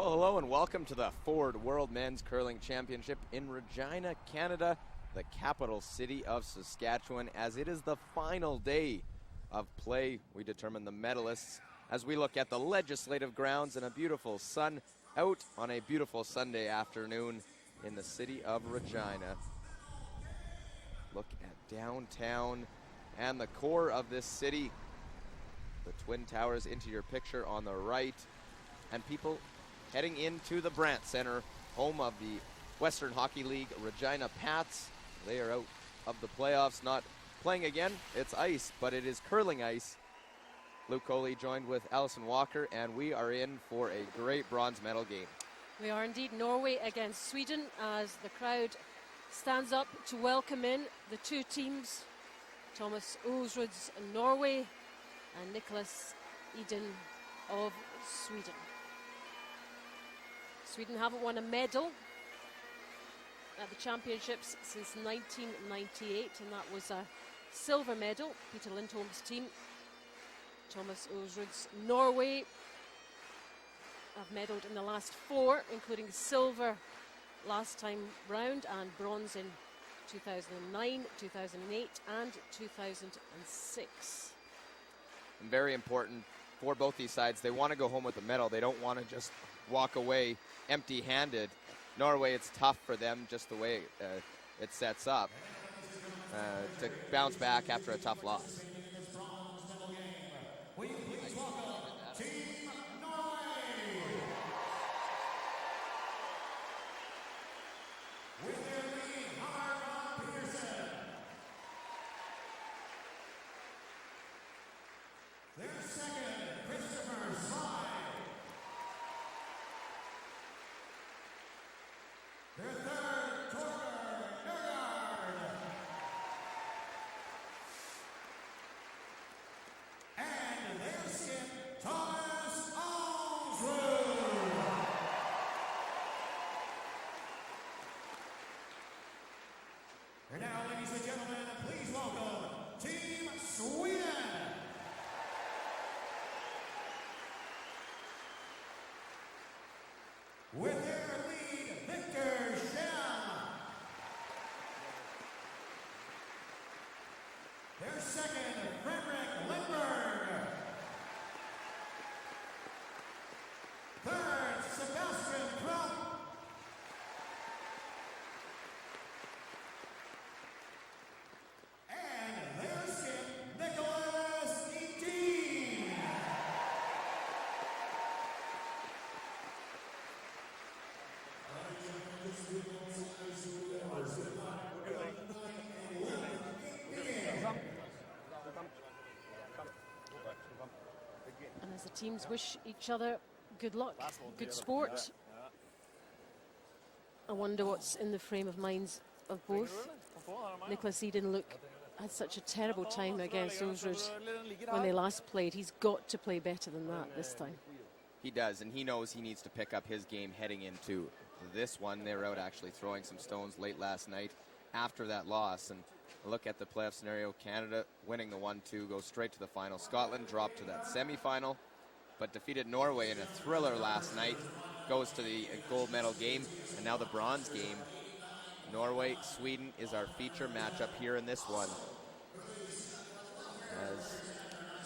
Well, hello and welcome to the Ford World Men's Curling Championship in Regina, Canada, the capital city of Saskatchewan, as it is the final day of play. We determine the medalists as we look at the legislative grounds in a beautiful sun out on a beautiful Sunday afternoon in the city of Regina. Look at downtown and the core of this city. The Twin Towers into your picture on the right, and people heading into the Brandt Center, home of the Western Hockey League Regina Pats. They are out of the playoffs, not playing again. It's ice, but it is curling ice. Luke Coley joined with Allison Walker, and we are in for a great bronze medal game. We are indeed. Norway against Sweden as the crowd stands up to welcome in the two teams, Thomas Ulsrud's Norway and Niklas Edin of Sweden. Sweden haven't won a medal at the championships since 1998, and that was a silver medal. Peter Lindholm's team. Thomas Ulsrud's Norway have medalled in the last four, including silver last time round and bronze in 2009, 2008 and 2006. And very important for both these sides. They want to go home with a medal. They don't want to just walk away empty-handed. Norway, it's tough for them just the way it sets up to bounce back after a tough loss. And now, ladies and gentlemen, please welcome Team Sweden. With their lead, Victor Schell. Their second, Frederick Lindberg. Third, Sebastian Krupp. And as the teams wish each other good luck, good sport, I wonder what's in the frame of minds of both. Niklas Edin had such a terrible time against Ulsrud when they last played. He's got to play better than that this time. He does, and he knows he needs to pick up his game heading into this one. They were out actually throwing some stones late last night after that loss. And look at the playoff scenario. Canada winning the 1-2, goes straight to the final. Scotland dropped to that semifinal, but defeated Norway in a thriller last night. Goes to the gold medal game, and now the bronze game. Norway, Sweden is our feature matchup here in this one.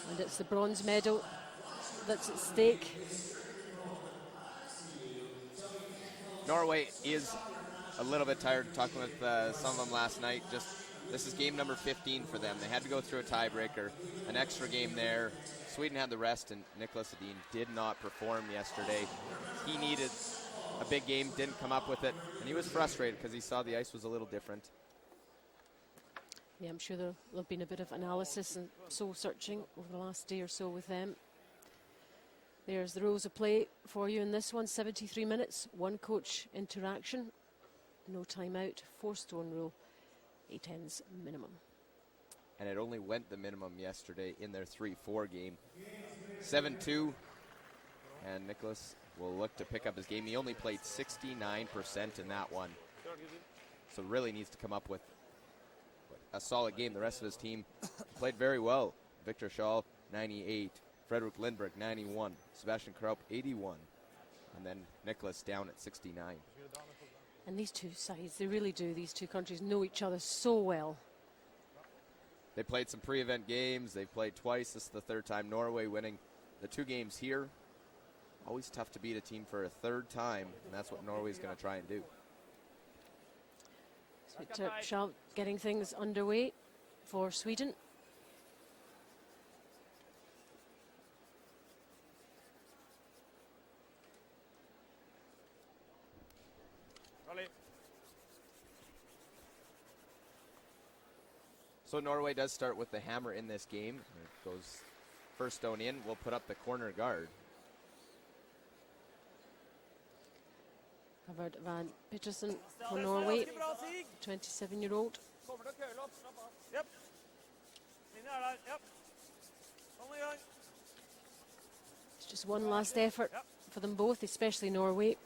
And it's the bronze medal that's at stake. Norway is a little bit tired. Talking with some of them last night. This is game number 15 for them. They had to go through a tiebreaker, an extra game there. Sweden had the rest, and Niklas Edin did not perform yesterday. He needed a big game, didn't come up with it, and he was frustrated because he saw the ice was a little different. Yeah, I'm sure there'll have been a bit of analysis and soul searching over the last day or so with them. There's the rules of play for you in this one. 73 minutes, one coach interaction, no timeout, 4-stone rule, 8 ends minimum. And it only went the minimum yesterday in their 3-4 game. 7-2, and Niklas will look to pick up his game. He only played 69% in that one, so really needs to come up with a solid game. The rest of his team played very well. Victor Schell, 98. Frederick Lindberg, 91. Sebastian Krupp, 81. And then Niklas down at 69. And these two sides, they really do, these two countries know each other so well. They played some pre-event games. They've played twice. This is the third time. Norway winning the 2 games here. Always tough to beat a team for a third time, and that's what Norway's going to try and do. So getting things underway for Sweden. So Norway does start with the hammer in this game. It goes first stone in. We'll put up the corner guard. Havard Van Petersen for Norway, 27-year-old. It's just one last effort for them both, especially Norway.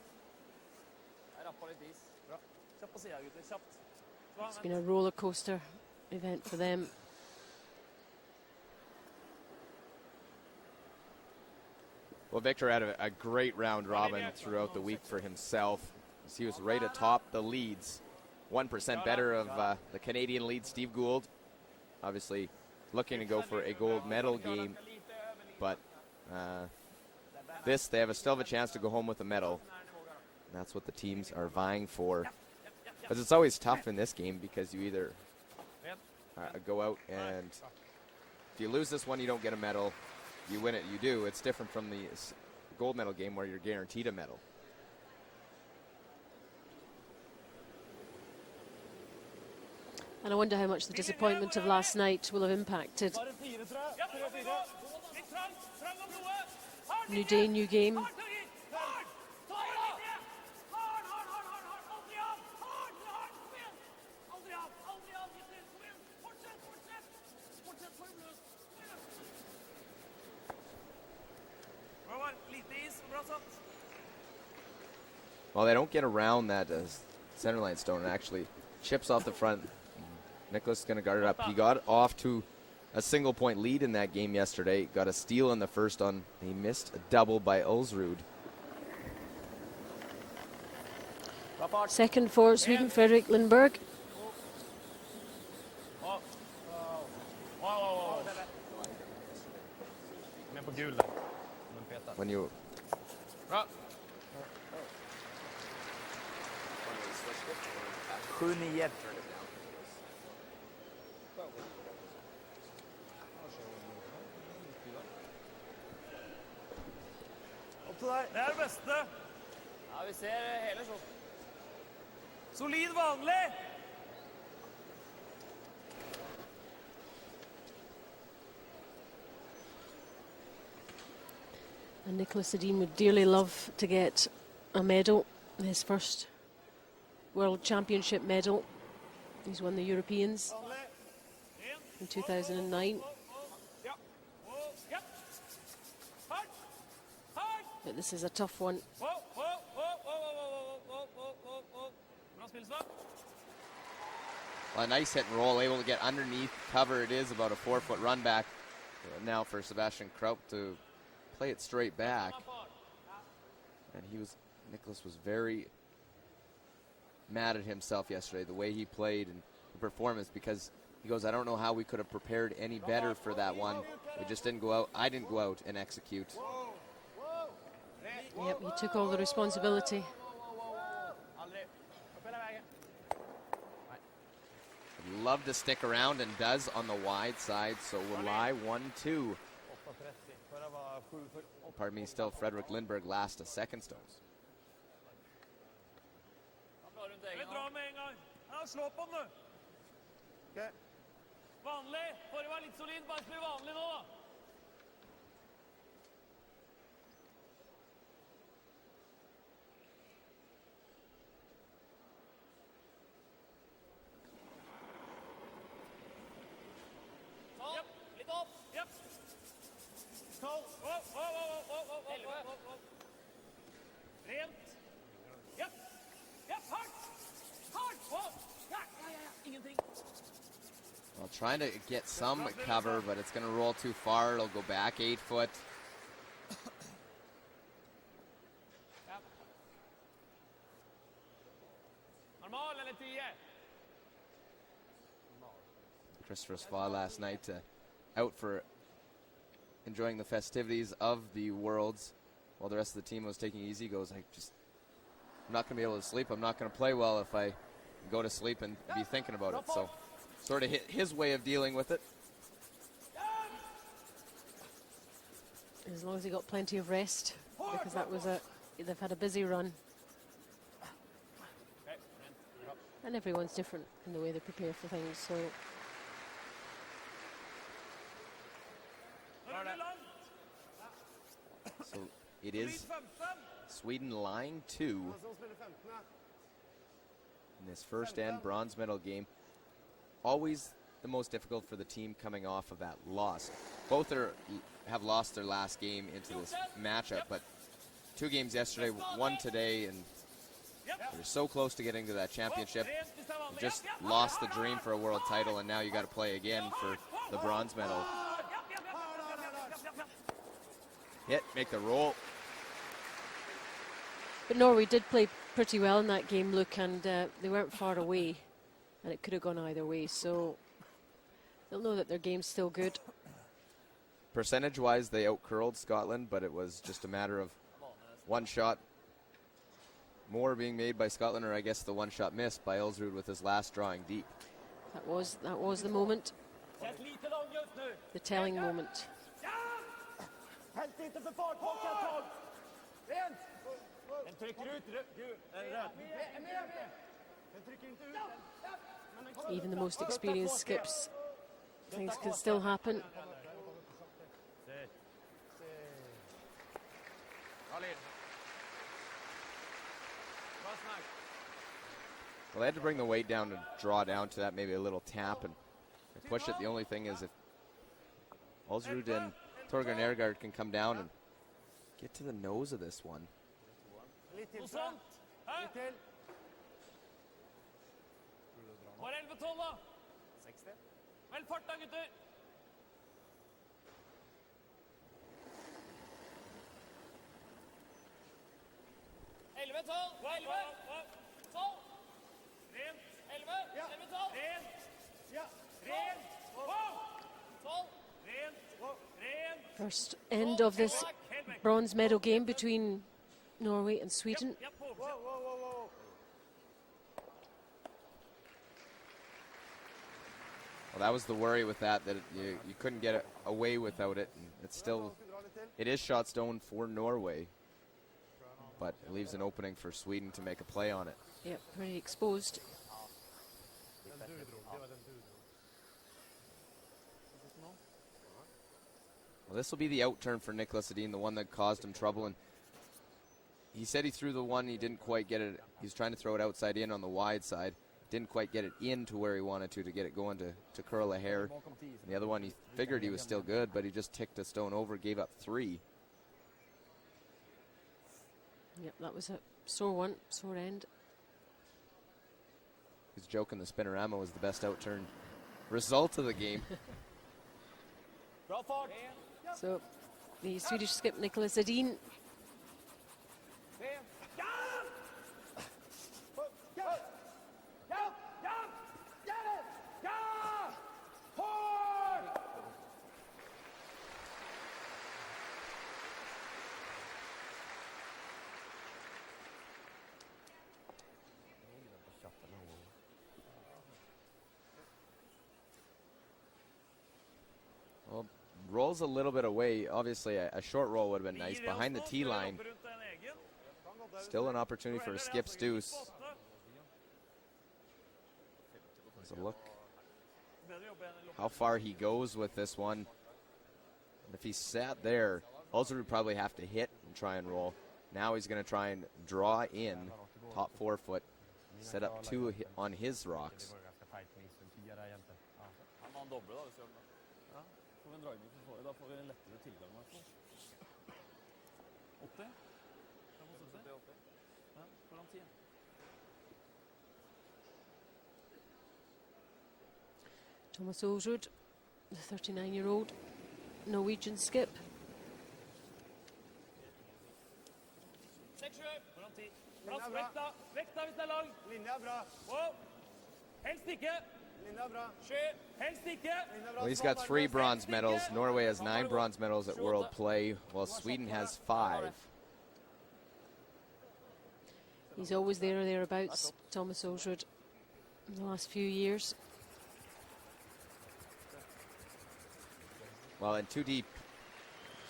It's been a roller coaster event for them. Well, Victor had a great round robin throughout the week for himself. He was right atop the leads. 1% better of the Canadian lead, Steve Gould. Obviously looking to go for a gold medal game. But they still have a chance to go home with a medal. And that's what the teams are vying for. Because it's always tough in this game because you either go out and if you lose this one, you don't get a medal. You win it, you do. It's different from the gold medal game where you're guaranteed a medal. And I wonder how much the disappointment of last night will have impacted. New day, new game. Well, they don't get around that center line stone. It actually chips off the front. Niklas is going to guard it up. He got off to a single-point lead in that game yesterday. Got a steal in the first on. He missed a double by Ulsrud. Second for Sweden, Fredrik Lindberg. When you... Det det beste. Ja, vi ser hele show. Solid vanlig. And Niklas Edin would dearly love to get a medal, his first World Championship medal. He's won the Europeans in 2009. But this is a tough one. A nice hit and roll, able to get underneath cover. It is about a 4-foot run back now for Sebastian Kraup to play it straight back. And Niklas was very mad at himself yesterday, the way he played and the performance, because he goes, I don't know how we could have prepared any better for that one. We just didn't go out. I didn't go out and execute. Yep, he took all the responsibility. I'd love to stick around and does on the wide side, so we'll lie 1-2. Pardon me, still Fredrik Lindberg last to second stones. Well, trying to get some cover, but it's going to roll too far. It'll go back 8 foot. Christopher SWE last night out for enjoying the festivities of the Worlds while the rest of the team was taking it easy. He goes, I'm not going to be able to sleep. I'm not going to play well if I go to sleep and be thinking about it. So sort of his way of dealing with it. As long as he got plenty of rest, because they've had a busy run. And everyone's different in the way they prepare for things, so. So it is Sweden line 2 in this first and bronze medal game. Always the most difficult for the team coming off of that loss. Both have lost their last game into this matchup, but 2 games yesterday, 1 today, and they're so close to getting to that championship. You just lost the dream for a world title, and now you got to play again for the bronze medal. Hit, make the roll. But Norway did play pretty well in that game, Luke, and they weren't far away, and it could have gone either way, so they'll know that their game's still good. Percentage-wise, they outcurled Scotland, but it was just a matter of one shot more being made by Scotland, or I guess the one shot missed by Ulsrud with his last drawing deep. That was the moment, the telling moment. Even the most experienced skips, things can still happen. Well, they had to bring the weight down to draw down to that, maybe a little tap and push it. The only thing is if Ulsrud and Torgeir Nergard can come down and get to the nose of this one. First end of this bronze medal game between Norway and Sweden. Well, that was the worry with that you couldn't get away without it. And it is shot stone for Norway, but it leaves an opening for Sweden to make a play on it. Yep, pretty exposed. Well, this will be the out turn for Niklas Edin, the one that caused him trouble. And he said he threw the one, he didn't quite get it. He was trying to throw it outside in on the wide side. Didn't quite get it into where he wanted to get it going to curl a hair. And the other one, he figured he was still good, but he just ticked a stone over, gave up 3. Yep, that was a sore one, sore end. He's joking the spinorama was the best out turn result of the game. So the Swedish skip Niklas Edin. Rolls a little bit away. Obviously, a short roll would have been nice. Behind the tee line, still an opportunity for a skip's deuce. There's a look how far he goes with this one. And if he sat there, Ulsrud would probably have to hit and try and roll. Now he's going to try and draw in top 4 foot, set up 2 on his rocks. Thomas Ulsrud, the 39-year-old Norwegian skip. 6-7. Foran 10. Plass, vekta. Vekta hvis det er lang. Linja er bra. Wow. Helst ikke. Linja er bra. 7. Helst ikke. Well, he's got 3 bronze medals. Norway has 9 bronze medals at World Play, while Sweden has 5. He's always there or thereabouts, Thomas Ulsrud, in the last few years. Well, in too deep,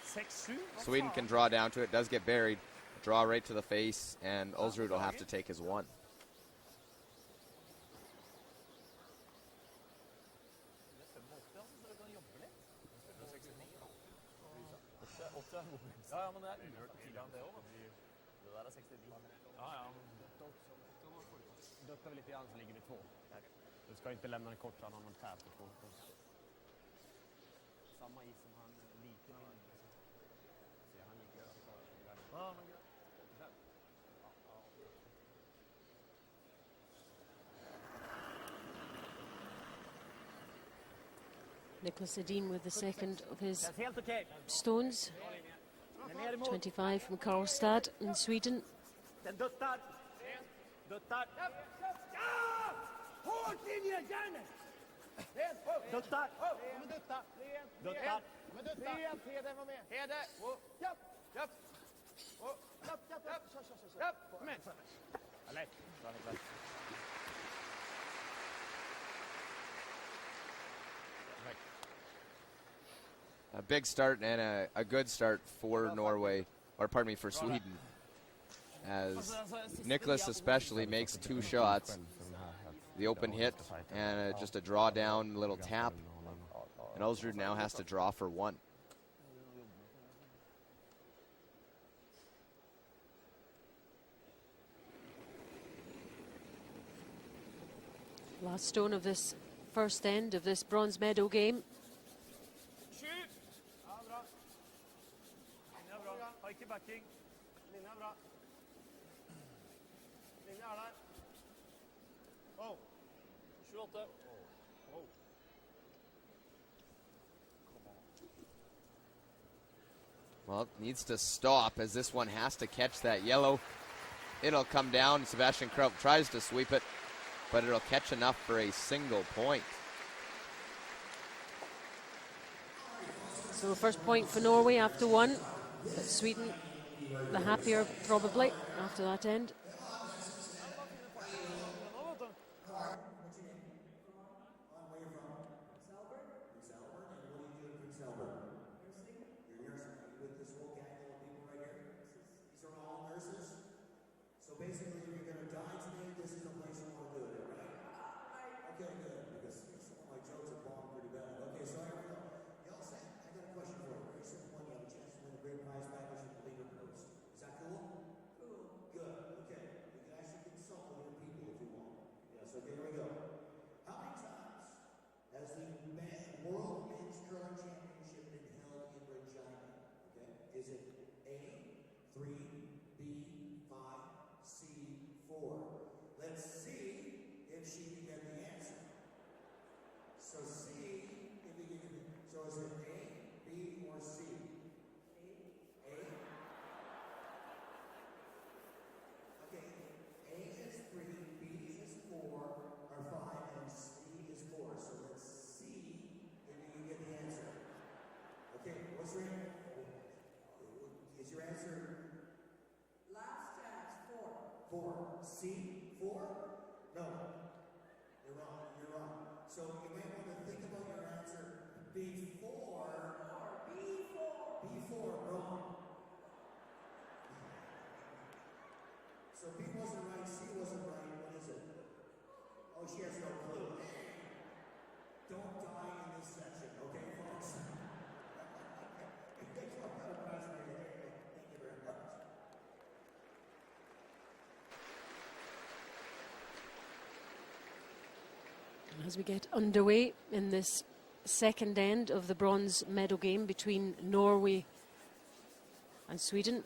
6-7. Sweden can draw down to it, does get buried, draw right to the face, and Ulsrud will have to take his 1. Ja, men det er uhørt å tidligere enn det også. Det der er 69. Ja. Duttar vi lite grann så ligger vi 2. Du ska inte lämna den kort, han har någon tät på. Samma is som han lite mindre. Se, han gick över. Ja, men Niklas Edin with the second of his stones. 25 from Karlstad in Sweden. Den duttar. Duttar. Ja! Hårt in i hjärnet! Duttar. Men dutta. Duttar. Men dutta. Heden var med. Heden. Japp. Japp. Japp, japp, japp. Japp. Kom igen. Lätt. Bra, Niklas. A big start and a good start for Norway, or pardon me, for Sweden. As Niklas especially makes 2 shots, the open hit and just a draw down, little tap. And Ulsrud now has to draw for 1. Last stone of this first end of this bronze medal game. Ikke backing. Linja er bra. Linja er der. Oh. 28. Oh. Well, it needs to stop as this one has to catch that yellow. It'll come down. Sebastian Krupp tries to sweep it, but it'll catch enough for a single point. So first point for Norway after 1. But Sweden, the happier probably after that end. As we get underway in this second end of the bronze medal game between Norway and Sweden.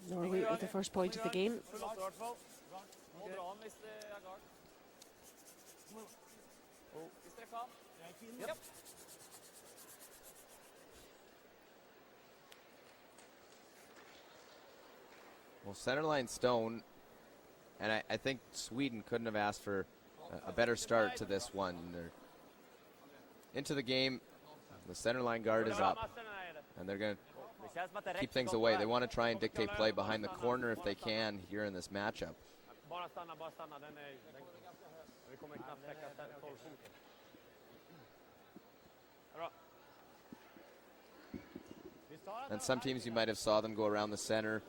Norway with the first point of the game. Well, centerline stone, and I think Sweden couldn't have asked for a better start to this one. They're into the game, the centerline guard is up, and they're going to keep things away. They want to try and dictate play behind the corner if they can here in this matchup. And some teams you might have saw them go around the center.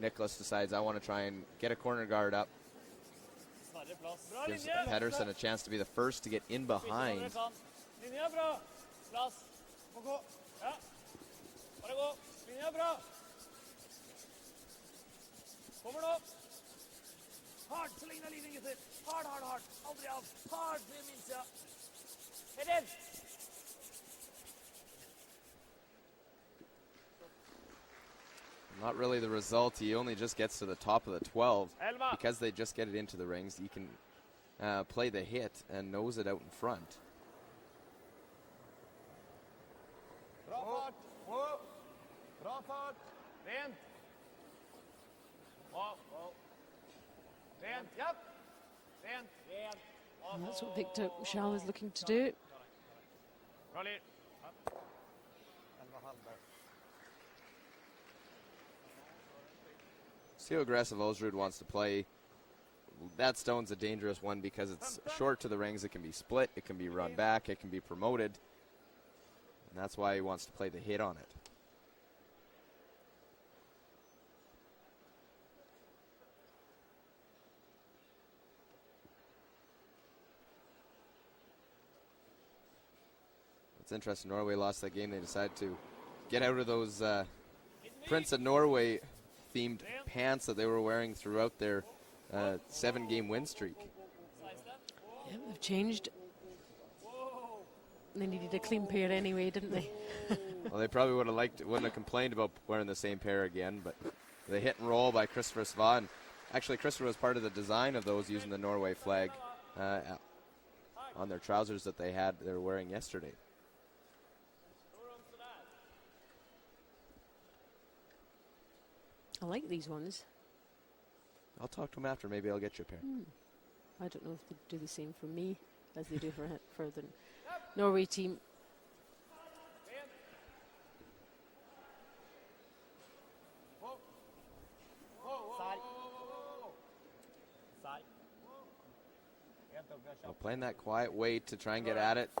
Niklas decides, I want to try and get a corner guard up. Gives Pedersen a chance to be the first to get in behind. Hard, Selina leading it. Hard. Aldrig av. Hard, det minns jag. Edin! Not really the result. He only just gets to the top of the 12. Because they just get it into the rings, he can play the hit and nose it out in front. Bra fart. Rent. Rent, yep. Rent. And that's what Victor Schall is looking to do. See how aggressive Ulsrud wants to play. That stone's a dangerous one because it's short to the rings. It can be split, it can be run back, it can be promoted. And that's why he wants to play the hit on it. It's interesting, Norway lost that game. They decided to get out of those Prince of Norway themed pants that they were wearing throughout their 7-game win streak. Yeah, they've changed. They needed a clean pair anyway, didn't they? Well, they probably wouldn't have complained about wearing the same pair again, but the hit and roll by Christopher SWE. And actually, Christopher was part of the design of those using the Norway flag on their trousers that they were wearing yesterday. I like these ones. I'll talk to him after. Maybe I'll get you a pair. I don't know if they do the same for me as they do for the Norway team. Well, playing that quiet way to try and get at it.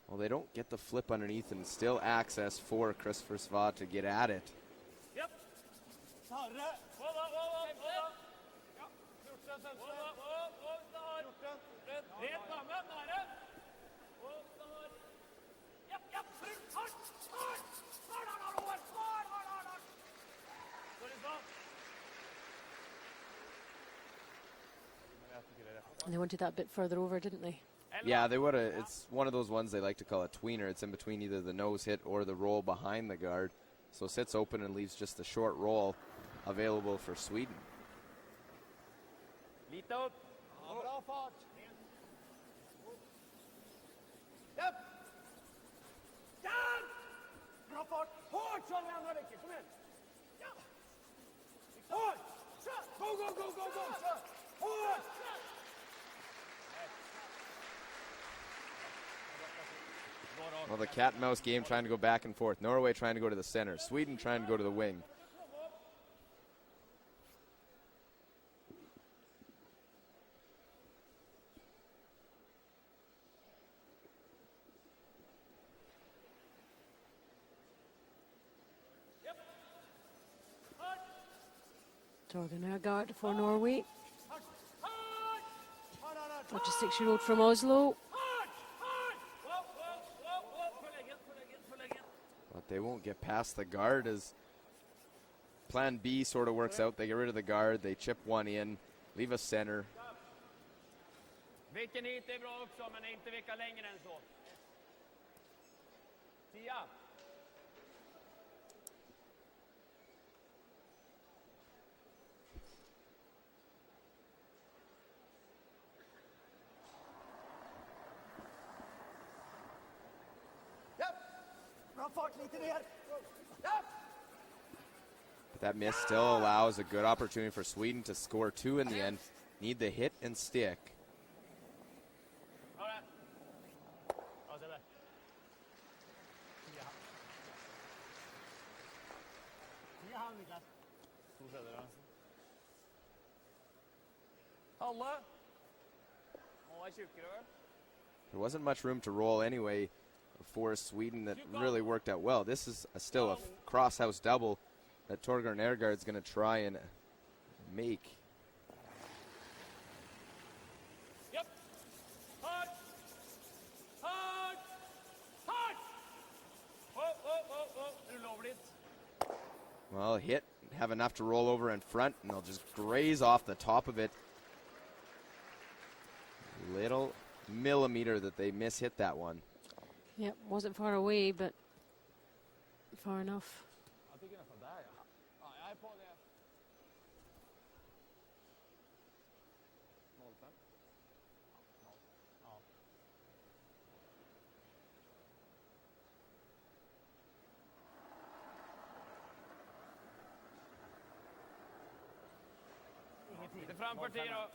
Well, they don't get the flip underneath and still access for Christopher SWE to get at it. Yep. And they wanted that a bit further over, didn't they? Yeah, they would have. It's one of those ones they like to call a tweener. It's in between either the nose hit or the roll behind the guard. So sits open and leaves just the short roll available for Sweden. Lite upp. Bra fart. Japp. Japp. Bra fart. Hårt så vi andra veckor. Kom igen. Ja. Hårt. Kör. Go. Kör. Hårt. Well, the cat and mouse game trying to go back and forth. Norway trying to go to the center. Sweden trying to go to the wing. Torgen guard for Norway. 46-year-old from Oslo. But they won't get past the guard as plan B sort of works out. They get rid of the guard. They chip one in. Leave a center. Vilken hit är bra också, men inte vilka längre än så. 10. fart lite ner. But that miss still allows a good opportunity for Sweden to score 2 in the end. Need the hit and stick. There wasn't much room to roll anyway for Sweden. That really worked out well. This is still a cross-house double that Torger Nergard's going to try and make. Yep. Hard. Hard. Hard. Well, hit, have enough to roll over in front, and they'll just graze off the top of it. Little millimeter that they miss-hit that one. Yep, wasn't far away, but far enough. Lite framparti då.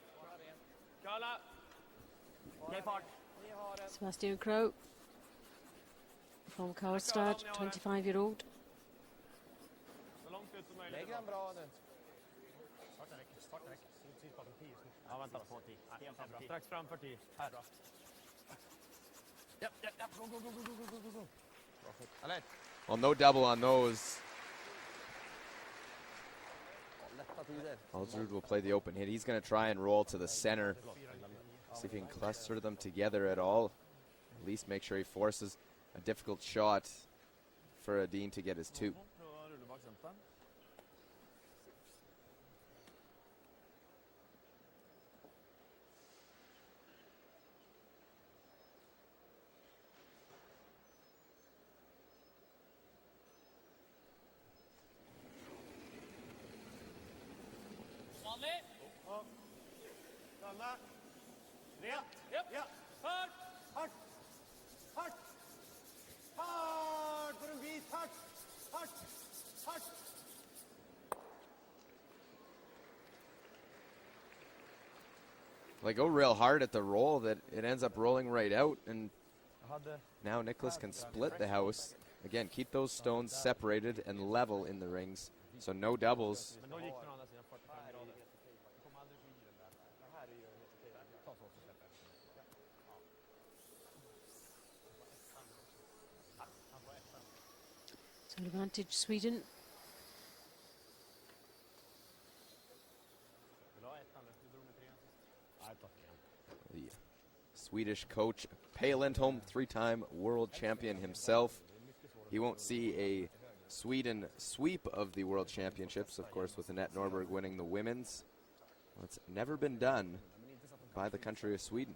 Kalla. Ge fart. Sebastian Krau from Karlstad, 25-year-old. Så långt ut som möjligt. Lägg den bra nu. Starta räcker. Ja, vänta på 10. Strax framför 10. Här. Japp. Go. Allez. Well, no double on those. Ulsrud will play the open hit. He's going to try and roll to the center. See if he can cluster them together at all. At least make sure he forces a difficult shot for Edin to get his 2. Stanna. Rätt. Japp. Ja. Hard. Hårt. På en bit. Hårt. They go real hard at the roll that it ends up rolling right out, and now Niklas can split the house. Again, keep those stones separated and level in the rings, so no doubles. So advantage Sweden. The Swedish coach, Per Lindholm, 3-time world champion himself. He won't see a Sweden sweep of the world championships, of course, with Annette Norberg winning the women's. Well, it's never been done by the country of Sweden.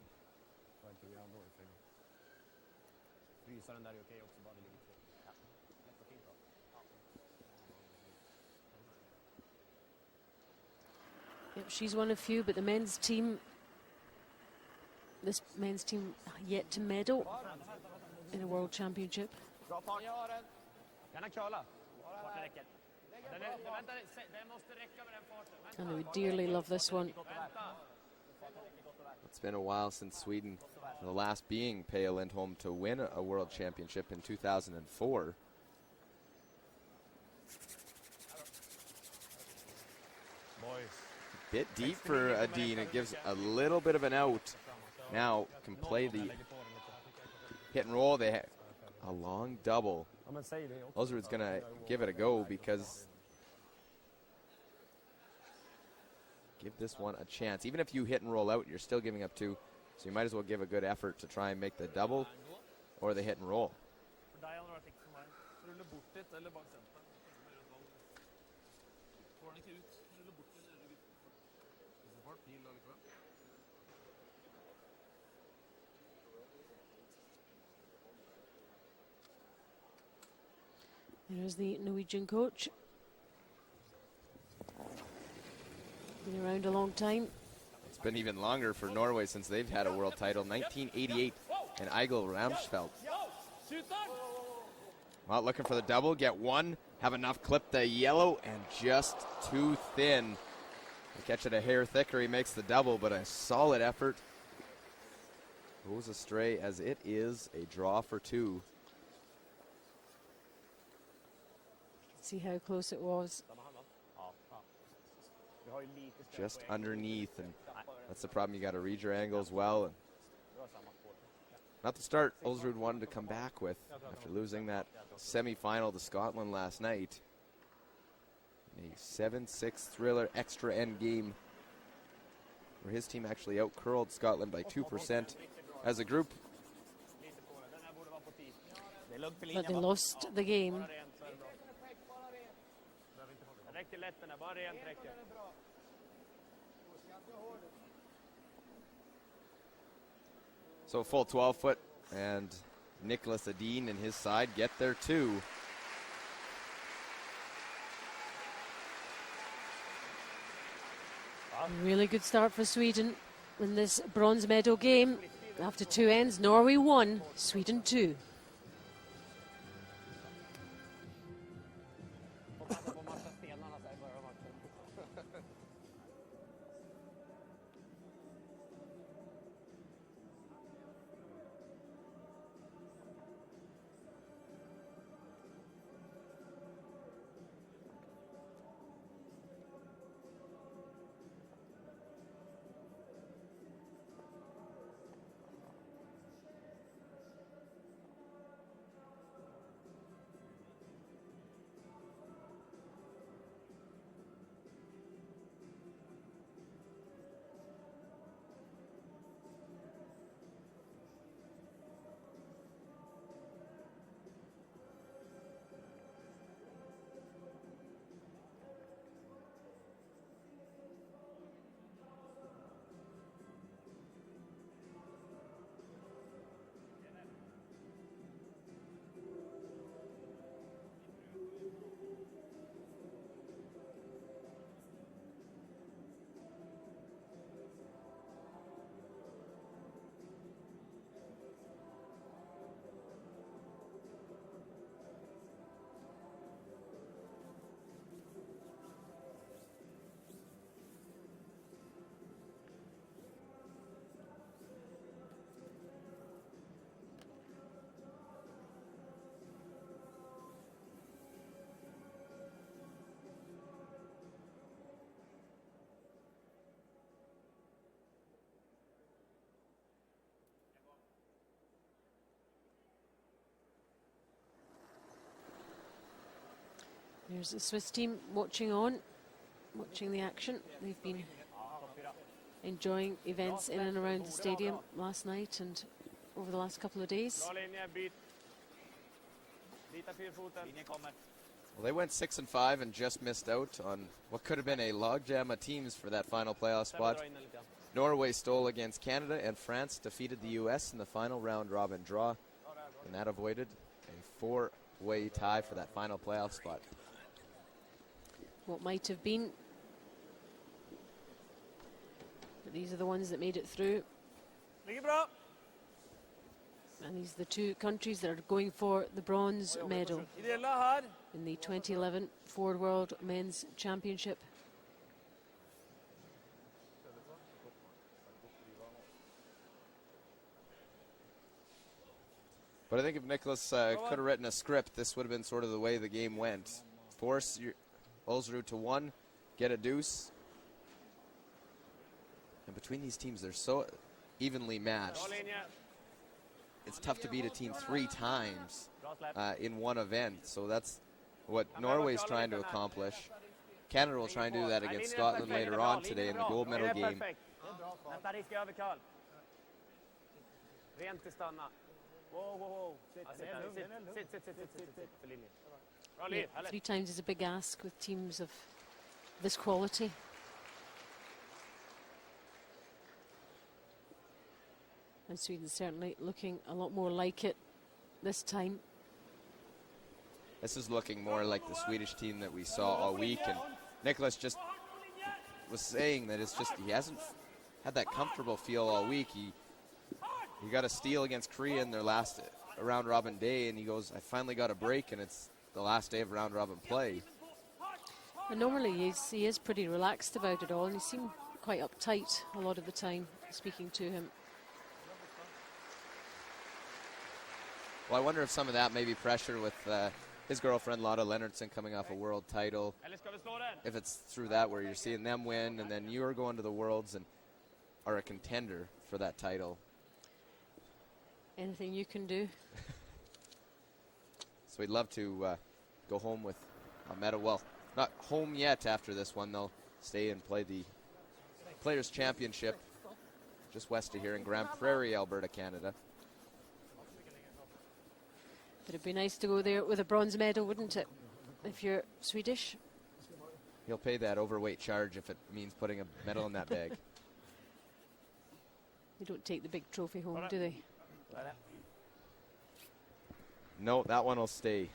Yep, she's one of few, but the men's team, this men's team yet to medal in a world championship. Bra fart. Gärna curla. Farten räcker. Den måste räcka med den farten. And they would dearly love this one. It's been a while since Sweden, the last being Per Lindholm to win a world championship in 2004. Bit deep for Edin. It gives a little bit of an out. Now can play the hit and roll. They have a long double. Ulsrud's going to give it a go because give this one a chance. Even if you hit and roll out, you're still giving up 2. So you might as well give a good effort to try and make the double or the hit and roll. There's the Norwegian coach. Been around a long time. It's been even longer for Norway since they've had a world title, 1988, and Egil Ramsfeldt. Well, looking for the double, get one, have enough, clip the yellow, and just too thin. They catch it a hair thicker, he makes the double, but a solid effort goes astray as it is a draw for 2. See how close it was. Just underneath, and that's the problem. You got to read your angles well. And not the start Ulsrud wanted to come back with after losing that semi-final to Scotland last night. A 7-6 thriller extra end game where his team actually out-curled Scotland by 2% as a group. But they lost the game. So full 12-foot, and Niklas Edin and his side get there too. A really good start for Sweden in this bronze medal game. After 2 ends, Norway 1, Sweden 2. There's the Swiss team watching the action. They've been enjoying events in and around the stadium last night and over the last couple of days. Well, they went 6-5 and just missed out on what could have been a logjam of teams for that final playoff spot. Norway stole against Canada, and France defeated the U.S. in the final round-robin draw, and that avoided a 4-way tie for that final playoff spot. What might have been. But these are the ones that made it through. And these are the 2 countries that are going for the bronze medal in the 2011 Ford World Men's Championship. But I think if Niklas could have written a script, this would have been sort of the way the game went. Force Ulsrud to 1, get a deuce. And between these teams, they're so evenly matched. It's tough to beat a team 3 times in one event. So that's what Norway's trying to accomplish. Canada will try and do that against Scotland later on today in the gold medal game. Yeah, 3 times is a big ask with teams of this quality. And Sweden's certainly looking a lot more like it this time. This is looking more like the Swedish team that we saw all week, and Niklas just was saying that it's just he hasn't had that comfortable feel all week. He got a steal against Korea in their last a round robin day, and he goes, I finally got a break, and it's the last day of round robin play. And normally he is pretty relaxed about it all, and he seemed quite uptight a lot of the time speaking to him. Well, I wonder if some of that may be pressure with his girlfriend Lotta Lennartson coming off a world title. If it's through that where you're seeing them win, and then you're going to the Worlds and are a contender for that title. Anything you can do. So we'd love to go home with a medal. Well, not home yet after this one. They'll stay and play the Players' Championship just west of here in Grand Prairie, Alberta, Canada. But it'd be nice to go there with a bronze medal, wouldn't it? If you're Swedish. He'll pay that overweight charge if it means putting a medal in that bag. They don't take the big trophy home, do they? No, that one will stay.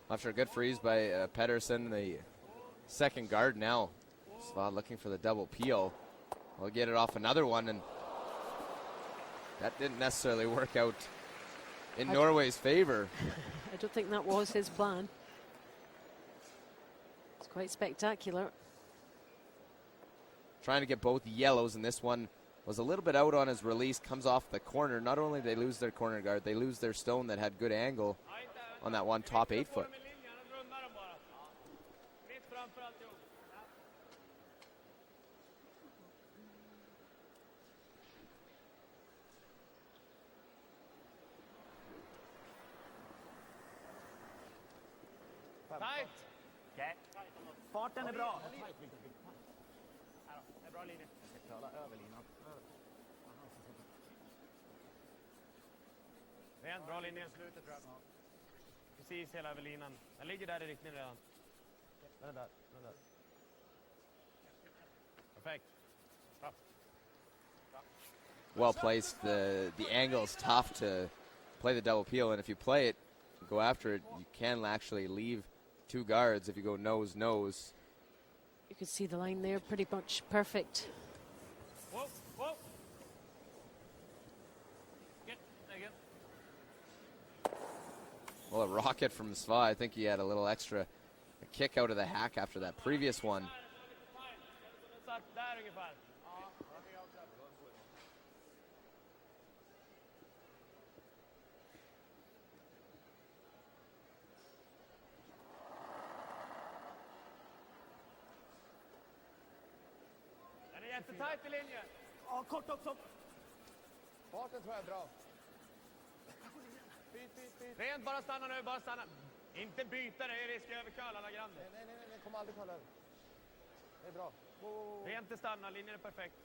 After a good freeze by Pedersen, the second guard now. SWE looking for the double peel. We'll get it off another one, and that didn't necessarily work out in Norway's favor. I don't think that was his plan. It's quite spectacular. Trying to get both yellows, and this one was a little bit out on his release, comes off the corner. Not only they lose their corner guard, they lose their stone that had good angle on that one top 8 foot. Tight! Okej. Farten är bra. Det är bra linje. Klara överlinan. Rent bra linje i slutet, tror jag. Precis hela överlinan. Den ligger där i riktningen redan. Den är där. Den är där. Perfekt. Bra. Well placed. The angle is tough to play the double peel, and if you play it, go after it, you can actually leave 2 guards if you go nose-nose. You could see the line there, pretty much perfect. Whoa, whoa. Get, again. Well, a rocket from SWE. I think he had a little extra kick out of the hack after that previous one. Där ungefär. Jättetajt i linjen. Ja, kort också. Farten tror jag är bra. Byt. Rent, bara stanna nu, bara stanna. Inte byta, det är risk över curlarna grande. Nej, kommer aldrig curla över. Det är bra. Rent till stanna, linjen är perfekt.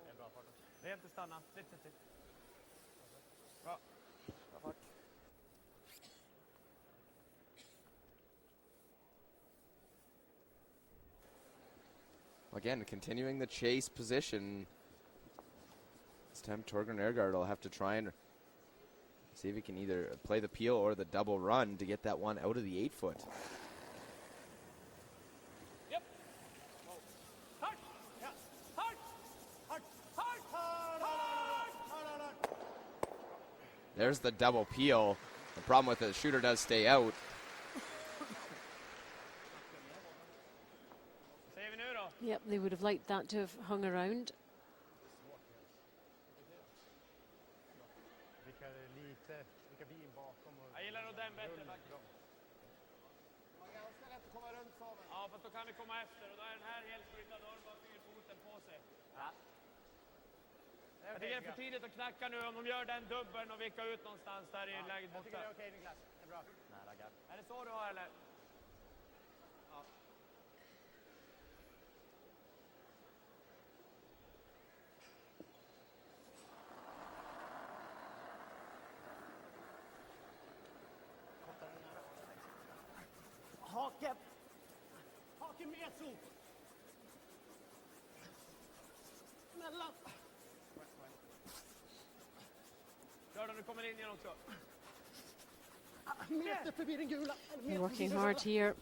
Det är bra fart. Rent till stanna, sitt. Bra. Bra fart. Again, continuing the chase position. This time Torgren Ergaard will have to try and see if he can either play the peel or the double run to get that one out of the 8 foot. Yep. Hard. Yeah. Hard. There's the double peel. The problem with it, the shooter does stay out. Yep, they would have liked that to have hung around. Jag gillar nog den bättre faktiskt. Det var ganska lätt att komma runt Samuel. Ja, fast då kan vi komma efter. Och då är den här helt skyddad. Då har de bara 4 foten på sig. Ja. Jag tycker det är för tidigt att knacka nu. Om de gör den dubbeln och vickar ut någonstans där i läget borta. Jag tycker det är okej, Niklas. Det är bra. Nära gard. Är det så du har eller? Ja. Haken med så. Kör den, du kommer in igen också. They're working hard here.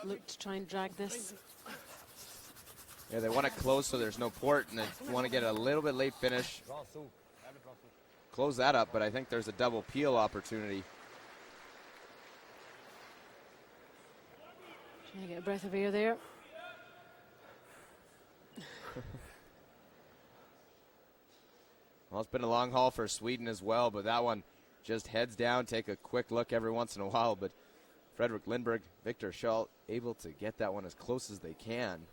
Look to try and drag this. Yeah, they want to close so there's no port, and they want to get a little bit late finish. Close that up, but I think there's a double peel opportunity. Trying to get a breath of air there. Well, it's been a long haul for Sweden as well, but that one just heads down, take a quick look every once in a while. But Fredrik Lindberg, Victor Schall able to get that one as close as they can.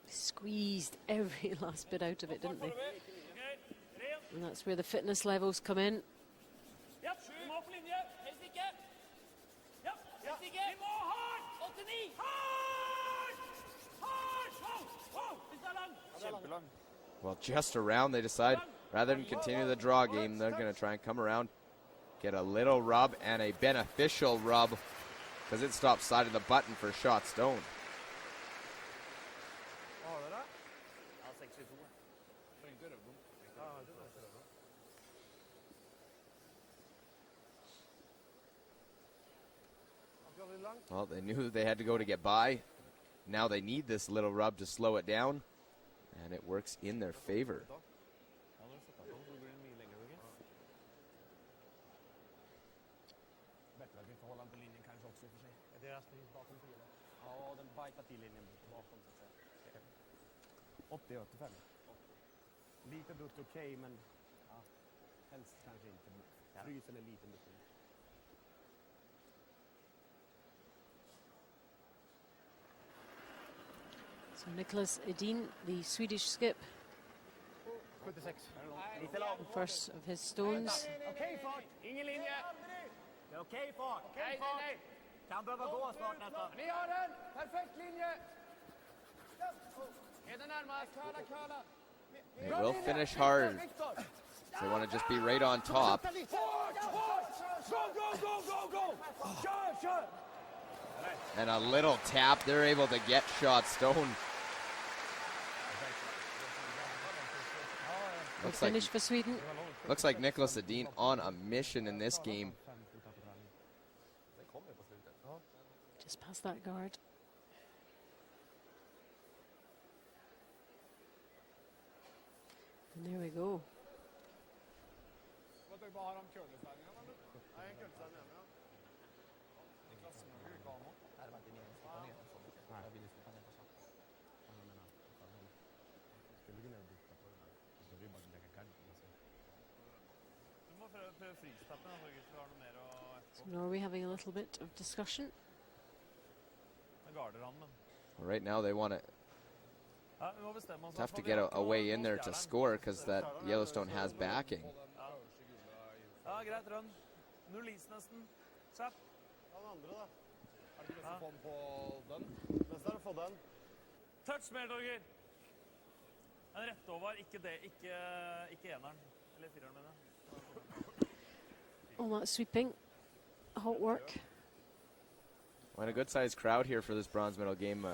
Squeezed every last bit out of it, didn't they? And that's where the fitness levels come in. Japp, vi må på linje. Helst ikke. Japp, helst ikke. Vi må hardt. 89. Hardt! Hardt! Wow! Hvis er lang. Kjempelang. Well, just around, they decide rather than continue the draw game, they're going to try and come around, get a little rub and a beneficial rub because it stops side of the button for shot stone. Well, they knew they had to go to get by. Now they need this little rub to slow it down, and it works in their favor. Lite dutt okej, men ja, helst kanske inte. Frys eller lite dutt. So Niklas Edin, the Swedish skip, 76. the first of his stones. Okej fart, ingen linje. Det är okej fart. Nej, nej. Kan behöva gå snart nästan. Ni har den! Perfekt linje! Är det närmast? Curla. They will finish hard. They want to just be right on top. Go! Kör! And a little tap, they're able to get shot stone. Finish for Sweden. Looks like Niklas Edin on a mission in this game. Just past that guard. And there we go. So Norway having a little bit of discussion. Well, right now they want to have to get a way in there to score because that Yellowstone has backing. Touch mer, Torgeir. En rett over, ikke eneren. Eller fireren, mener jeg. All that sweeping. Hot work. Well, and a good-sized crowd here for this bronze medal game.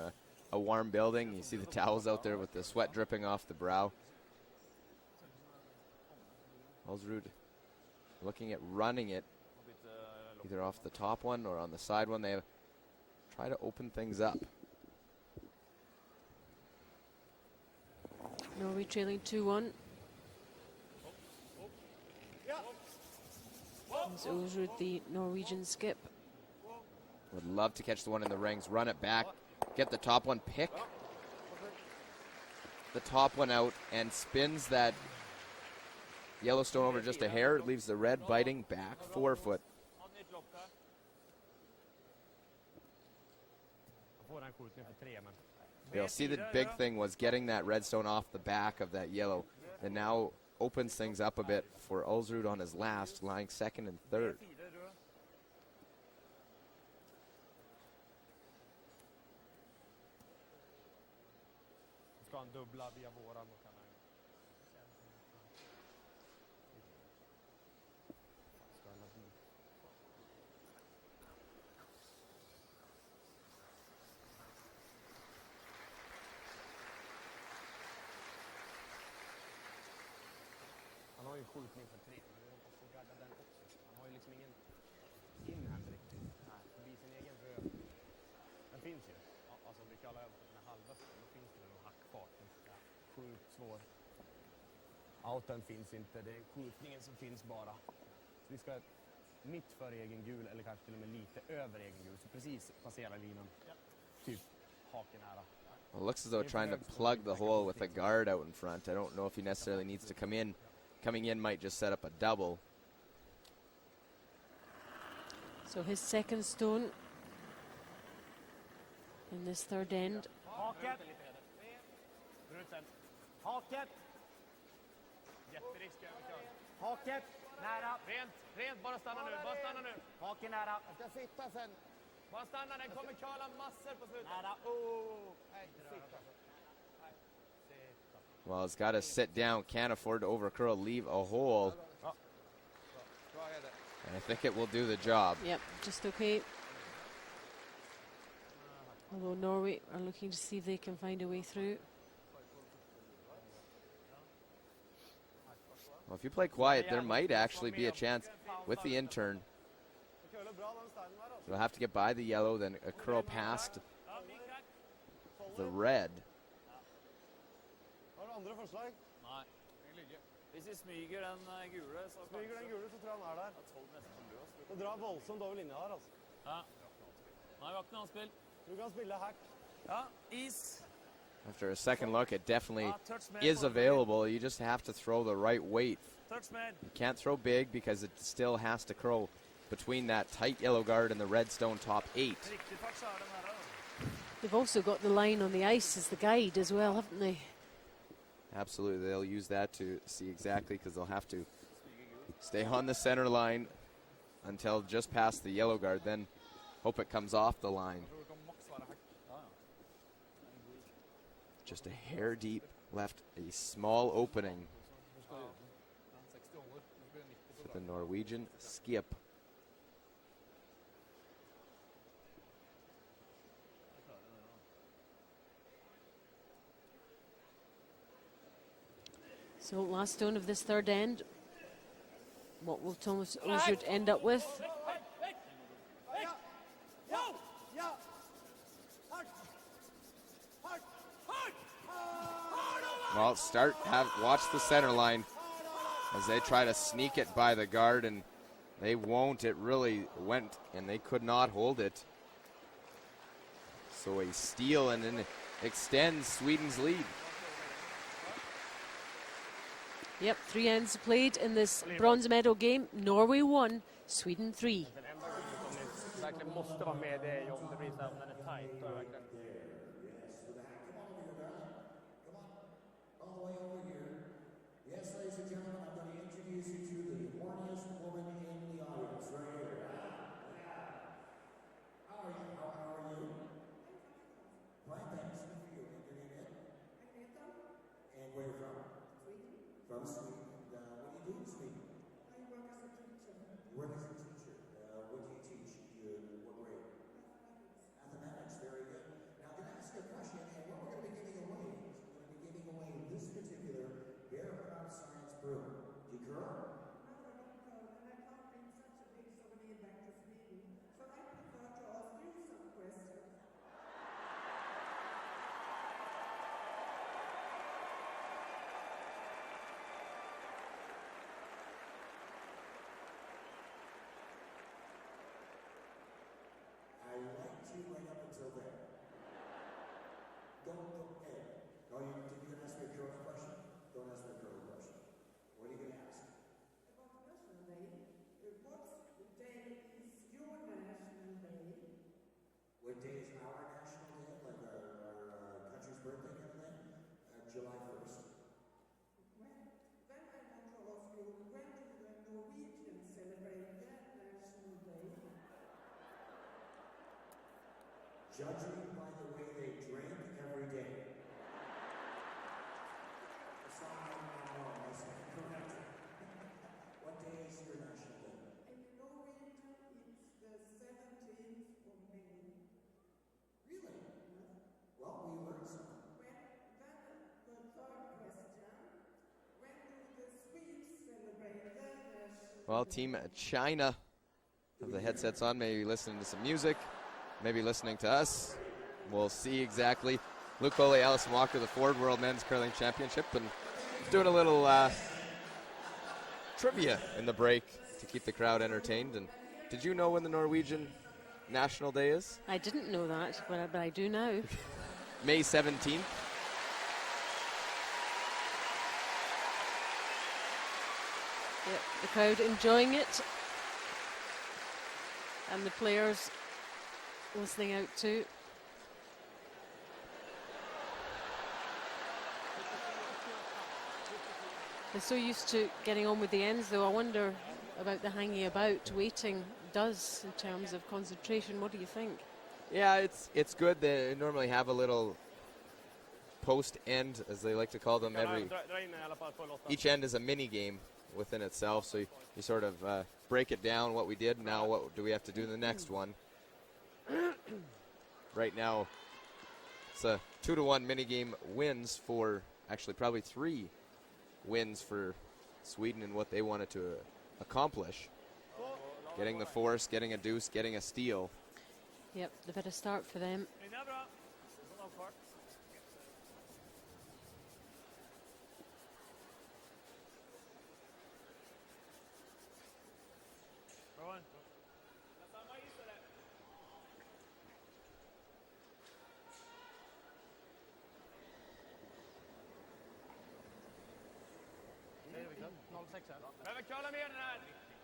A warm building. You see the towels out there with the sweat dripping off the brow. Ulsrud looking at running it either off the top one or on the side one. They try to open things up. Norway trailing 2-1. As Ulsrud, the Norwegian skip. Would love to catch the one in the rings, run it back, get the top one, pick the top one out, and spins that Yellowstone over just a hair. It leaves the red biting back 4 foot. You'll see the big thing was getting that redstone off the back of that yellow. And now opens things up a bit for Ulsrud on his last, lying second and third. ju skjutning för 3, men vi hoppas få garda den också. Han har ju liksom ingen inhand riktigt. Nej, förbi sin egen röv. Den finns ju. Alltså vi kallar över på den här halvösten, då finns det någon hackfart. Ja, sjukt svår. Outen finns inte, det är skjutningen som finns bara. Så vi ska mitt för egen gul, eller kanske till och med lite över egen gul. Så precis passera linan. Ja. Typ haken nära. Well, it looks as though trying to plug the hole with a guard out in front. I don't know if he necessarily needs to come in. Coming in might just set up a double. So his second stone in this third end. Haket! Brutsen. Haket! Jätterisk överkörd. Haket! Nära! Rent, bara stanna nu, bara stanna nu. Haken nära. Jag ska sitta sen. Bara stanna, den kommer curla massor på slutet. Nära, Well, he's got to sit down, can't afford to overcurl, leave a hole. And I think it will do the job. Yep, just okay. Although Norway are looking to see if they can find a way through. Well, if you play quiet, there might actually be a chance with the intern. You'll have to get by the yellow, then a curl past the red. Har du andre forslag? Nei. Hvis vi smyger den gule, så Smyger den gule, så tror jeg han er der. Det drar voldsomt over linja her, altså. Ja. Nei, vi har ikke noe annet spill. Du kan spille hack. Ja, is. After a second look, it definitely is available. You just have to throw the right weight. You can't throw big because it still has to curl between that tight yellow guard and the red stone top 8. They've also got the line on the ice as the guide as well, haven't they? Absolutely, they'll use that to see exactly, because they'll have to stay on the center line until just past the yellow guard, then hope it comes off the line. Just a hair deep, left a small opening for the Norwegian skip. So last stone of this third end. What will Thomas Ulsrud end up with? Well, watch the center line as they try to sneak it by the guard, and they won't. It really went, and they could not hold it. So a steal, and then it extends Sweden's lead. Yep, 3 ends played in this bronze medal game. Norway 1, Sweden 3. Verkligen måste vara med det om det blir så här, om den är tajt. All the way over here. Yes, ladies and gentlemen, I'm going to introduce you to the horniest woman in the audience right here. How are you? How are you? Fine, thanks. Good for you. And your name is? And where are you from? Sweden. From Sweden. What do you do in Sweden? I work as a teacher. You work as a teacher. What do you teach? What grade? Mathematics. Very good. Now, can I ask you a question? And what we're going to be giving away is we're going to be giving away this particular Bear Proud Science broom. Do you curl? No, I don't curl, and I can't bring such a big souvenir back to Sweden. So I prefer to ask you some questions. I like to right up until then. Don't, hey. No, you're going to ask me a curling question? Don't ask me a curling question. What are you going to ask? About National Day, what day is your National Day? What day is our national day? Like our country's birthday kind of thing? July 1st. Well, then I want to ask you, when do the Norwegians celebrate their National Day? Judging by the way they drink every day. That's not wrong. That's correct. What day is your national day? In Norwegian, it's the 17th of May. Really? Well, we learned something. Well, then the third question, when do the Swedes celebrate Well, Team China have the headsets on, maybe listening to some music, maybe listening to us. We'll see exactly. Luke Foley, Allison Walker, the Ford World Men's Curling Championship, and doing a little trivia in the break to keep the crowd entertained. And did you know when the Norwegian National Day is? I didn't know that, but I do now. May 17th. Yep, the crowd enjoying it. And the players listening out too. They're so used to getting on with the ends, though. I wonder about the hanging about, waiting does in terms of concentration. What do you think? Yeah, it's good. They normally have a little post end, as they like to call them. Each end is a mini game within itself, so you sort of break it down what we did. Now what do we have to do in the next one? Right now, it's a 2-1 mini game wins for, actually probably 3 wins for Sweden in what they wanted to accomplish. Getting the force, getting a deuce, getting a steal. Yep, they've had a start for them.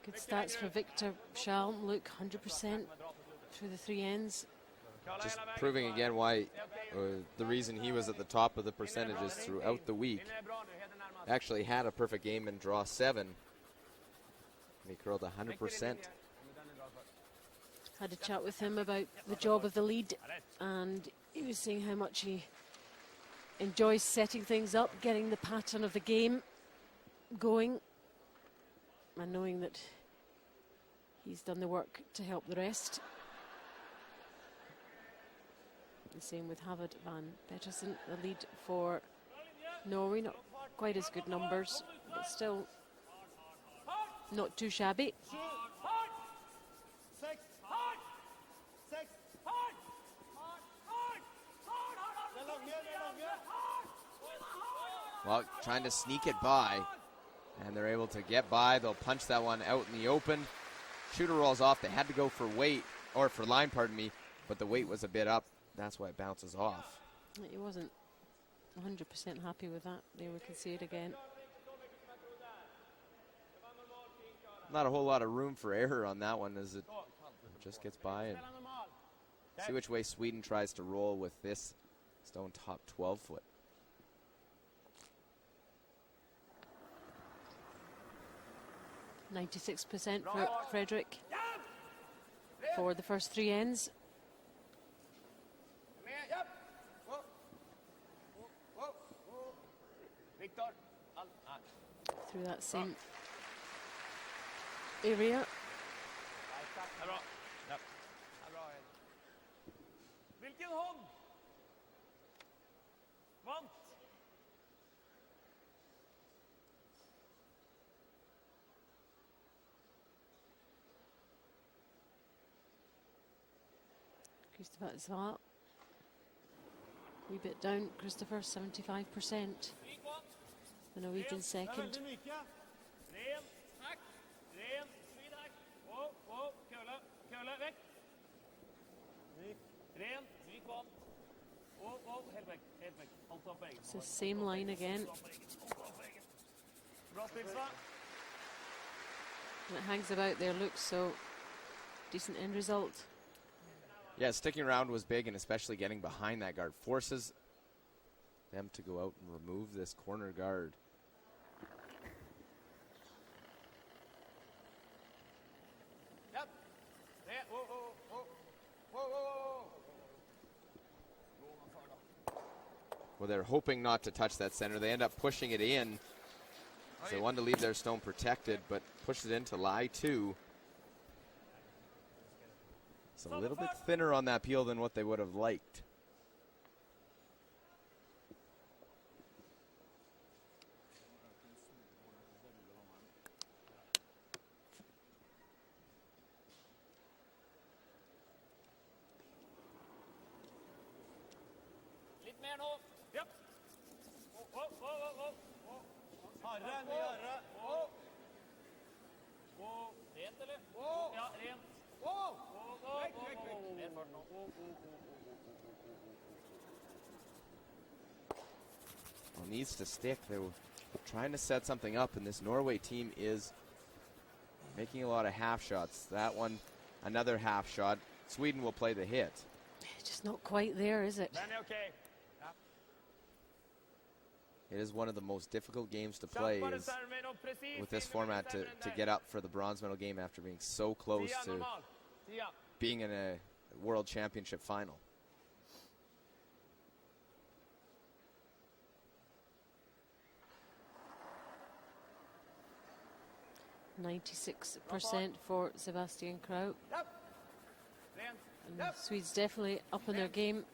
Good stats for Victor Schalm. Look, 100% through the 3 ends. Just proving again why the reason he was at the top of the percentages throughout the week. Actually had a perfect game in draw 7. And he curled 100%. Had a chat with him about the job of the lead, and he was saying how much he enjoys setting things up, getting the pattern of the game going, and knowing that he's done the work to help the rest. The same with Havard van Petersen, the lead for Norway. Not quite as good numbers, but still not too shabby. Well, trying to sneak it by, and they're able to get by. They'll punch that one out in the open. Shooter rolls off. They had to go for weight, or for line, pardon me, but the weight was a bit up. That's why it bounces off. He wasn't 100% happy with that. They would concede again. Not a whole lot of room for error on that one, as it just gets by. And see which way Sweden tries to roll with this stone top 12-foot. .96% for Frederick for the first 3 ends. Through that same area. Christopher Zwa. Wee bit down, Christopher, 75%. The Norwegian second. It's the same line again. And it hangs about there, looks so decent end result. Yeah, sticking around was big, and especially getting behind that guard forces them to go out and remove this corner guard. Well, they're hoping not to touch that center. They end up pushing it in. So they wanted to leave their stone protected, but pushed it into lie 2. It's a little bit thinner on that peel than what they would have liked. mer nå. Japp. Harre, ny harre. Rent, eller? Ja, rent. Mer fart nå. Well, needs to stick. They were trying to set something up, and this Norway team is making a lot of half shots. That one, another half shot. Sweden will play the hit. Just not quite there, is it? Den är okej. It is one of the most difficult games to play is with this format to get up for the bronze medal game after being so close to being in a world championship final. %96% for Sebastian Kraut. And the Swedes definitely up in their game.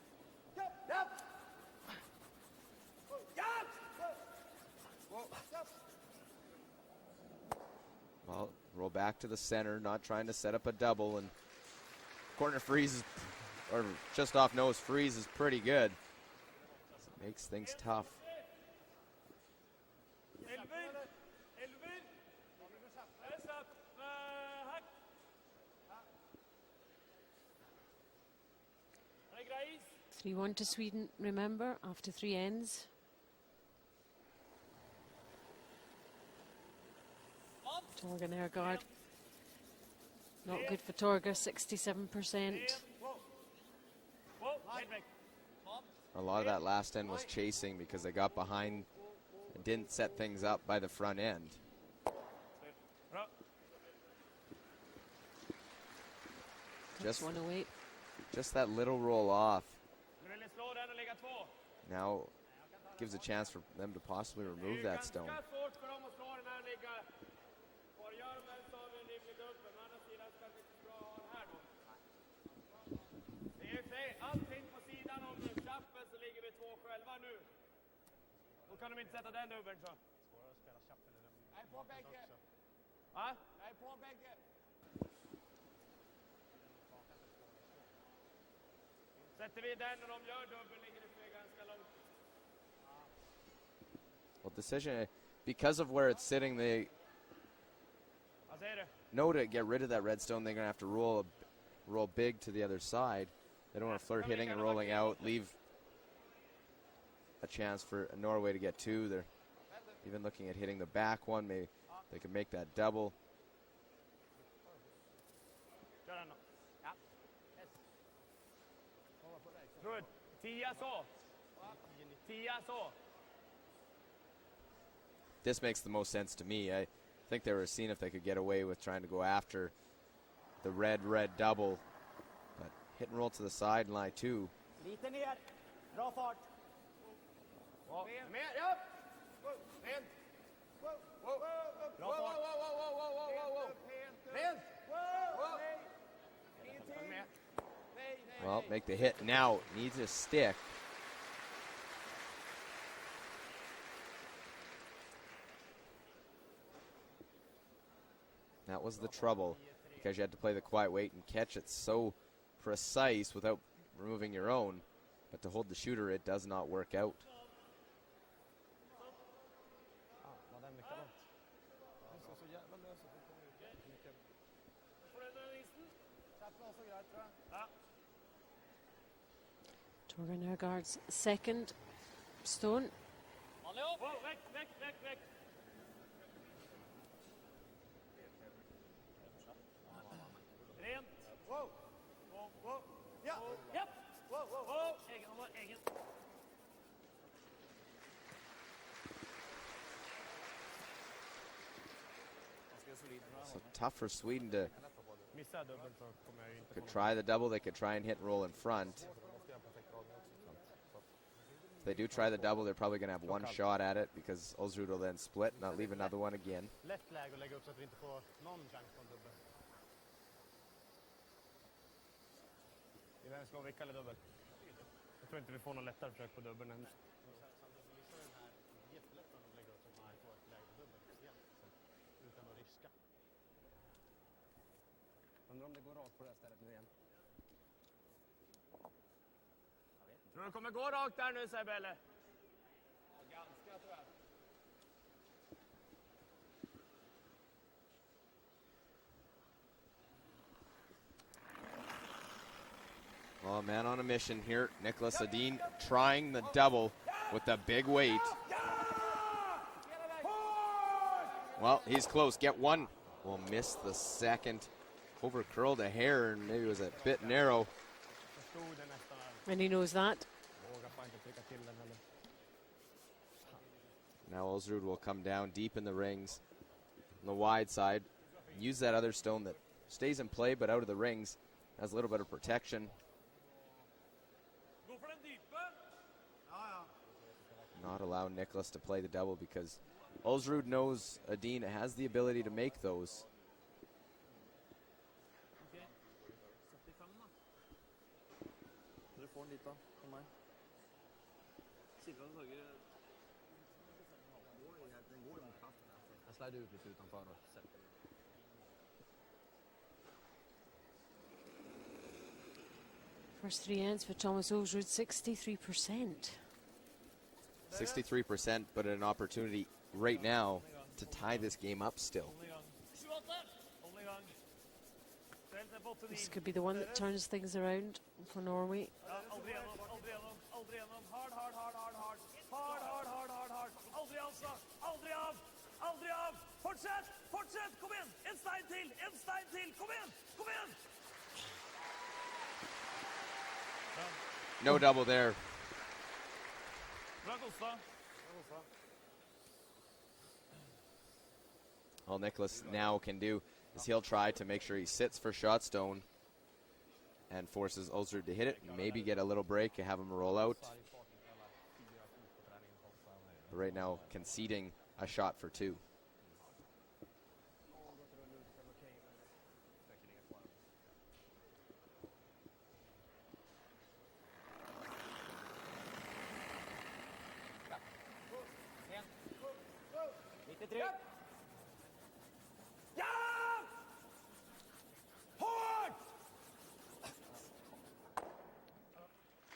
Well, roll back to the center, not trying to set up a double, and corner freeze is, or just off nose freeze is pretty good. Makes things tough. Elvin! 3-1 to Sweden, remember, after 3 ends. Torgen Ergaard. Not good for Torger, 67%. A lot of that last end was chasing because they got behind and didn't set things up by the front end. Just 108. Just that little roll off. Now gives a chance for them to possibly remove that stone. Kan de inte sätta den dubbeln så? Svårare att spela chapp eller den. Jag är på bägge. Va? Jag är på bägge. Sätter vi den när de gör dubbel ligger det ganska långt. Well, decision, because of where it's sitting, they know to get rid of that red stone. They're going to have to roll big to the other side. They don't want to flirt hitting and rolling out, leave a chance for Norway to get two. They're even looking at hitting the back one. Maybe they can make that double. Good. 10 så. 10 så. This makes the most sense to me. I think they were seeing if they could get away with trying to go after the red double. But hit and roll to the sideline too. Lite ner. Bra fart. Mer, ja. Rent. Bra fart. Rent. Well, make the hit now. Needs a stick. That was the trouble, because you had to play the quiet weight and catch it so precise without removing your own. But to hold the shooter, it does not work out. Torgen Ergaard's second stone. Rent. Wow. Ja. Japp. Wow. Egen. So tough for Sweden to Missar dubbeln så kommer jag inte could try the double. They could try and hit and roll in front. If they do try the double, they're probably going to have one shot at it because Ulsrud will then split, not leave another one again. Lätt läge att lägga upp så att vi inte får någon chans på en dubbel. Vem slår vilka eller dubbel? Jag tror inte vi får någon lättare försök på dubbeln än. Utan att riska. Undrar om det går rakt på det här stället nu igen. Jag vet inte. Tror du kommer gå rakt där nu, Sebbe, eller? Ja, ganska, tror jag. Well, a man on a mission here. Niklas Edin trying the double with the big weight. Well, he's close. Get one. Will miss the second. Over curled a hair and maybe it was a bit narrow. And he knows that. Now Ulsrud will come down deep in the rings on the wide side. Use that other stone that stays in play but out of the rings. Has a little bit of protection. Not allow Niklas to play the double because Ulsrud knows Edin has the ability to make those. First 3 ends for Thomas Ulsrud, 63%. 63%, but an opportunity right now to tie this game up still. This could be the one that turns things around for Norway. Fortsätt! Fortsätt! Kom igen! En stein till! En stein till! Kom igen! Kom igen! No double there. All Niklas now can do is he'll try to make sure he sits for shot stone and forces Ulsrud to hit it, maybe get a little break and have him roll out. But right now conceding a shot for two.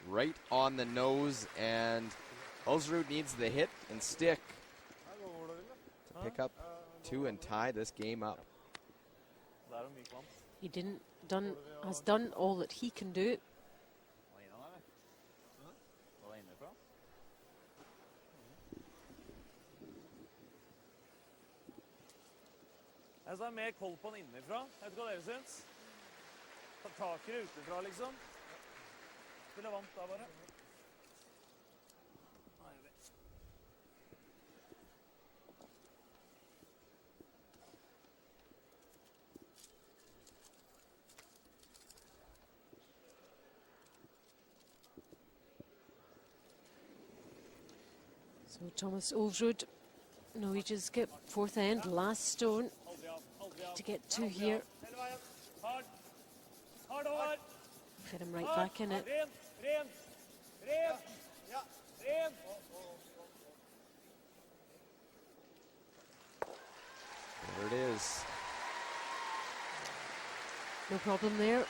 Right on the nose, and Ulsrud needs the hit and stick to pick up two and tie this game up. He has done all that he can do. Jeg har mer koll på den innifra. Jeg vet ikke hva dere syns. Ta tak i det utenfra, liksom. Spiller vant da, bare. So Thomas Ulsrud, Norwegians get fourth end, last stone to get two here. Fit him right back in it. There it is. No problem there.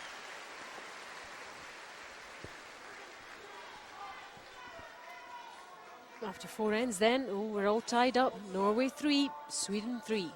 After four ends then, oh, we're all tied up. Norway 3, Sweden 3.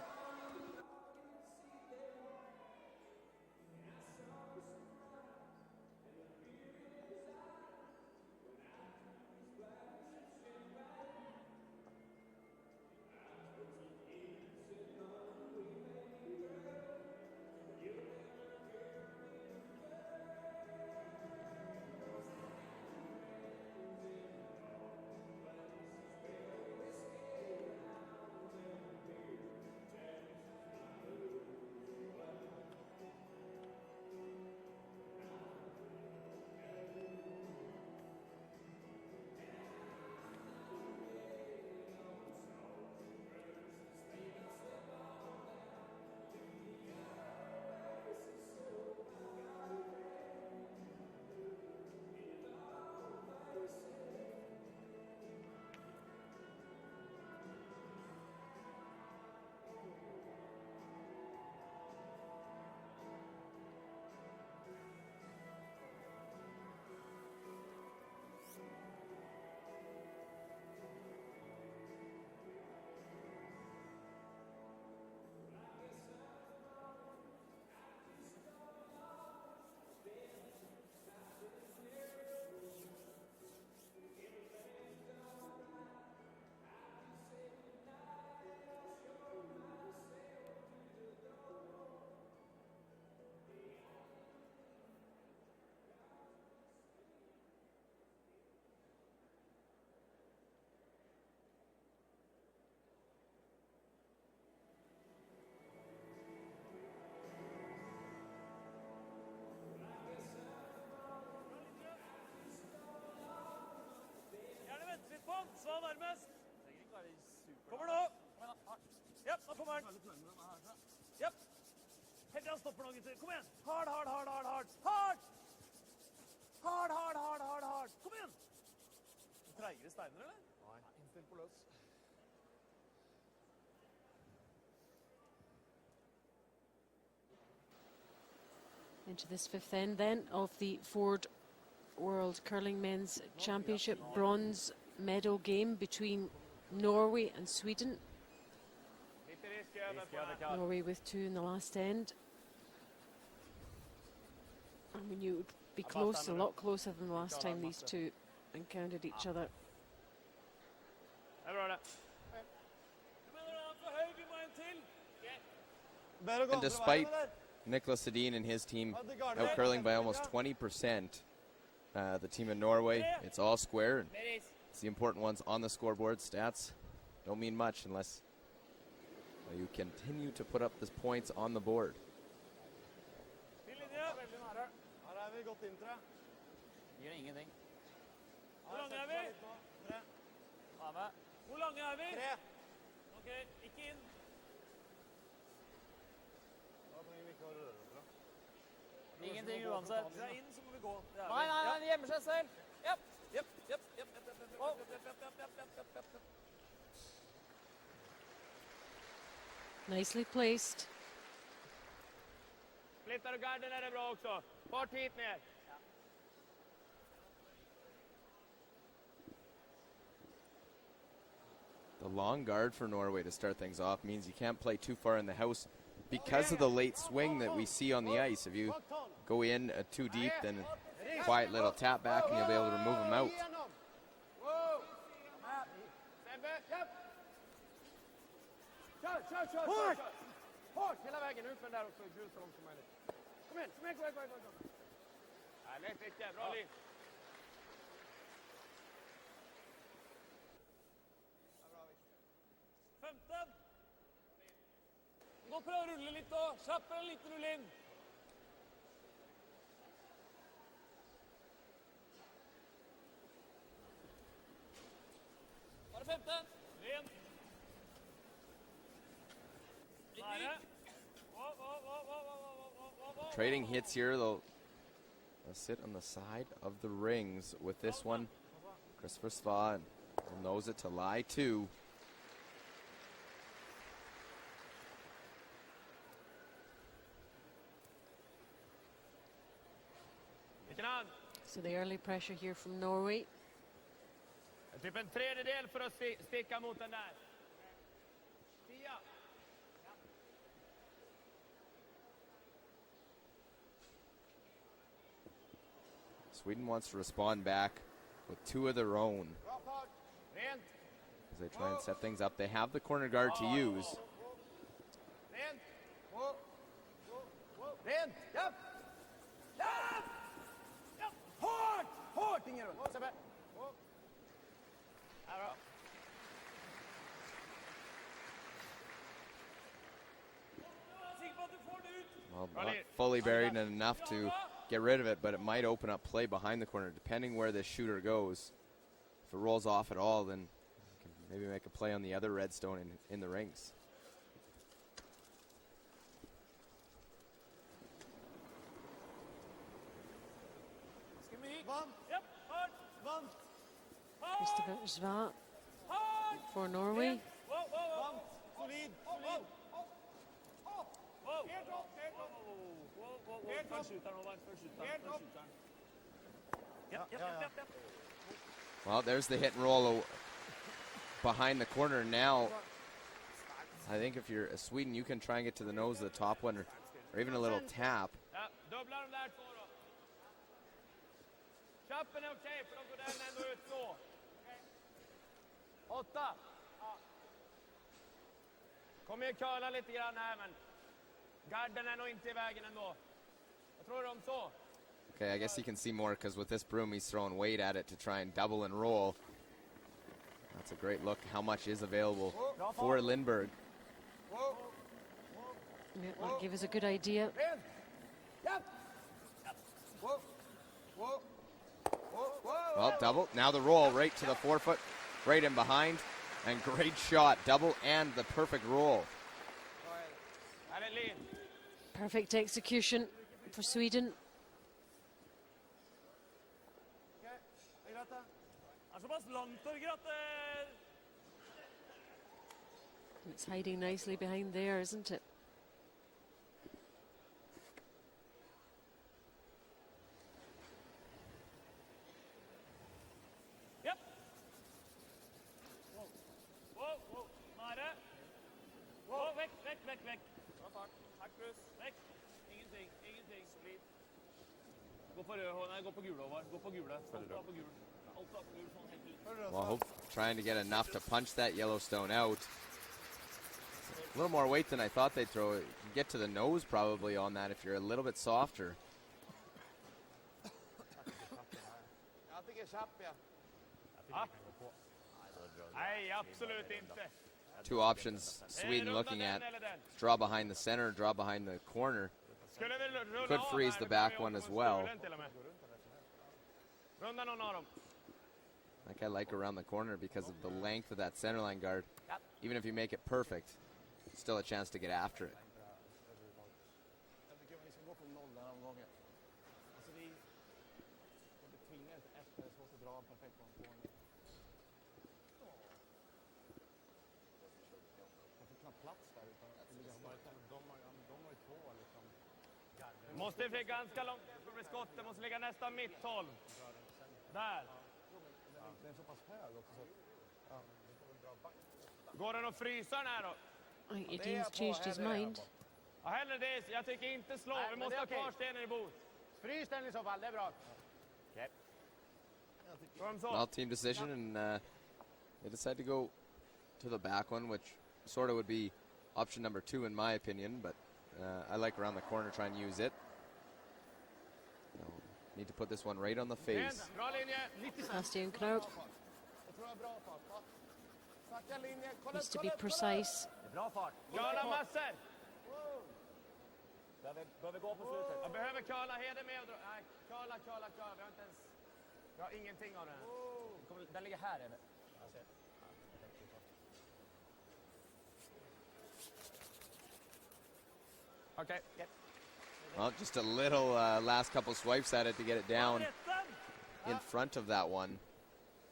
nærmest. Kommer nå. Japp, nå kommer han. Japp. Helt til han stopper nå, gutter. Kom igjen. Hard, hard, hard, hard, hard. Hard! Hard, hard, hard, hard, hard. Kom igjen. Treigere steiner, eller? Nei, innstilt på løs. Into this fifth end then of the Ford World Curling Men's Championship bronze medal game between Norway and Sweden. Norway with 2 in the last end. And we knew it would be close, a lot closer than the last time these two encountered each other. And despite Niklas Edin and his team out curling by almost 20%, the team in Norway, it's all square. And it's the important ones on the scoreboard. Stats don't mean much unless you continue to put up the points on the board. Gjør ingenting. Hvor lange er vi? Hvor lange er vi? 3. Ok, ikke inn. Ingenting uansett. Hvis det er inn, så må vi gå. Nei, nei, nei, de gjemmer seg selv. Japp. Japp, japp, japp, japp, japp. Nicely placed. Flyttar du garden är det bra också. Fart hit ner. The long guard for Norway to start things off means you can't play too far in the house because of the late swing that we see on the ice. If you go in too deep, then a quiet little tap back and you'll be able to remove them out. Kör! Hårt hela vägen ut med den där också, grus så långt som möjligt. Kom igen, kom igen. Härligt, Ricke, bra liv. Femten. Gå prøv å rulle litt da. Kjappere en liten rull inn. Bare 15. Ren. Trading hits here. They'll sit on the side of the rings with this one. Christopher SWE knows it to lie too. So the early pressure here from Norway. Typ en tredjedel för att sticka mot den där. 10. Sweden wants to respond back with 2 of their own as they try and set things up. They have the corner guard to use. Hårt! Ingen runt. Sebbe. Well, not fully buried and enough to get rid of it, but it might open up play behind the corner, depending where this shooter goes. If it rolls off at all, then you can maybe make a play on the other redstone in the rings. Christopher SWE for Norway. Well, there's the hit and roll behind the corner. Now, I think if you're a Sweden, you can try and get to the nose of the top one, or even a little tap. Chappen är okej, för de går den ändå ut så. 8. Kom igen, curla lite grann här, men garden är nog inte i vägen ändå. Vad tror du om så? Okay, I guess you can see more because with this broom, he's throwing weight at it to try and double and roll. That's a great look. How much is available for Lindberg? Yeah, that gave us a good idea. Well, double. Now the roll right to the forefoot. right in behind, and great shot, double and the perfect roll. Perfect execution for Sweden. It's hiding nicely behind there, isn't it? Yep. Väck. Bra fart. Tack, Bruce. Väck. Ingenting. Solid. Gå på röd, nej, gå på gula, Håvard. Gå på gula. Allt bra på gul. Allt bra på gul, sån helt ut. Well, trying to get enough to punch that Yellowstone out. A little more weight than I thought they'd throw. You can get to the nose probably on that if you're a little bit softer. Jag tycker chapp, ja. Nej, absolut inte. Two options Sweden looking at. Draw behind the center, draw behind the corner. Could freeze the back one as well. Like I like around the corner because of the length of that center line guard. Even if you make it perfect, still a chance to get after it. Jag tycker vi ska gå från noll den här omgången. Alltså vi tvingar inte efter, det är svårt att dra en perfekt på en gång. Jag fick knappt plats där utan de har ju två liksom. Måste bli ganska långt för att bli skottet, måste ligga nästan mitthåll. Där. Den är så pass hög också så ja, det får väl dra back. Går den att frysa den här då? I think Edin's changed his mind. Ja, hellre det. Jag tycker inte slå. Nej, vi men måste det ha är okej. kvar stenen i bot. Frys den i så fall, det är bra. Well, team decision, and they decide to go to the back one, which sort of would be option number 2 in my opinion, but I like around the corner, try and use it. Need to put this one right on the face. Bra linje. Sebastian Knaup Jag tror jag har bra fart. Snacka linje, kolla needs to be precise. Bra fart. Curla massor. Behöver gå på slutet. Jag behöver curla. Heder med och dra. Nej, curla. Vi har inte ens... Vi har ingenting av den. Den ligger här, Edin. Okej. Well, just a little last couple swipes at it to get it down in front of that one.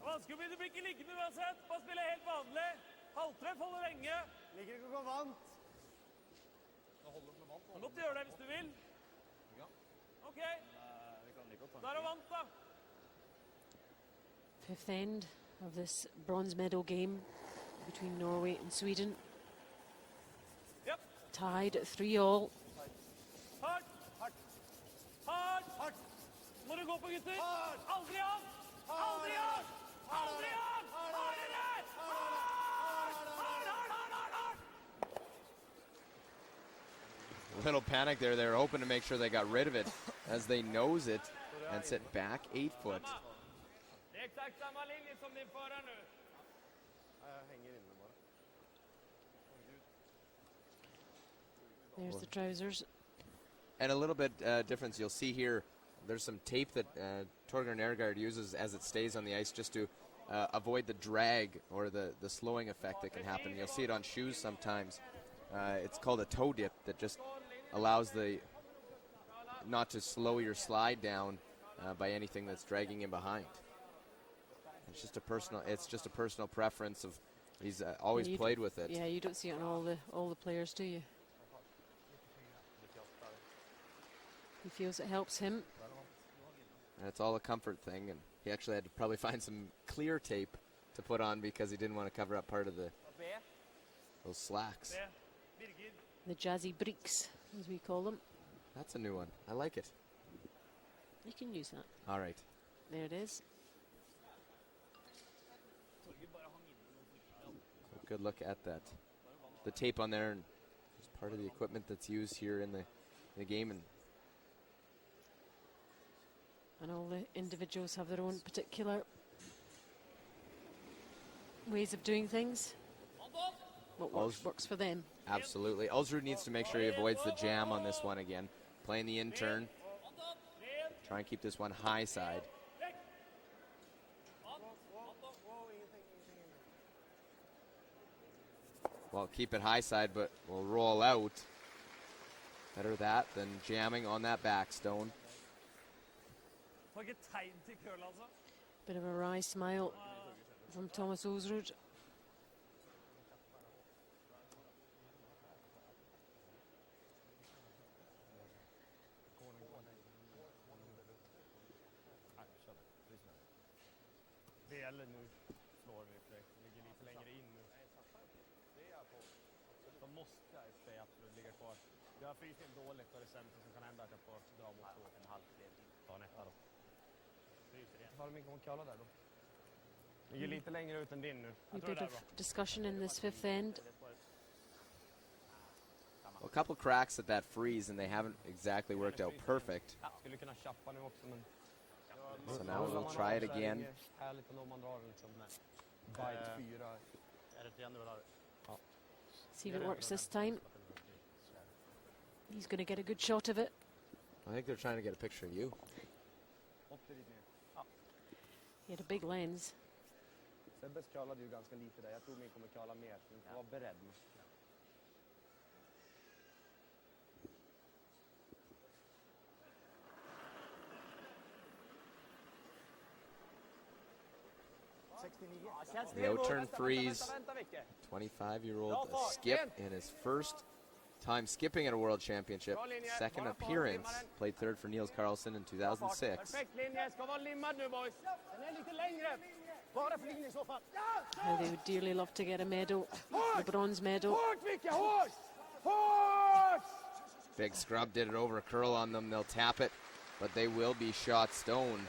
Vanskelig blir det ikke liggende uansett. Bare spille helt vanlig. Halvtreff holder lenge. Ligger ikke på vant. Kan godt gjøre det hvis du vil. Ok. Der er vant da. Fifth end of this bronze medal game between Norway and Sweden. Yep. Tied at 3-3. Hardt. Må du gå på gutter. Aldri av. Hardt. A little panic there. They were hoping to make sure they got rid of it as they nose it and sit back 8 foot. Det är exakt samma linje som din förra nu. Jag hänger inne bara. There's the trousers. And a little bit difference. You'll see here, there's some tape that Torgren Ergaard uses as it stays on the ice just to avoid the drag or the slowing effect that can happen. You'll see it on shoes sometimes. It's called a toe dip that just allows not to slow your slide down by anything that's dragging in behind. It's just a personal preference of he's always played with it. Yeah, you don't see it on all the players, do you? He feels it helps him. And it's all a comfort thing, and he actually had to probably find some clear tape to put on because he didn't want to cover up part of those slacks. The jazzy breeks, as we call them. That's a new one. I like it. You can use that. All right. There it is. Good look at that. The tape on there, and it's part of the equipment that's used here in the game. And all the individuals have their own particular ways of doing things. What works for them. Absolutely. Ulsrud needs to make sure he avoids the jam on this one again. Playing the in turn. Try and keep this one high side. Well, keep it high side, but we'll roll out. Better that than jamming on that back stone. Bit of a wry smile from Thomas Ulsrud. Det gäller nu, slår vi för ligger lite längre in nu. De måste SWE absolut ligga kvar. Jag fryser in dåligt och det sämsta som kan hända att jag får dra mot 2,5 ta en etta då. Fryser igen. Vad de inte kommer kalla där då? Ligger lite längre ut än din nu. A bit of discussion in this fifth end. Well, a couple cracks at that freeze, and they haven't exactly worked out perfect. Skulle kunna chappa nu också, men So now we'll try it again. Härligt om man drar liksom bite 4. Är det igen du vill ha? Ja. See if it works this time. He's going to get a good shot of it. I think they're trying to get a picture of you. He had a big lens. Sebbes curlade ju ganska lite där. Jag tror min kommer curla mer, så vi får vara beredd. The out-turn freeze. 25-year-old skip in his first time skipping at a World Championship. Second appearance. Played third for Niels Carlsen in 2006. How they would dearly love to get a medal, the bronze medal. Big scrub did it over curl on them. They'll tap it, but they will be shot stone.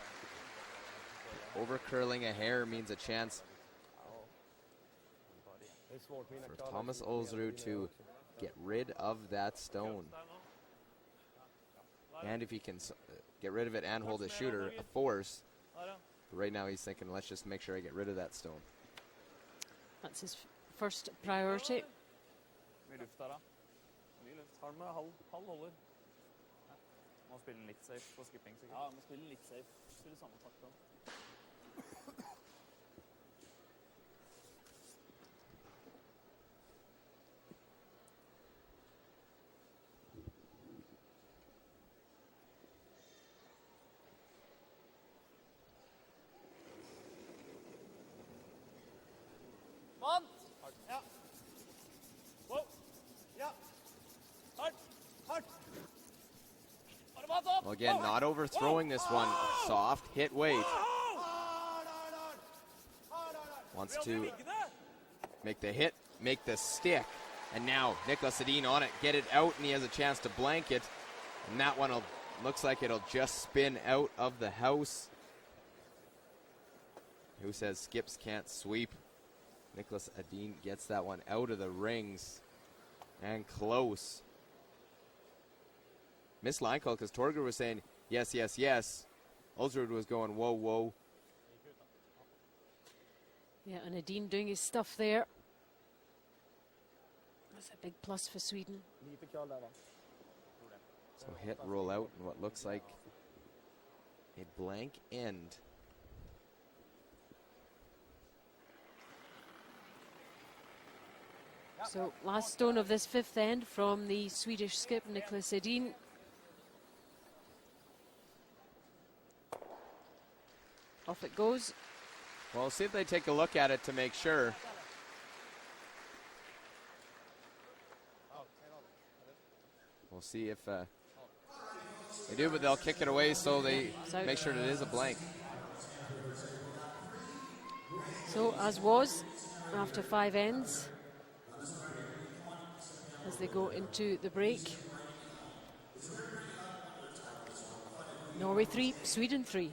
Over curling a hair means a chance for Thomas Ulsrud to get rid of that stone. And if he can get rid of it and hold a shooter, a force. But right now he's thinking, let's just make sure I get rid of that stone. That's his first priority. Må spille litt safe på skipping, sikkert. Ja, må spille litt safe. Spille samme takt da. Vant! Ja. Wow. Ja. Hardt. Hardt. Well, again, not overthrowing this one. Soft hit weight. Wants to make the hit, make the stick. And now Niklas Edin on it. Get it out, and he has a chance to blank it. And that one looks like it'll just spin out of the house. Who says skips can't sweep? Niklas Edin gets that one out of the rings. And close. Missed line call because Torger was saying yes, yes, yes. Ulsrud was going whoa, whoa. Yeah, and Edin doing his stuff there. That's a big plus for Sweden. So hit, roll out, and what looks like a blank end. So last stone of this fifth end from the Swedish skip, Niklas Edin. Off it goes. Well, see if they take a look at it to make sure. We'll see if they do, but they'll kick it away so they make sure that it is a blank. So, as was, after 5 ends, as they go into the break. Norway 3, Sweden 3.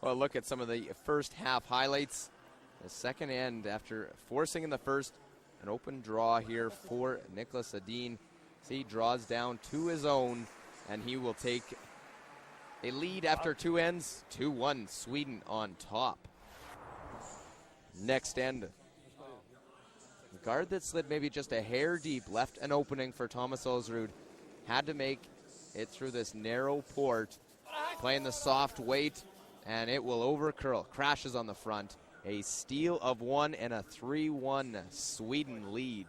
Well, look at some of the first half highlights. The second end, after forcing in the first, an open draw here for Niklas Edin. He draws down to his own, and he will take a lead after two ends. 2-1, Sweden on top. Next end. The guard that slid maybe just a hair deep left an opening for Thomas Ulsrud. Had to make it through this narrow port, playing the soft weight, and it will overcurl. Crashes on the front. A steal of one and a 3-1 Sweden lead.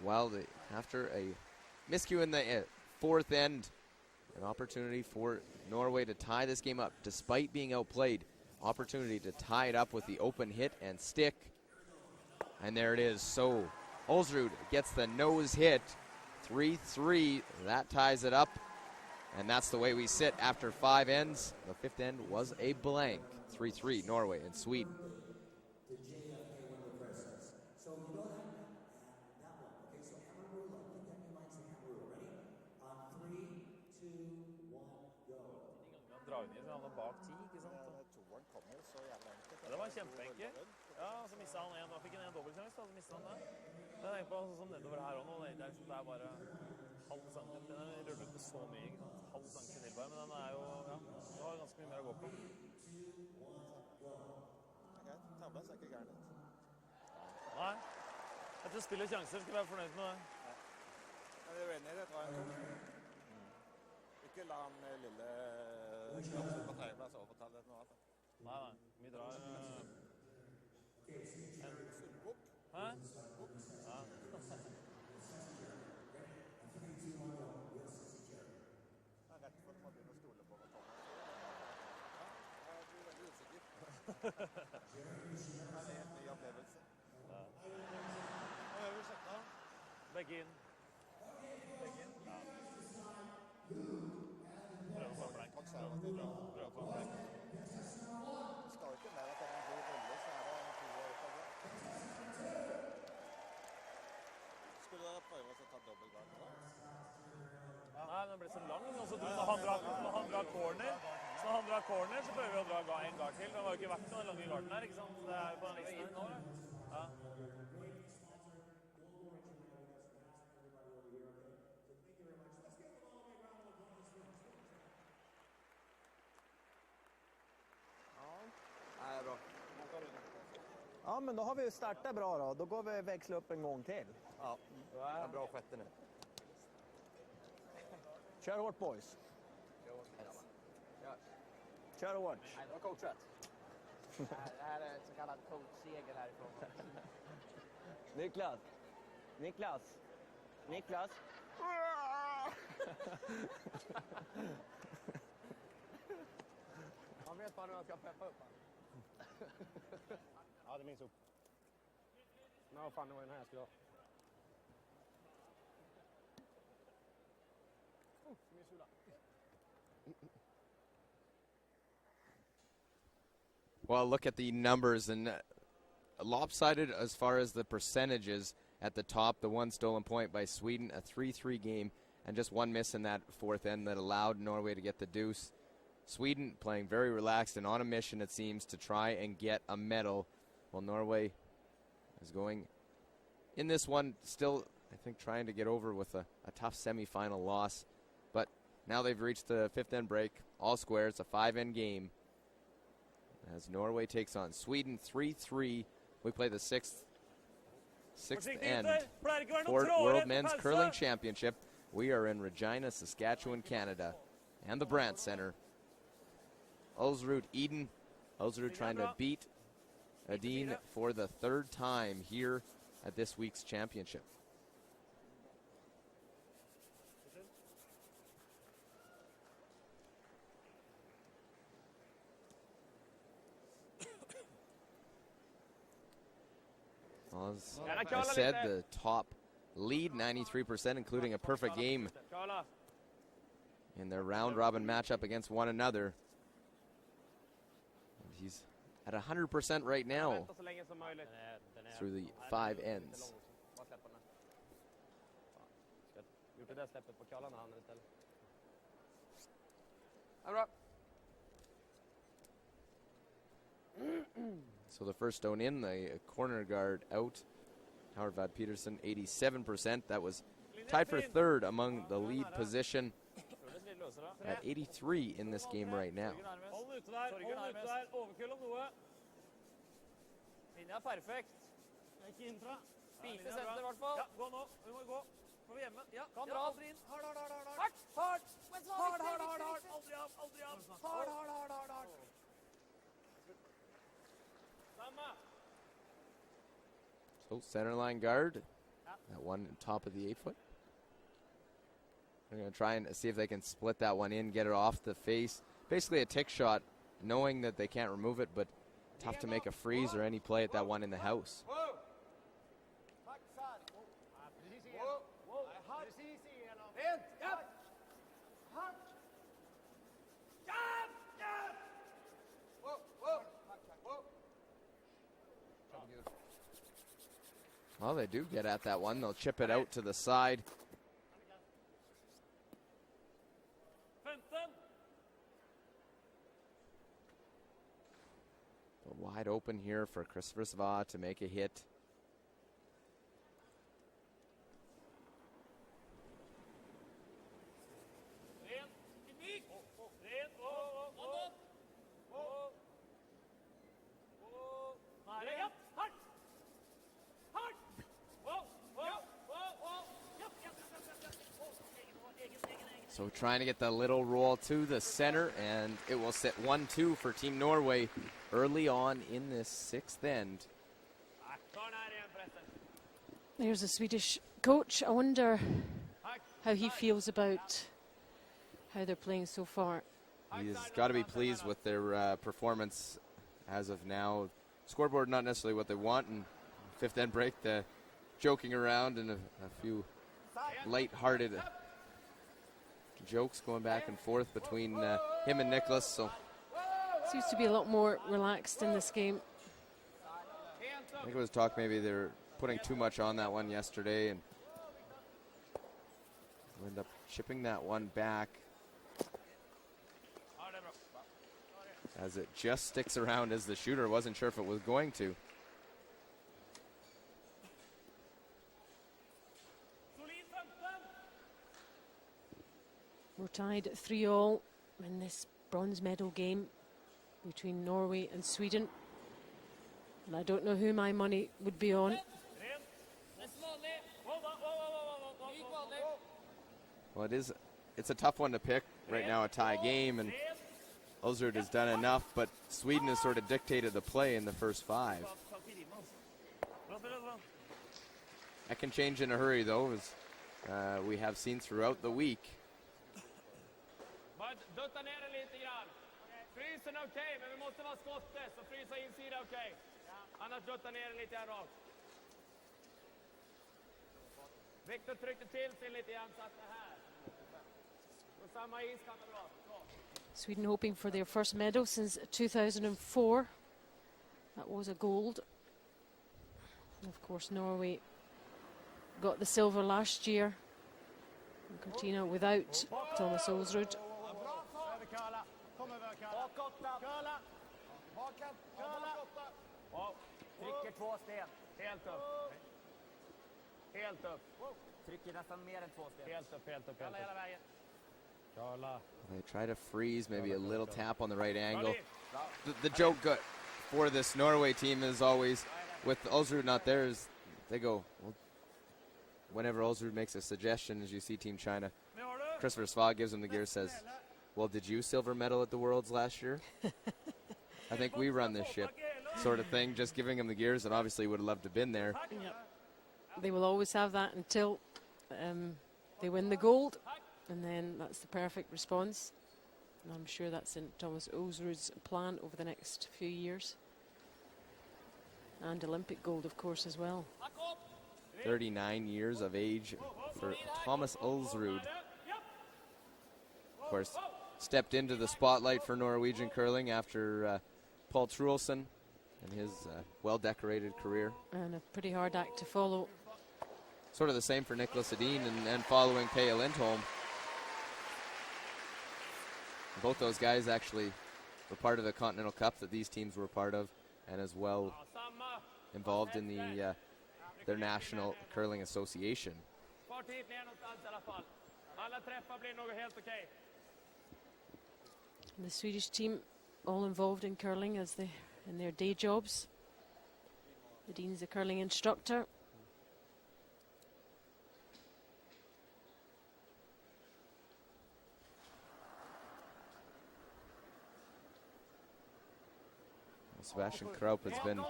Well, after a miscue in the fourth end, an opportunity for Norway to tie this game up despite being outplayed. Opportunity to tie it up with the open hit and stick. And there it is. So Ulsrud gets the nose hit. 3-3. That ties it up. And that's the way we sit after 5 ends. The fifth end was a blank. 3-3, Norway and Sweden. The JFK window presses. So you don't have that one. Okay, so hammer rule. I think that reminds the hammer rule. Ready? On 3, 2, 1, go. Han drar inn i alle bak 10, ikke sant? Toeren kommer så jævla enkelt. Ja, det var kjempeenkelt. Ja, så mistet han en. Da fikk han en dobbeltsjanse, da, så mistet han det. Jeg tenker på sånn nedover her også nå. Det er bare halv centimeter. Den rullet ut med så mye, ikke sant? Halv centimeter til bare, men den er jo, ja, det har ganske mye mer å gå på. Det er greit. Tabla ser ikke gærent ut. Nei. Etter spill og sjanser skal vi være fornøyd med det. Er dere enige i det? Dra en to. Ikke la han lille knapsen på tredjeplass overtale det noe annet. Nei, vi drar en Fullbukk. Hæ? Ja. Jeg er rett for at man begynner å stole på hva Thomas sier. Ja, jeg blir veldig usikker. Det er en helt ny opplevelse. Ja. Nå gjør vi sjekka. Begge inn. Begge inn? Ja. Prøv å få en blank. Konservativ, da. Prøv å få en blank. Det skal jo ikke mer at det er en god rolle, så er det en 2 år for det. Skulle dere prøve å ta dobbeltgang da? Nei, den ble så lang, og så når han drar corner, så prøver vi å dra en gard til. Det har jo ikke vært noen lange garden her, ikke sant? Det er jo på den listen her. Ja. Ja, det er bra. Ja, men då har vi startat bra då. Då går vi växla upp en gång till. Ja, det er bra sjette nu. Kör hårt boys. Kör hårt. Nej, det var coachat. Det här är ett så kallad coach-seger härifrån. Niklas. Niklas. Niklas. Han vet bara hur han ska peppa upp han. Ja, det minns upp. Men vad fan, det var den här jag skulle ha. Well, look at the numbers, and lopsided as far as the percentages at the top. The one stolen point by Sweden, a 3-3 game, and just one miss in that fourth end that allowed Norway to get the deuce. Sweden playing very relaxed and on a mission, it seems, to try and get a medal, while Norway is going in this one still, I think, trying to get over with a tough semifinal loss. But now they've reached the fifth end break, all square. It's a 5-end game as Norway takes on Sweden 3-3. We play the sixth end Ford World Men's Curling Championship. We are in Regina, Saskatchewan, Canada, and the Brandt Center. Ulsrud, Edin. Ulsrud trying to beat Edin for the third time here at this week's championship. As I said, the top lead, 93%, including a perfect game in their round-robin matchup against one another. And he's at 100% right now through the 5 ends. So the first stone in, the corner guard out. Howard Vad Peterson, 87%. That was tied for third among the lead position at 83 in this game right now. Hold ute der, overkill om noe. Linja perfekt. Ikke inn fra. Spise senter i hvert fall. Ja, gå nå. Vi må gå. Får vi hjemme. Ja, kan dra aldri inn. Hard. Aldri av. Hard. Samme. So center line guard, that one on top of the 8-foot. They're going to try and see if they can split that one in, get it off the face. Basically a tick shot, knowing that they can't remove it, but tough to make a freeze or any play at that one in the house. Well, they do get at that one. They'll chip it out to the side. But wide open here for Christopher SWE to make a hit. So trying to get the little roll to the center, and it will sit 1-2 for Team Norway early on in this sixth end. There's a Swedish coach. I wonder how he feels about how they're playing so far. He's got to be pleased with their performance as of now. Scoreboard not necessarily what they want, and fifth end break, the joking around and a few light-hearted jokes going back and forth between him and Niklas. So seems to be a lot more relaxed in this game. I think it was talk maybe they're putting too much on that one yesterday, and we'll end up chipping that one back as it just sticks around as the shooter wasn't sure if it was going to. We're tied at 3-all in this bronze medal game between Norway and Sweden. And I don't know who my money would be on. Well, it's a tough one to pick right now, a tie game, and Ulsrud has done enough, but Sweden has sort of dictated the play in the first five. That can change in a hurry, though, as we have seen throughout the week. Dutta ner den lite grann. Frysen är okej, men vi måste vara skottet, så frysa insida okej. Annars dutta ner den lite grann rakt. Viktor tryckte till sig lite grann så att det här. Och samma iskant är bra. Sweden hoping for their first medal since 2004. That was a gold. And of course, Norway got the silver last year. And Cortina without Thomas Ulsrud. Trycker två sten. Helt upp. Helt upp. Trycker nästan mer än två sten. Helt upp. Hela vägen. They try to freeze, maybe a little tap on the right angle. The joke for this Norway team is always, with Ulsrud not there, is they go, well, whenever Ulsrud makes a suggestion, as you see Team China, Christopher SWE gives him the gear, says, well, did you silver medal at the Worlds last year? I think we run this ship, sort of thing, just giving him the gears, and obviously would have loved to have been there. Yep. They will always have that until they win the gold, and then that's the perfect response. And I'm sure that's in Thomas Ulsrud's plan over the next few years. And Olympic gold, of course, as well. 39 years of age for Thomas Ulsrud. Of course, stepped into the spotlight for Norwegian curling after Paul Truelsen and his well-decorated career. And a pretty hard act to follow. Sort of the same for Niklas Edin and following Peja Lindholm. Both those guys actually were part of the Continental Cup that these teams were part of, and as well involved in the their national curling association. And the Swedish team all involved in curling as they in their day jobs. Edin's the curling instructor. Sebastian Kraup has been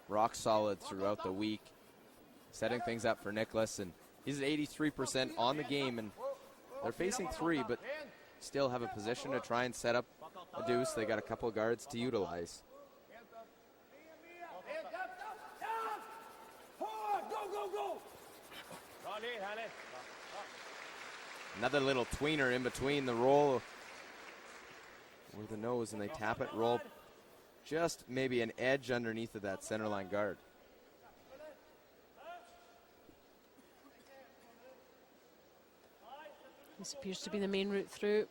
rock solid throughout the week, setting things up for Niklas, and he's at 83% on the game, and they're facing 3, but still have a position to try and set up a deuce. They got a couple of guards to utilize. Another little tweener in between the roll or the nose, and they tap it, roll just maybe an edge underneath of that centerline guard. This appears to be the main route through.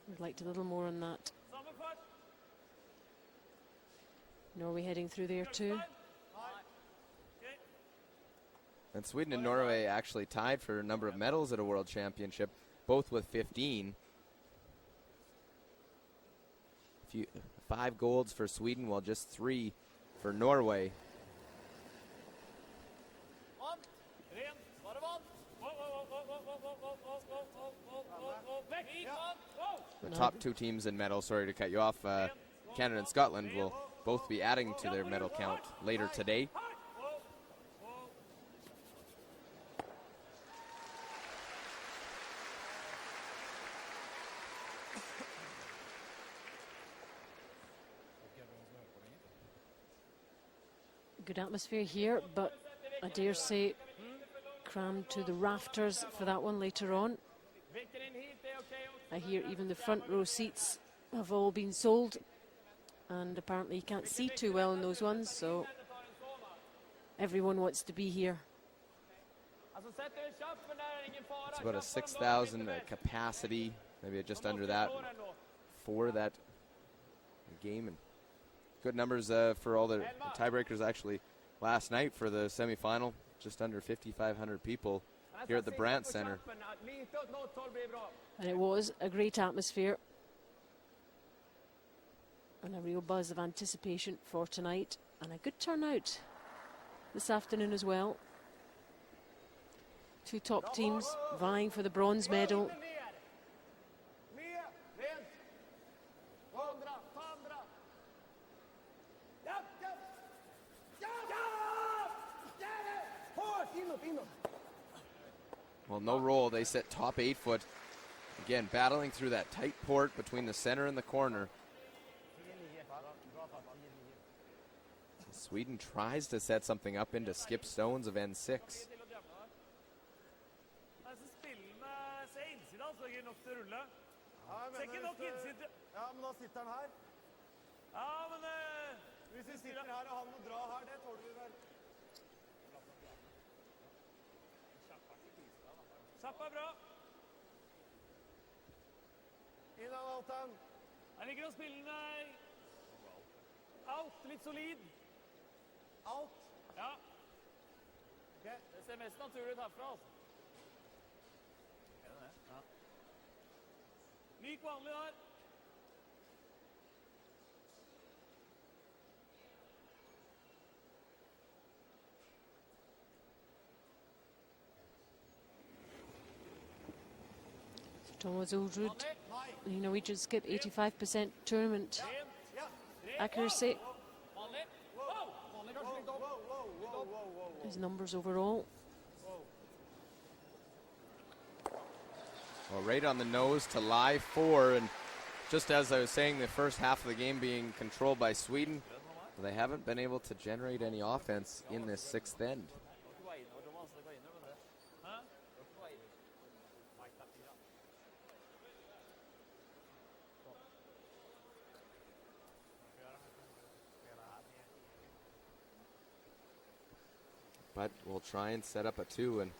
We'd like a little more on that. Norway heading through there too. And Sweden and Norway actually tied for a number of medals at a World Championship, both with 15. 5 golds for Sweden, while just 3 for Norway. The top 2 teams in medal, sorry to cut you off, Canada and Scotland will both be adding to their medal count later today. Good atmosphere here, but I dare say crammed to the rafters for that one later on. I hear even the front row seats have all been sold, and apparently you can't see too well in those ones, so everyone wants to be here. It's about a 6,000 capacity, maybe just under that, for that game. And good numbers for all the tiebreakers actually last night for the semifinal. Just under 5,500 people here at the Brandt Center. And it was a great atmosphere and a real buzz of anticipation for tonight, and a good turnout this afternoon as well. 2 top teams vying for the bronze medal. Well, no roll. They set top 8 foot. Again, battling through that tight port between the center and the corner. Sweden tries to set something up into Skip Stones of N6. Kjappa bra. Innan Altan. Jeg liker å spille den out, litt solid. Out? Ja. Okay. Det ser mest naturlig ut herfra, altså. Er det det? Ja. Lik vanlig der. Thomas Ulsrud, the Norwegian skip, 85% tournament accuracy. His numbers overall. Well, right on the nose to lie 4, and just as I was saying, the first half of the game being controlled by Sweden, they haven't been able to generate any offense in this 6th end. But we'll try and set up a 2, and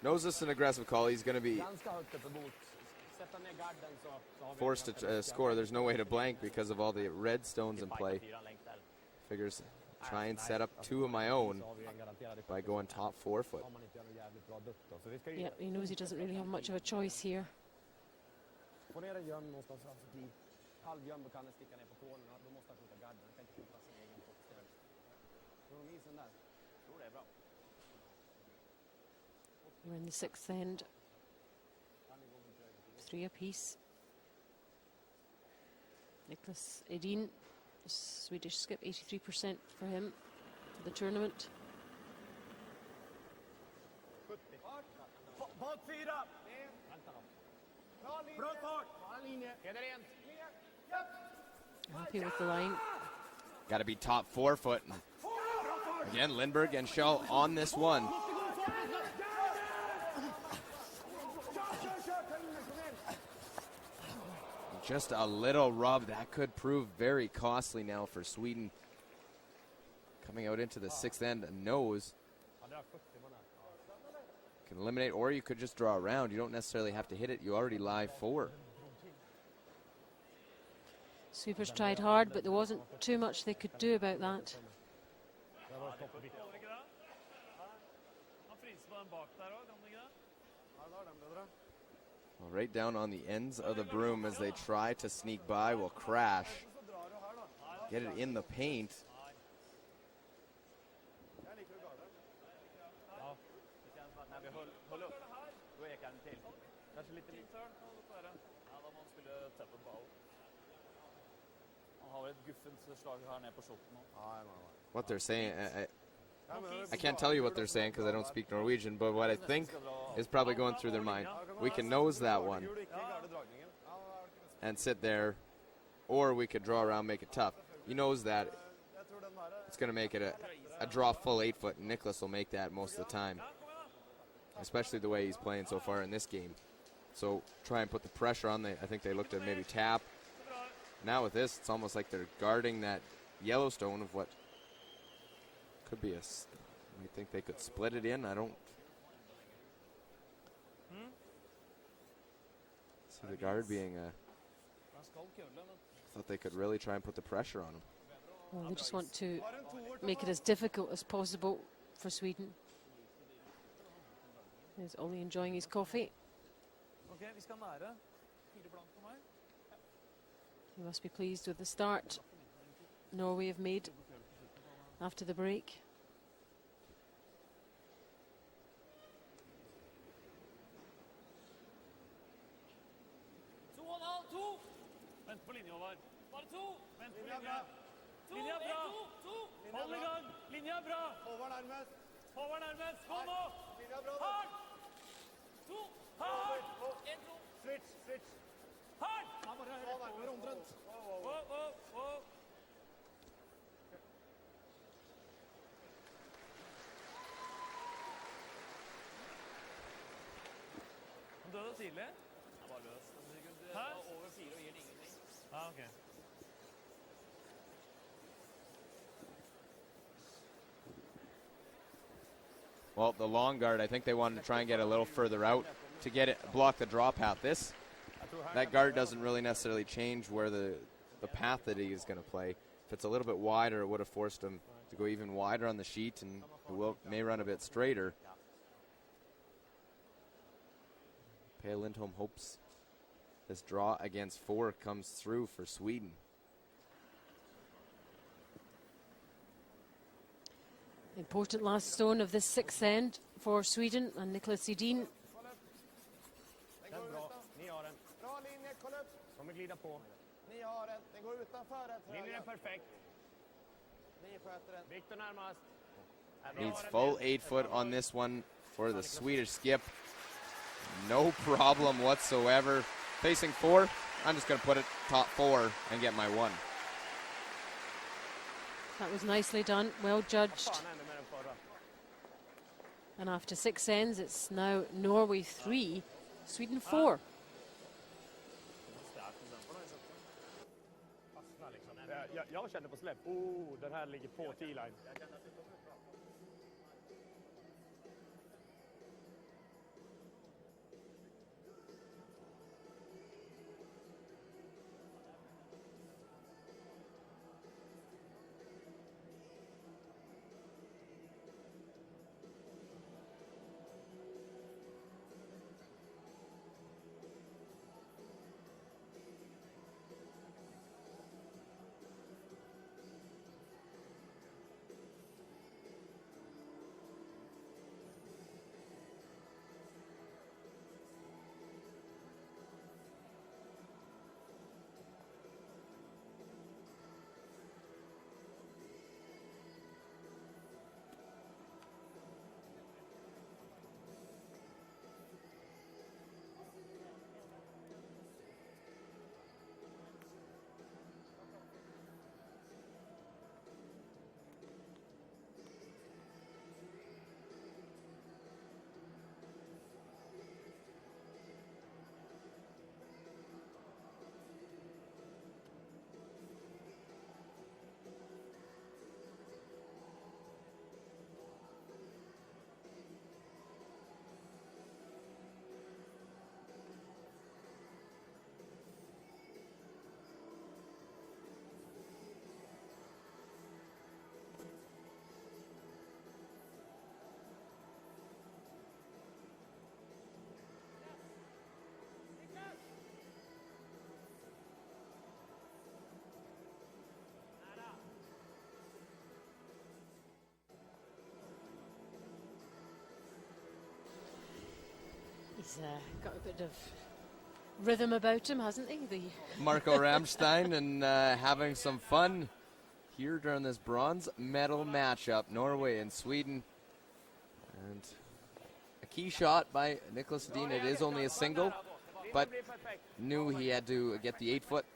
Knows this is an aggressive call. He's going to be forced to score. There's no way to blank because of all the red stones in play. Figures try and set up 2 of my own by going top 4 foot. Yeah, he knows he doesn't really have much of a choice here. We're in the 6th end. 3 apiece. Niklas Edin, Swedish skip, 83% for him for the tournament. Happy with the line. Got to be top 4 foot. Again, Lindberg and Schell on this one. Just a little rub. That could prove very costly now for Sweden. Coming out into the 6th end, a nose. Can eliminate, or you could just draw around. You don't necessarily have to hit it. You already lie 4. Sweepers tried hard, but there wasn't too much they could do about that. Well, right down on the ends of the broom as they try to sneak by, will crash. Get it in the paint. What they're saying, I can't tell you what they're saying because I don't speak Norwegian, but what I think is probably going through their mind, we can nose that one and sit there, or we could draw around, make it tough. He knows that it's going to make it a draw full 8 foot, and Niklas will make that most of the time, especially the way he's playing so far in this game. So try and put the pressure on. I think they looked at maybe tap. Now with this, it's almost like they're guarding that Yellowstone of what could be we think they could split it in. I don't see the guard being thought they could really try and put the pressure on him. Well, they just want to make it as difficult as possible for Sweden. Is Ollie enjoying his coffee? He must be pleased with the start Norway have made after the break. Vent på linja, Håvard. Bare 2. Vent på linja. Linja er bra. Hold i gang. Linja er bra. Håvard nærmest. Håvard nærmest. Gå nå. Linja er bra. Hardt. 2. Hardt. 1, 2. Switch, switch. Hardt. Håvard omtrent. Han døde tidlig? Han var løs. Hæ? Over 4 og gir det ingenting. Ah, okay. Well, the long guard, I think they wanted to try and get a little further out to get it, block the draw path. That guard doesn't really necessarily change where the path that he is going to play. If it's a little bit wider, it would have forced him to go even wider on the sheet, and may run a bit straighter. Pia Lindholm hopes this draw against 4 comes through for Sweden. Important last stone of this 6th end for Sweden and Niklas Edin. Needs full 8 foot on this one for the Swedish skip. No problem whatsoever. Facing 4, I'm just going to put it top 4 and get my 1. That was nicely done, well judged. And after 6 ends, it's now Norway 3, Sweden 4. Jag kände på släpp. Den här ligger på T-line. He's got a bit of rhythm about him, hasn't he? The Marco Ramstein and having some fun here during this bronze medal matchup, Norway and Sweden. And a key shot by Niklas Edin. It is only a single, but knew he had to get the 8-foot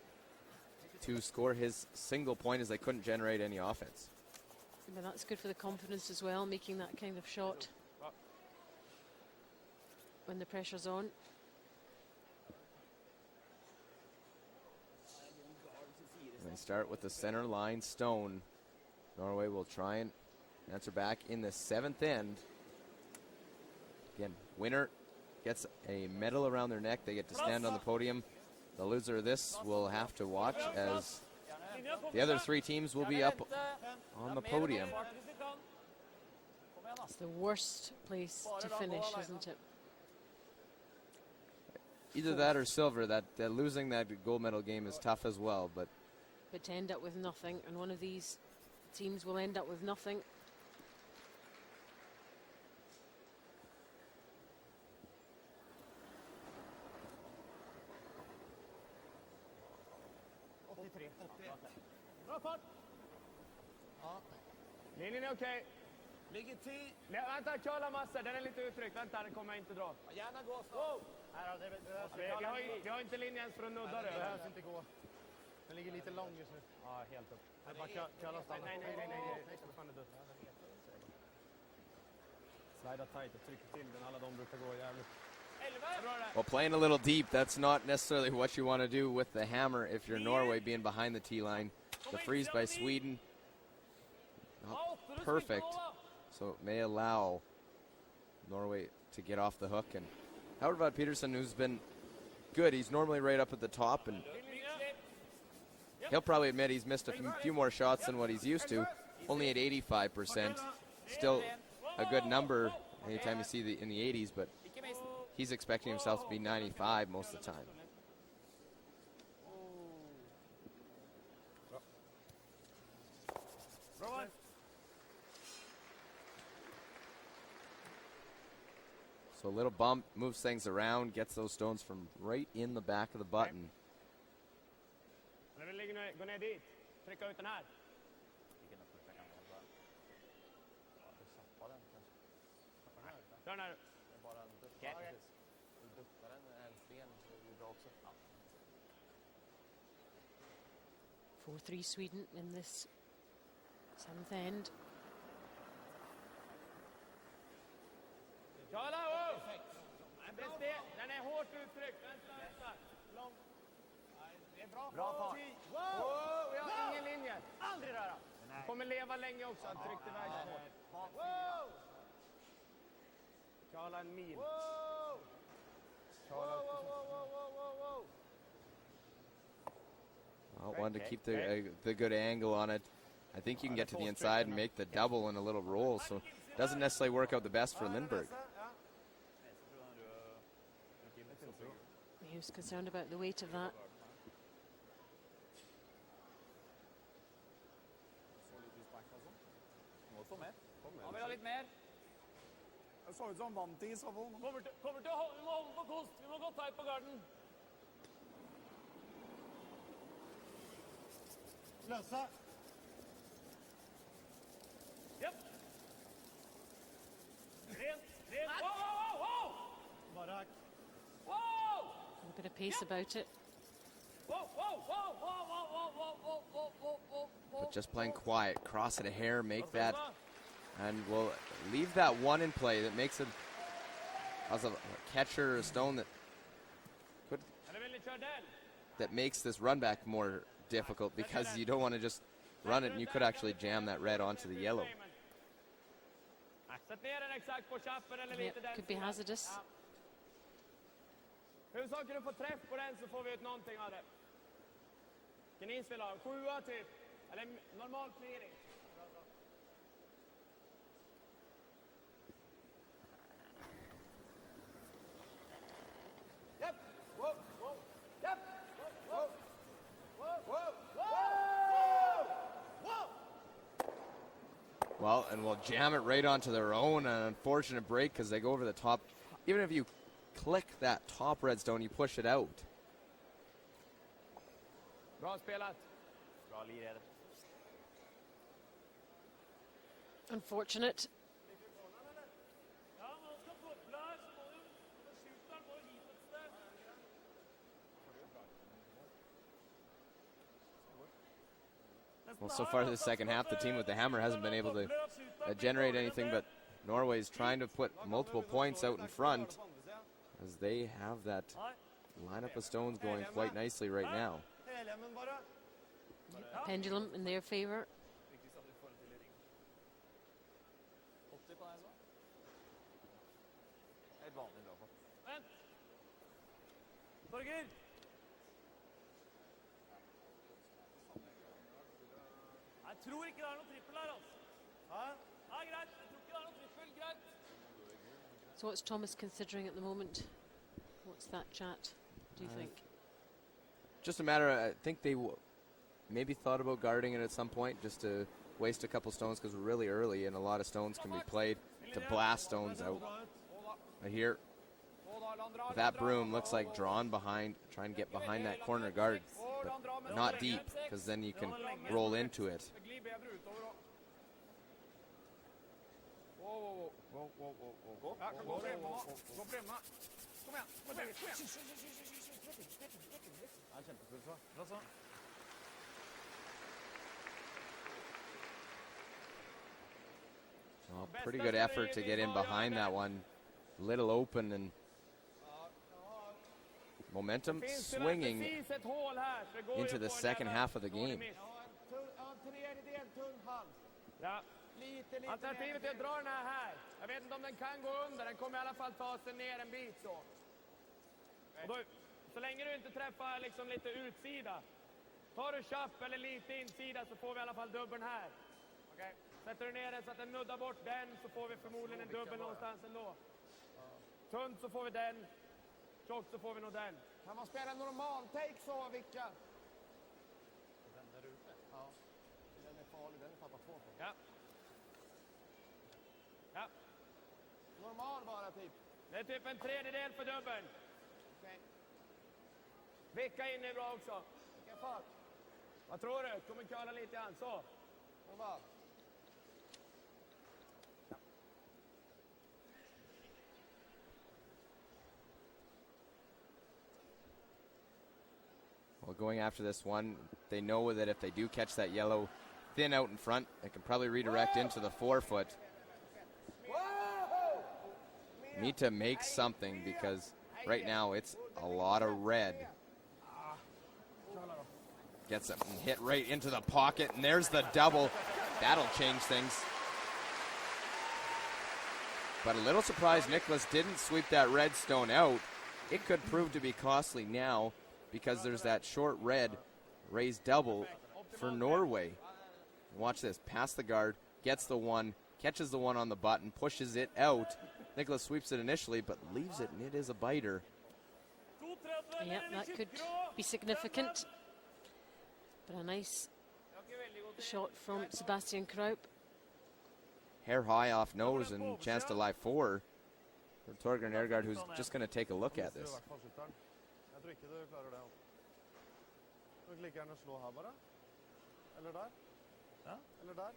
to score his single point as they couldn't generate any offense. But that's good for the confidence as well, making that kind of shot when the pressure's on. They start with the center line stone. Norway will try and answer back in the 7th end. Again, winner gets a medal around their neck. They get to stand on the podium. The loser of this will have to watch as the other 3 teams will be up on the podium. It's the worst place to finish, isn't it? Either that or silver. That losing that gold medal game is tough as well, but to end up with nothing, and one of these teams will end up with nothing. Bra fart! Linjen är okej. Ligger 10. Vänta, köla massor. Den är lite uttryckt. Vänta, den kommer inte dra. Gärna gå snart. Wow. Vi har inte linjen ens för att nudda det. Det behövs inte gå. Den ligger lite lång just nu. Ja, helt upp. Köla stanna. Nej. Slida tight och trycka till den. Alla de brukar gå jävligt. well, playing a little deep, that's not necessarily what you want to do with the hammer if you're Norway being behind the tee line. The freeze by Sweden, not perfect, so it may allow Norway to get off the hook. And Howard Peterson, who's been good, he's normally right up at the top, and he'll probably admit he's missed a few more shots than what he's used to, only at 85%. Still a good number anytime you see in the 80s, but he's expecting himself to be 95 most of the time. So a little bump, moves things around, gets those stones from right in the back of the button. Gå ner dit. Trycka ut den här. Kör när. 4-3 Sweden in this 7th end. Kala, den är hårt uttryckt. Vänta. Långt. Det är bra fart. Vi har ingen linje. Aldrig röra. Kommer leva länge också. Han tryckte iväg den hårt. Kala en mil. Well, wanted to keep the good angle on it. I think you can get to the inside and make the double in a little roll, so it doesn't necessarily work out the best for Lindberg. He was concerned about the weight of that. Ja, vill ha lite mer? Det så ut som vantis av honom. Kommer till att hålla, vi må hålla på kost. Vi må gå tight på garden. Lösa! Japp. Rent. Wow! Bara. Wow! A bit of pace about it. Wow! But just playing quiet, cross it a hair, make that, and we'll leave that one in play. That makes it as a catcher, a stone that makes this run back more difficult because you don't want to just run it, and you could actually jam that red onto the yellow. Yep, could be hazardous. Huvudsaken att få träff på den så får vi ut någonting av det. Vilken is vill ha? 7 typ. Eller normal clearing. Japp! Wow! Japp! Wow! Well, and we'll jam it right onto their own. An unfortunate break because they go over the top. Even if you click that top red stone, you push it out. Bra spelat. Bra lirare. Unfortunate. Well, so far this second half, the team with the hammer hasn't been able to generate anything, but Norway's trying to put multiple points out in front as they have that lineup of stones going quite nicely right now. Pendulum in their favor. Torgeir! Jeg tror ikke det noen trippel her, altså. Ja, greit. Jeg tror ikke det noen trippel, greit. So what's Thomas considering at the moment? What's that chat, do you think? Just a matter of, I think they maybe thought about guarding it at some point just to waste a couple stones because we're really early and a lot of stones can be played to blast stones out. But here, that broom looks like drawn behind, trying to get behind that corner guard, but not deep because then you can roll into it. Well, pretty good effort to get in behind that one. Little open and momentum swinging into the second half of the game. Alternativet är att dra den här. Jag vet inte om den kan gå under. Den kommer i alla fall ta sig ner en bit så. Och då, så länge du inte träffar liksom lite utsida. Tar du köp eller lite insida så får vi i alla fall dubbeln här. Okay. Sätter du ner den så att den nuddar bort den så får vi förmodligen en dubbel någonstans ändå. Tunt så får vi den. Tjock så får vi nog den. Kan man spela en normal take så, Vicka? Den där ute? Ja. Den är farlig, den är tappat två på. Ja. Ja. Normal bara typ. Det är typ en tredjedel för dubbeln. Okej. Vicka in är bra också. Vilken fart. Vad tror du? Kommer köra lite grann så. Normal. Well, going after this one, they know that if they do catch that yellow thin out in front, they can probably redirect into the 4-foot. Need to make something because right now it's a lot of red. Gets it and hit right into the pocket, and there's the double. That'll change things. But a little surprised Niklas didn't sweep that red stone out. It could prove to be costly now because there's that short red raised double for Norway. Watch this, past the guard, gets the one, catches the one on the button, pushes it out. Niklas sweeps it initially, but leaves it, and it is a biter. Yeah, that could be significant. But a nice shot from Sebastian Kraup. Hair high off nose and chance to lie 4 for Torgeir Nergard, who's just going to take a look at this. Jeg tror ikke du klarer det. Du kan like gjerne slå her bare. Eller der. Ja. Eller der.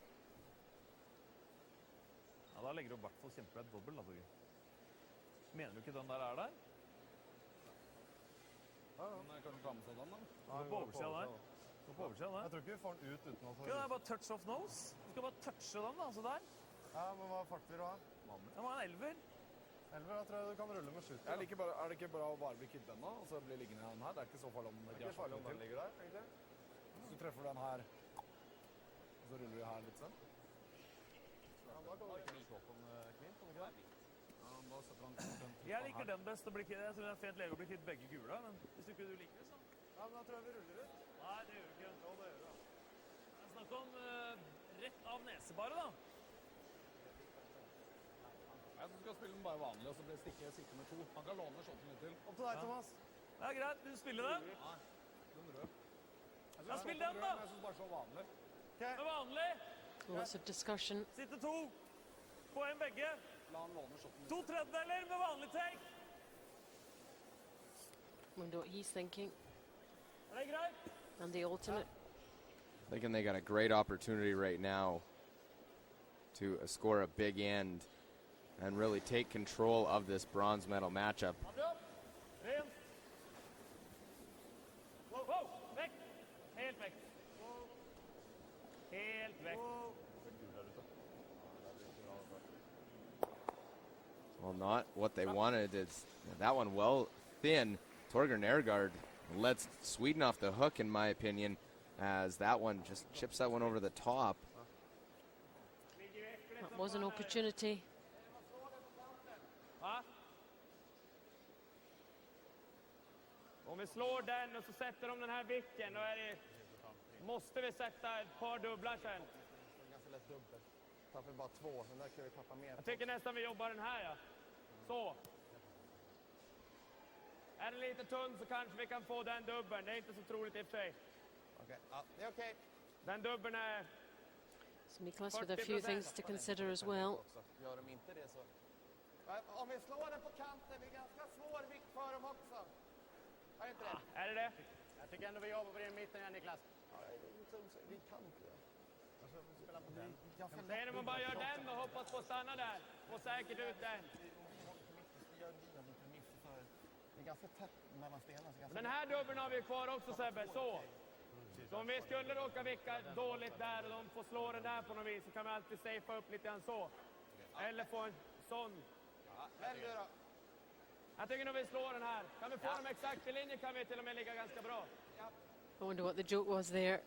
Ja, da legger du i hvert fall kjempebredt dobbelt, da, Torgeir. Mener du ikke den der er der? Ja, ja. Men kan du ta med seg den, da? Ja, på oversiden der. På oversiden der. Jeg tror ikke vi får den ut uten å få... Ja, det er bare touch of nose. Du skal bare touche den, da, så der. Ja, men hva fart vil du ha? Det var en 11. 11, da tror jeg du kan rulle med 70. Jeg liker bare, er det ikke bra å bare bli kvitt den da, og så bli liggende den her? Det er ikke så farlig om Det er ikke farlig om den ligger der, egentlig. Hvis du treffer den her, og så ruller du her litt sånn. Ja, da kan du ikke slå på den clean, kan du ikke det? Ja, da setter han den Jeg liker den best. Jeg tror det er fint lege å bli kvitt begge gule, men hvis du ikke liker det, så... Ja, men da tror jeg vi ruller ut. Nei, det gjør vi ikke. Ja, det gjør vi, da. Jeg snakker om rett av nese bare, da. Jeg tror du skal spille den bare vanlig, og så blir det sitte med 2. Han kan låne shotten litt til. Opp til deg, Thomas. Ja, greit. Vil du spille den? Nei, den rød. Ja, spill den, da! Jeg synes bare så vanlig. Det er vanlig. Lots of discussion. Sitte 2. Poeng begge. La han låne shotten litt. 2/3 med vanlig take. Wonder what he's thinking. Er det greit? And the ultimate. Thinking they got a great opportunity right now to score a big end and really take control of this bronze medal matchup. Hand upp. Rent. Wow, wow. Väck. Helt väck. Helt väck. Well, not what they wanted. It's that one well thin. Torger Nergard lets Sweden off the hook, in my opinion, as that one just chips that one over the top. That was an opportunity. Va? Om vi slår den och så sätter de den här vicken, då är det... Måste vi sätta ett par dubblar sen? Ganska lätt dubbel. Tappar bara 2, den där kan vi tappa mer. Jag tycker nästan vi jobbar den här, ja. Så. Är den lite tunn så kanske vi kan få den dubbeln. Det är inte så troligt i och för sig. Okej, ja, det är okej. Den dubbeln är... So Niklas with a few things to consider as well. Gör de inte det så... Om vi slår den på kanten, det är ganska svår vikt för dem också. Är inte det? Är det det? Jag tycker ändå vi jobbar på den mitten här, Niklas. Ja, vi kan inte det. Alltså, vi spelar på den. Det är när man bara gör den och hoppas på att stanna där. Och säkert ut den. Det är ganska tätt mellan stenarna. Den här dubbeln har vi kvar också, Sebbe. Så. Så om vi skulle råka vicka dåligt där och de får slå den där på något vis så kan vi alltid safea upp lite grann så. Eller få en sån. Välj du då. Jag tycker nog vi slår den här. Kan vi få dem exakt i linje kan vi till och med ligga ganska bra. I wonder what the joke was there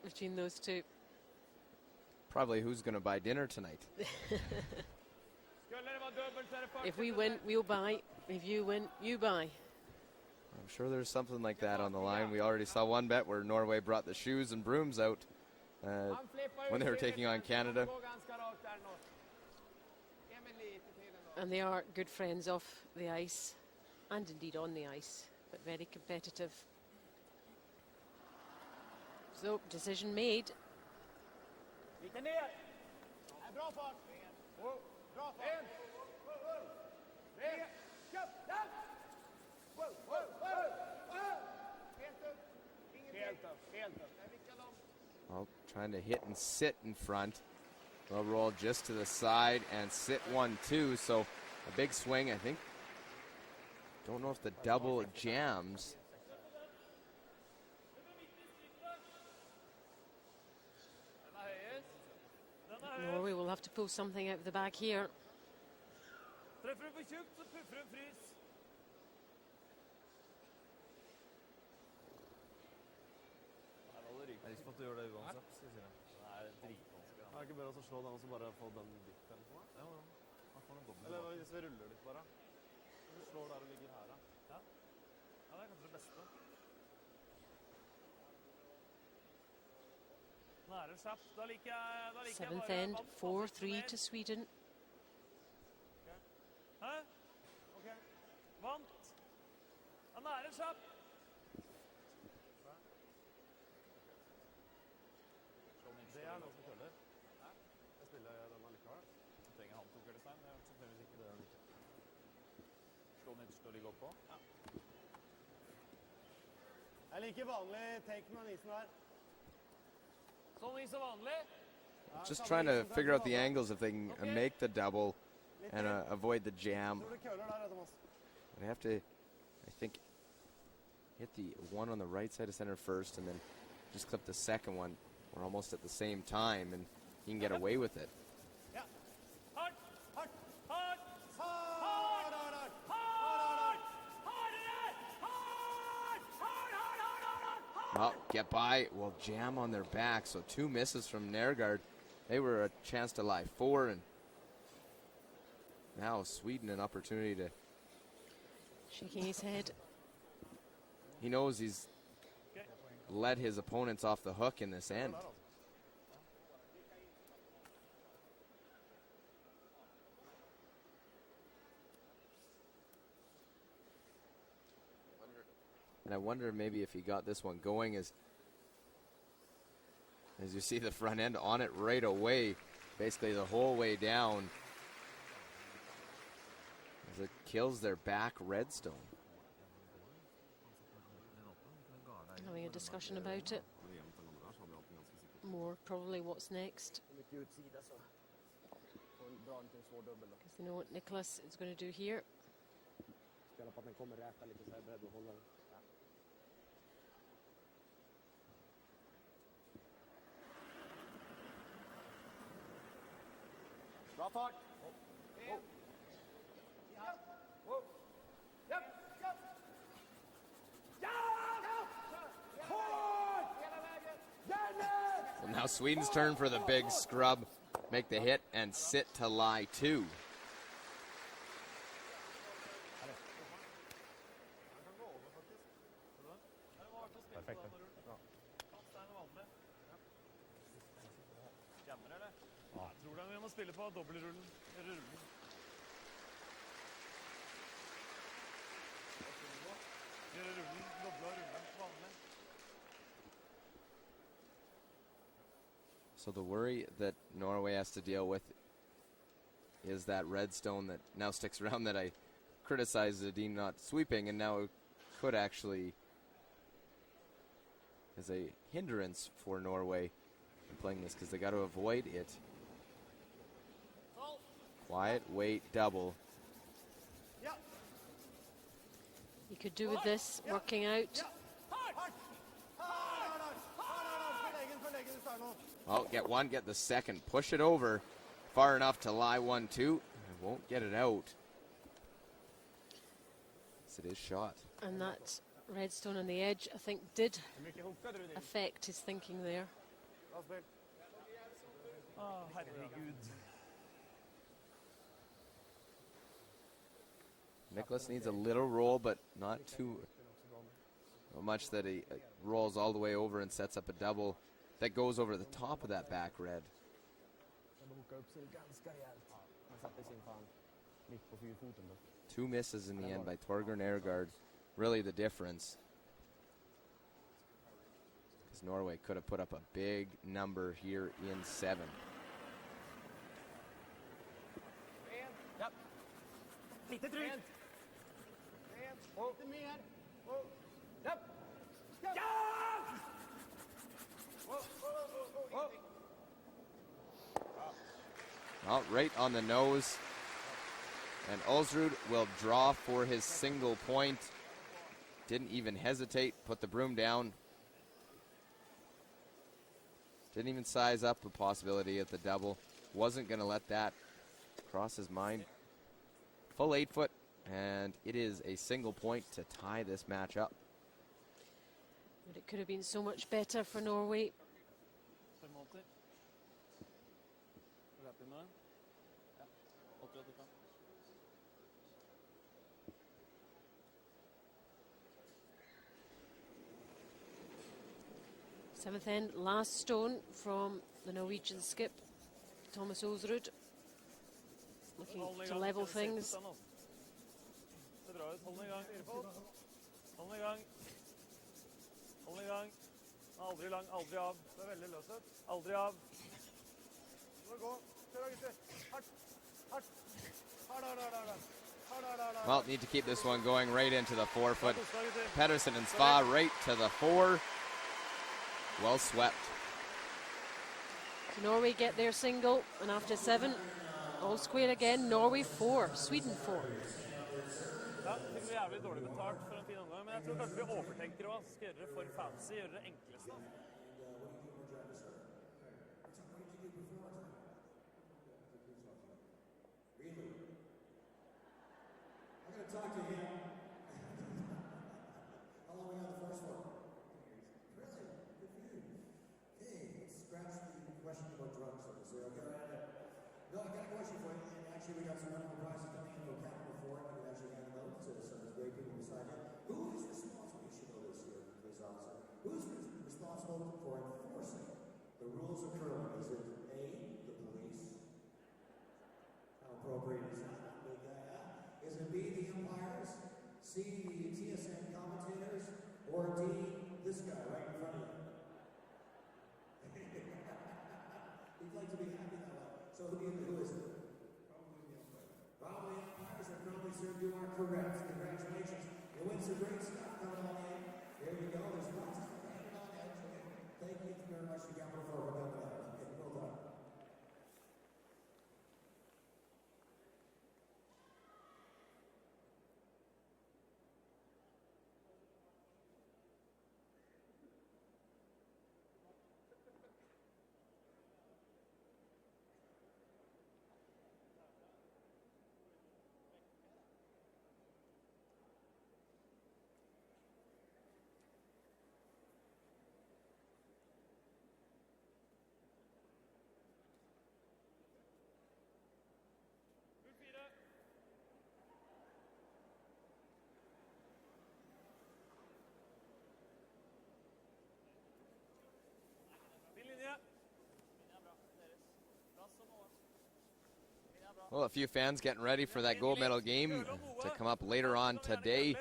between those two. Probably who's going to buy dinner tonight. Skulle det vara dubbelt så är det 40%. If we win, we'll buy. If you win, you buy. I'm sure there's something like that on the line. We already saw one bet where Norway brought the shoes and brooms out when they were taking on Canada. And they are good friends off the ice, and indeed on the ice, but very competitive. So, decision made. Lite ner. Bra fart. Bra fart. Ner. Köp. Där. Helt upp. Helt upp. Well, trying to hit and sit in front. They'll roll just to the side and sit 1-2. So a big swing, I think. Don't know if the double jams. Norway will have to pull something out of the bag here. Träffar du på tjukt så puffar du frys. Jeg har ikke fått gjøre det uansett, skal jeg si det. Det er dritvanskelig. Er det ikke bedre å slå den og så bare få den biten på? Ja, man får en dobbelt. Eller hvis vi ruller litt bare. Hvis du slår der og ligger her, da. Ja, det er kanskje det beste. Nå er det kjapt. Da liker jeg Seventh bare end, vant 4-3 to Sweden. Hæ? Ok. Vant. Han er det kjapt. Det er noe som følger. Jeg spiller den allikevel. Jeg trenger han 2 kølestein, men jeg vet sannsynligvis ikke det er ikke. Slå den ytterst og ligge oppå. Ja. Jeg liker vanlig take med isen her. Sånn is som vanlig. Just trying to figure out the angles if they can make the double and avoid the jam. Tror du køler der, Thomas? They have to, I think, hit the one on the right side of center first and then just clip the second one. We're almost at the same time, and he can get away with it. Ja. Hardt, hardt, hardt, Hard, hard, hard. hardt, hardere, hardt, hard. Well, get by. Well, jam on their back. So 2 misses from Nergard. They were a chance to lie 4, and now Sweden an opportunity to. Shaking his head. He knows he's let his opponents off the hook in this end. And I wonder maybe if he got this one going as you see the front end on it right away, basically the whole way down, as it kills their back redstone. having a discussion about it. More probably what's next. Mycket utsida så får en bra liten svår dubbel då. Because they know what Niklas is going to do here. Spela på att den kommer räta lite så här beredd att hålla den. Ja. Bra fart! So now Sweden's turn for the big scrub. Make the hit and sit to lie 2. Perfekt. Jeg tror vi må spille på dobbeltrullen. Gjøre rullen, doble og rulle, vanlig. So the worry that Norway has to deal with is that red stone that now sticks around that I criticized Edin not sweeping, and now it could actually is a hindrance for Norway in playing this because they got to avoid it. Quiet, wait, double. You could do with this working out. Oh, get one, get the second. Push it over far enough to lie 1-2. I won't get it out. Yes, it is shot. And that redstone on the edge, I think, did affect his thinking there. Herregud. Niklas needs a little roll, but not too much that he rolls all the way over and sets up a double that goes over the top of that back red. Two misses in the end by Torger Nergard. Really the difference. Because Norway could have put up a big number here in 7. Lite drygt. Lite mer. Japp. Well, right on the nose. And Ulsrud will draw for his single point. Didn't even hesitate, put the broom down. Didn't even size up the possibility at the double. Wasn't going to let that cross his mind. Full 8 foot, and it is a single point to tie this match up. But it could have been so much better for Norway. Seventh end, last stone from the Norwegian skip, Thomas Ulsrud. Looking to level things. Aldri lang, aldri av. Det veldig løst ut. Aldri av. Det går. Kjør gutter. Hardt. Hardt. Well, need to keep this one going right into the 4 foot. Pedersen and Spa right to the 4. Well swept. So Norway get their single, and after 7, all square again. Norway 4, Sweden 4. Ja, det blir jævlig dårlig betalt for en fin omgang, men jeg tror kanskje vi overtenker også. Skal gjøre det for fancy, gjøre det enkleste. I'm going to talk to him. How long we got the first one? Really? Good for you. Hey, let's scratch the question about drugs. So, okay. No, I got a question for you. And actually, we got some wonderful prizes coming in for Capital Four. You can actually hand them out to some of the great people beside you. Who is responsible? You should know this here, police officer. Who's responsible for enforcing the rules of curling? Is it A, the police? How appropriate is that? Big guy, huh? Is it B, the umpires? C, the TSN commentators? Or D, this guy right in front of you? You'd like to be happy that way. So who is it? Probably the umpires. And probably, sir, you are correct. Congratulations. You win some great stuff coming on in. There you go. There's lots of you very much to Capital for what they've done. Okay, well done. Well, a few fans getting ready for that gold medal game to come up later on today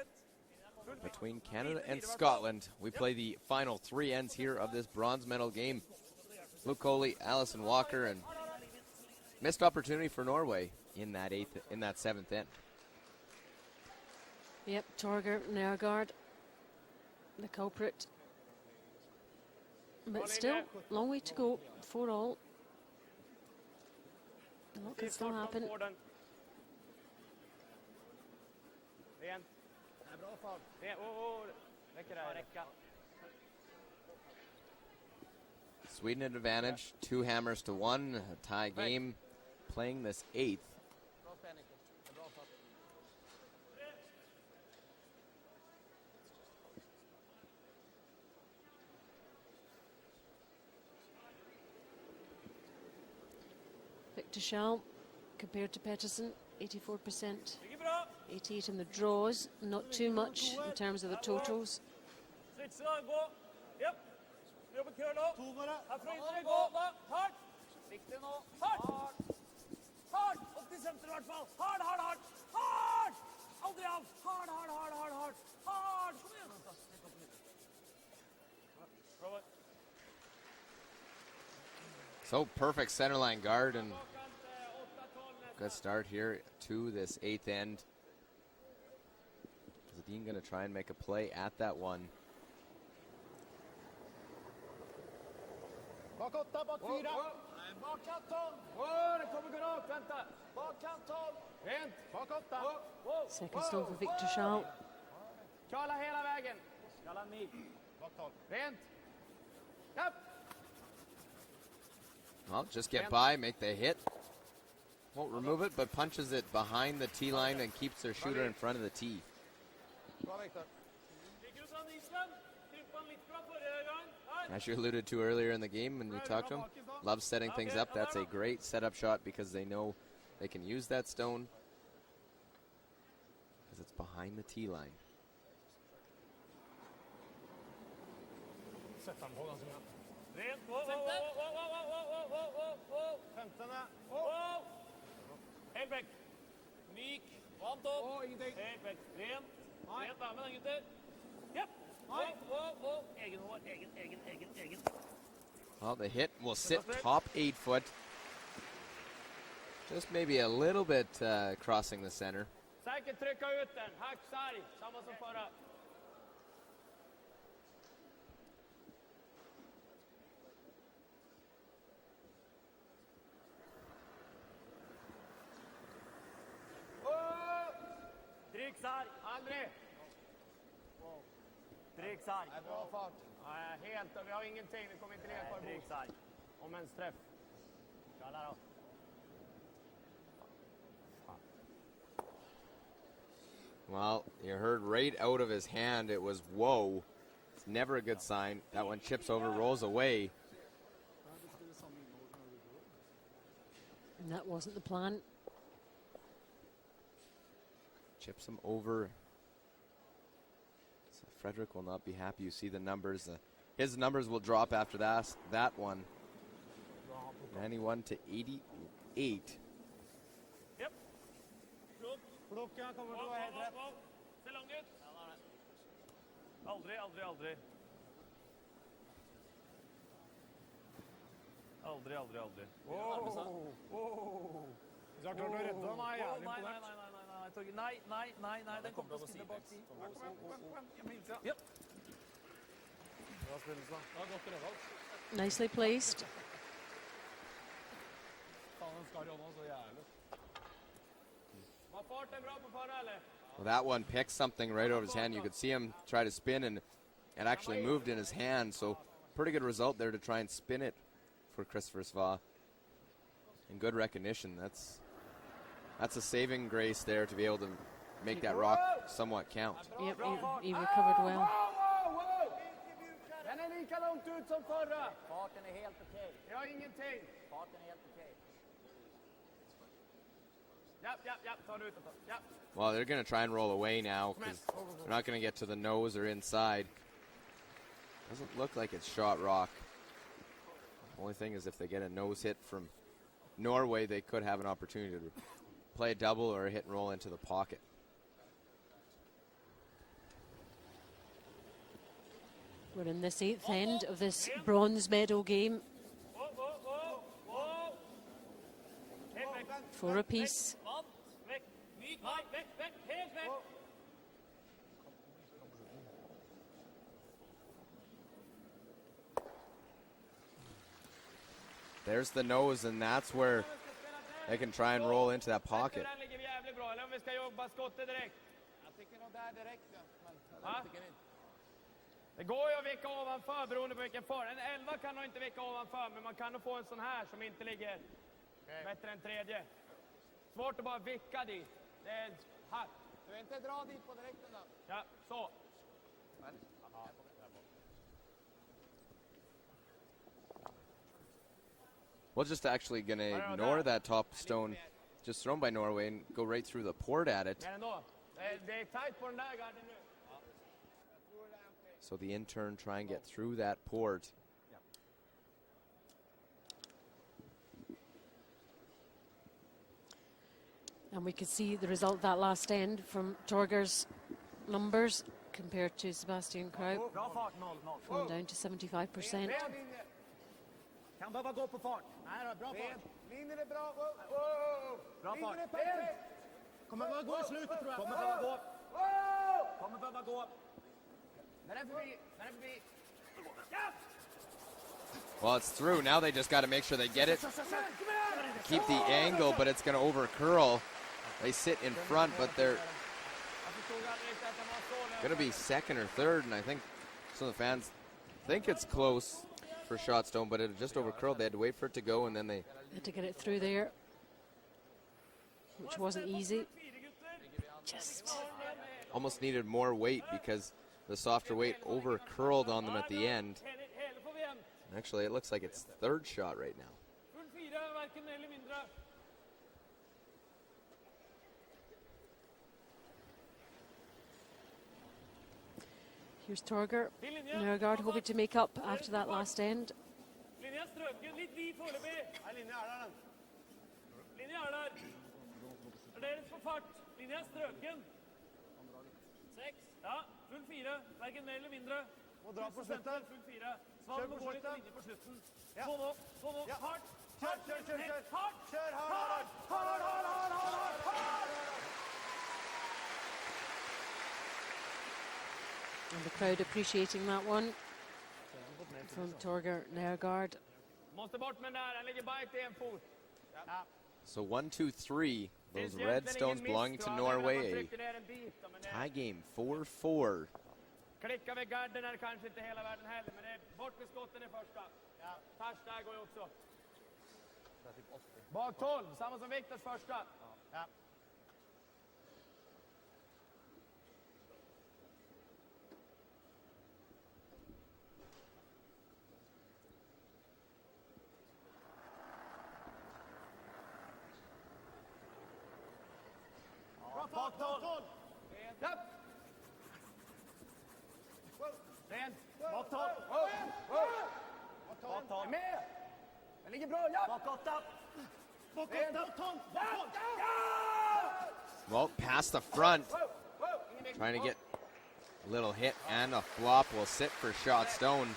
between Canada and Scotland. We play the final 3 ends here of this bronze medal game. Luke Coley, Allison Walker, and missed opportunity for Norway in that 7th end. Yep, Torger, Nergard, the culprit. But still, long way to go for all. A lot can still happen. Sweden at advantage, 2 hammers to 1, a tie game, playing this 8th. Victor Schall compared to Pettersson, 84%. 88 in the draws, not too much in terms of the totals. So perfect centerline guard and good start here to this 8th end. Is Edin going to try and make a play at that one? Bakåt, bak 4. Bakkant 12. Det kommer gå rakt, vänta. Bakkant 12. Rent, bakåt. Second stone for Victor Schall. Kala hela vägen. Kala mig. Bak 12. Rent. Japp. Well, just get by, make the hit. Won't remove it, but punches it behind the tee line and keeps their shooter in front of the tee. As you alluded to earlier in the game when you talked to him, loves setting things up. That's a great setup shot because they know they can use that stone because it's behind the tee line. Helt vekk. Myk. Vant opp. Helt vekk. Ren. Rent damen, gutter. Japp. Egen. Well, the hit will sit top 8 foot. Just maybe a little bit crossing the center. Säkert trycka ut den. Hack sarg. Samma som förra. Dricksarg. André. Dricksarg. Bra fart. Helt. Vi har ingenting. Vi kommer inte ner kvar. Dricksarg. Om ens träff. Kalla då. Well, you heard right out of his hand, it was whoa. It's never a good sign. That one chips over, rolls away. And that wasn't the plan. Chips him over. So Frederick will not be happy. You see the numbers. His numbers will drop after that one. 91 to 88. Yep. Klockan kommer att gå helt rätt. Se lång ut. Aldrig. Aldrig. Jag klarar att rädda mig. Nej, den kommer att spinna bak. Japp. Bra spillelse. Ja, godt prøvd. Nicely placed. Faen, den skar i hånda så jævlig. Var farten bra på fara, eller? Well, that one picked something right over his hand. You could see him try to spin, and it actually moved in his hand. So pretty good result there to try and spin it for Christopher SWE. And good recognition. That's a saving grace there to be able to make that rock somewhat count. Yep, he recovered well. Den är lika långt ut som förra. Farten är helt okej. Jag har ingenting. Farten är helt okej. Ja, ta det utanför. Ja. Well, they're going to try and roll away now because they're not going to get to the nose or inside. Doesn't look like it's shot rock. Only thing is if they get a nose hit from Norway, they could have an opportunity to play a double or a hit and roll into the pocket. We're in this 8th end of this bronze medal game. 4 apiece. There's the nose, and that's where they can try and roll into that pocket. Det går ju att vicka ovanför beroende på vilken fart. En 11 kan nog inte vicka ovanför, men man kan nog få en sån här som inte ligger bättre än tredje. Svårt att bara vicka dit. Det är här. Du vill inte dra dit på direkten då? Ja, så. We're just actually going to ignore that top stone just thrown by Norway and go right through the port at it. Men ändå, det är tajt på den där garden nu. So the intern try and get through that port. And we could see the result of that last end from Torger's numbers compared to Sebastian Kraut. Bra fart, 0-0. Fallen down to 75%. Kan behöva gå på fart. Nej då, bra fart. Linjen är bra. Bra fart. Linjen är perfekt. Kommer behöva gå i slutet tror jag. Kommer behöva gå. Den är förbi. Ja! Well, it's through. Now they just got to make sure they get it. Keep the angle, but it's going to over curl. They sit in front, but they're going to be second or third, and I think some of the fans think it's close for shot stone, but it just over curled. They had to wait for it to go, and then they Had to get it through there, which wasn't easy. Just almost needed more weight because the softer weight over curled on them at the end. Actually, it looks like it's third shot right now. here's Torger. Nergard hoping to make up after that last end. Linjen strøken litt vid foreløpig. Nei, linjen er der, den. Linjen er der. Deres på fart. Linjen strøken. 6. Ja, full 4. Hverken mer eller mindre. Må dra på slutten. Full 4. Kjør Svan på må gå litt slutten. linje på slutten. Ja. Få nå. Ja. Hardt. Kjør. Hardt. Kjør hard. And the crowd appreciating that one from Torger Nergard. Måste bort med den där. Den ligger bara i en fot. Ja. So 1, 2, 3. Those red stones belonging to Norway. A tie game 4-4. Klicka vid garden är kanske inte hela världen heller, men det är bort med skotten i första. Ja. Touch där går ju också. Bak 12, samma som Viktors första. Ja. Bra fart, 12. Ja. Rent. Bak 12. Bak 12. Med. Den ligger bra, ja. Bak 8. Bak 8. Well, past the front. Trying to get a little hit, and a flop will sit for shot stone.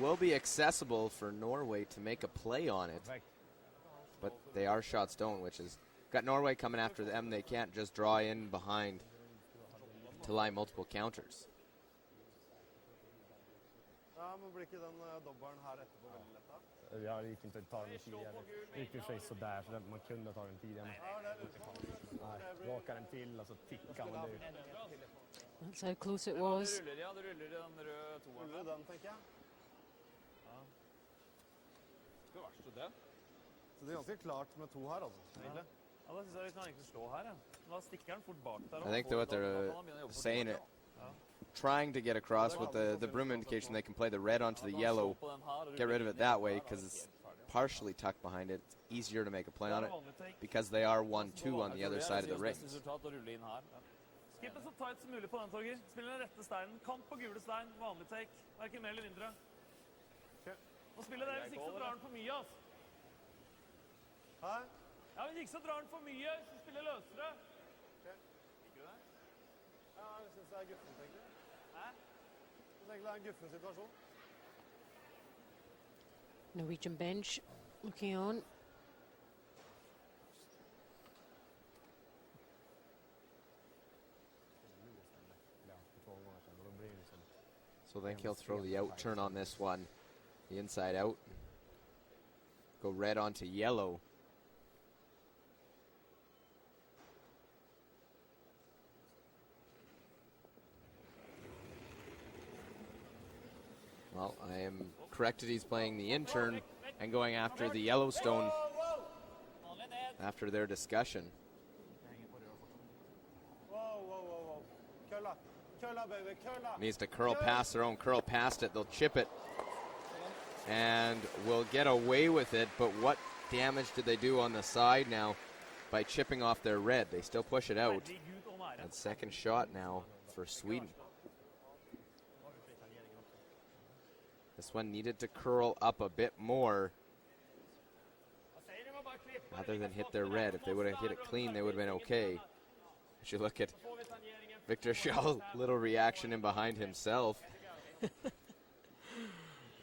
Will be accessible for Norway to make a play on it. But they are shot stone, which is got Norway coming after them. They can't just draw in behind. to line multiple counters. Ja, men blir ikke den dobbelen her etterpå veldig lett da? Jag gick inte att ta den tidigare. Det gick i och för sig sådär, så man kunde ta den tidigare. Nej, raka den till och så tickar man ut. That's how close it was. Du ruller i den røde toeren. Ruller den, tenker jeg. Ja. Det var verst det. Så det er ganske klart med to her, altså, egentlig. Ja, da synes jeg vi kan egentlig slå her, ja. Da stikker den fort bak der. I think what they're saying it, trying to get across with the broom indication they can play the red onto the yellow, get rid of it that way because it's partially tucked behind it. It's easier to make a play on it because they are 1-2 on the other side of the rings. Skippen så tight som mulig på den, Torger. Spiller den rette steinen. Kant på gule stein. Vanlig take. Hverken mer eller mindre. Og spiller det, hvis ikke så drar den for mye, altså. Hæ? Ja, hvis ikke så drar den for mye, så spiller løsere. Liker du det? Ja, jeg synes det er guffen, tenker jeg. Hæ? Jeg tenker det er en guffen situasjon. Norwegian bench looking on. So I think he'll throw the out turn on this one. The inside out. Go red onto yellow. Well, I am corrected. He's playing the in turn and going after the Yellowstone after their discussion. Needs to curl past their own, curl past it. They'll chip it and will get away with it. But what damage did they do on the side now by chipping off their red? They still push it out. And second shot now for Sweden. This one needed to curl up a bit more rather than hit their red. If they would have hit it clean, they would have been okay. As you look at Victor Shaw, little reaction in behind himself.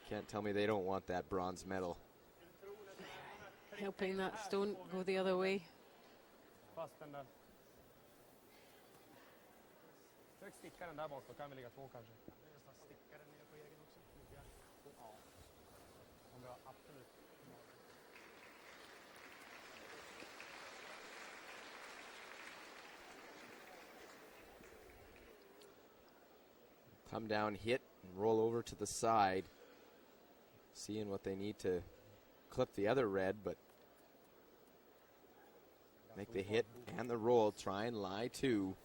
Can't tell me they don't want that bronze medal. Helping that stone go the other way. Fast den där. Försök sticka den där bak, då kan vi ligga två kanske. Sticka den ner på egen också. Ja. Om jag absolut. Come down, hit, and roll over to the side. Seeing what they need to clip the other red, but make the hit and the roll. Try and lie two.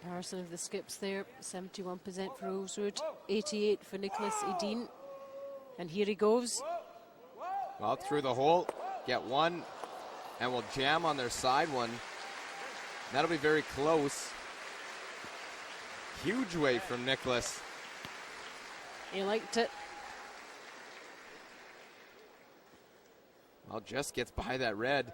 Comparison of the skips there, 71% for Ulsrud, 88 for Niklas Edin. And here he goes. Well, through the hole, get one, and we'll jam on their side one. That'll be very close. Huge weight from Niklas. He liked it. Well, just gets by that red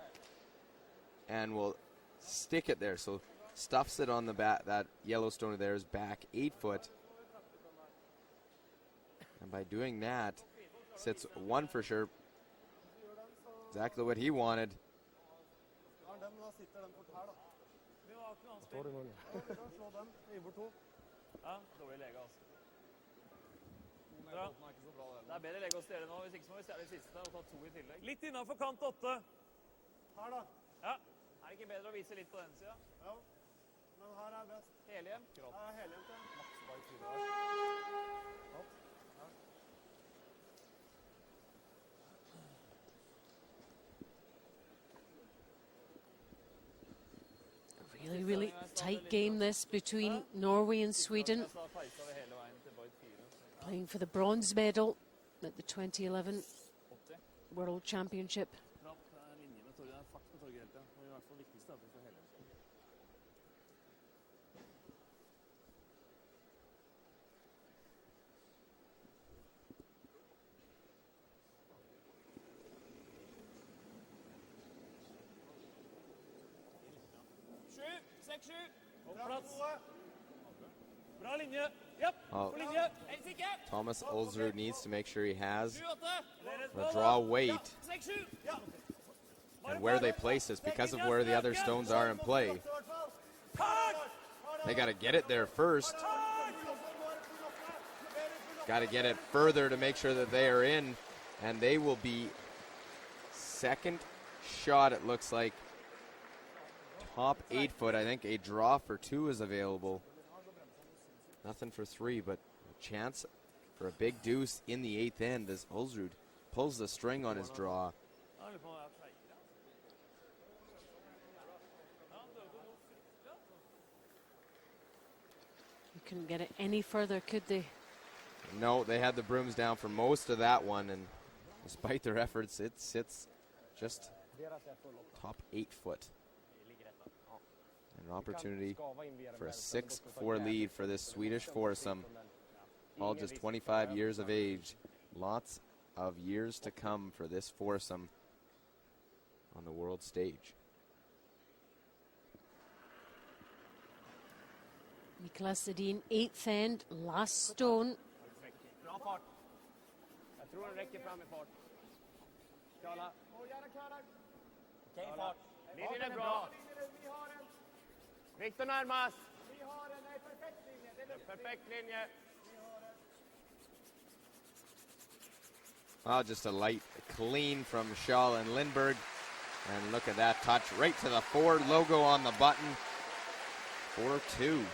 and will stick it there. So stuffs it on the back. That Yellowstone there is back 8 foot. And by doing that, sits one for sure. Exactly what he wanted. Ja, dårlig lege, altså. Bra. Det er bedre lege å stjele nå, hvis ikke så må vi stjele siste og ta to i tillegg. Litt innenfor kant 8. Her da. Ja. Er det ikke bedre å vise litt på den siden? Ja, men her er best. Helhjem? Ja, helhjem til. Maks bare 4 her. Really tight game this between Norway and Sweden. Playing for the bronze medal at the 2011 World Championship. På plass. Bra linje. Japp, Oh. på linje. Thomas Ulsrud needs to make sure he has the draw weight 6-7. Ja. and where they place this because of where the other stones are in play. They got to get it there first. Got to get it further to make sure that they are in, and they will be second shot, it looks like. Top 8 foot, I think a draw for 2 is available. Nothing for 3, but a chance for a big deuce in the 8th end as Ulsrud pulls the string on his draw. You couldn't get it any further, could they? No, they had the brooms down for most of that one, and despite their efforts, it sits just top 8 foot. An opportunity for a 6-4 lead for this Swedish foursome. All just 25 years of age. Lots of years to come for this foursome on the world stage. Niklas Edin, 8th end, last stone. Bra fart. Jag tror den räcker fram i fart. Klara. Okej fart. Linjen är bra. Viktor närmast. Vi har en perfekt linje. Perfekt linje. Well, just a light clean from Schall and Lindberg. And look at that touch right to the Ford logo on the button. 4-2.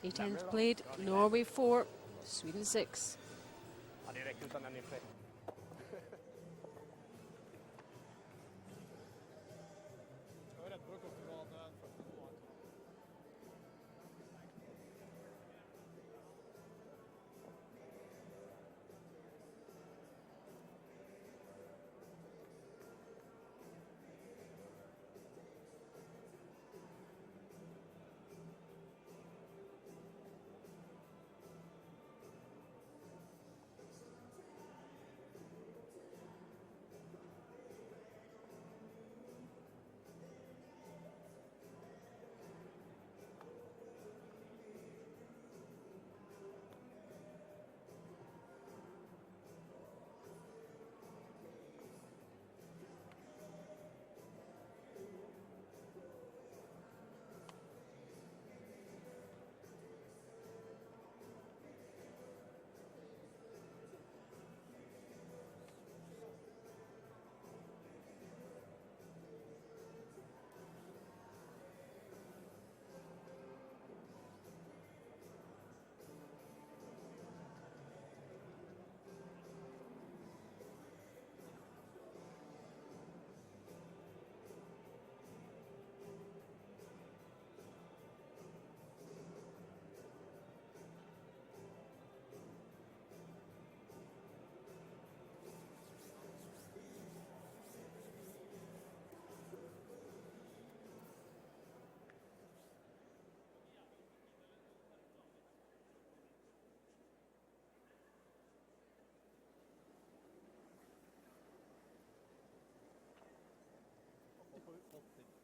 Eight ends played, Norway 4, Sweden 6. Ja, det räcker utan den inför.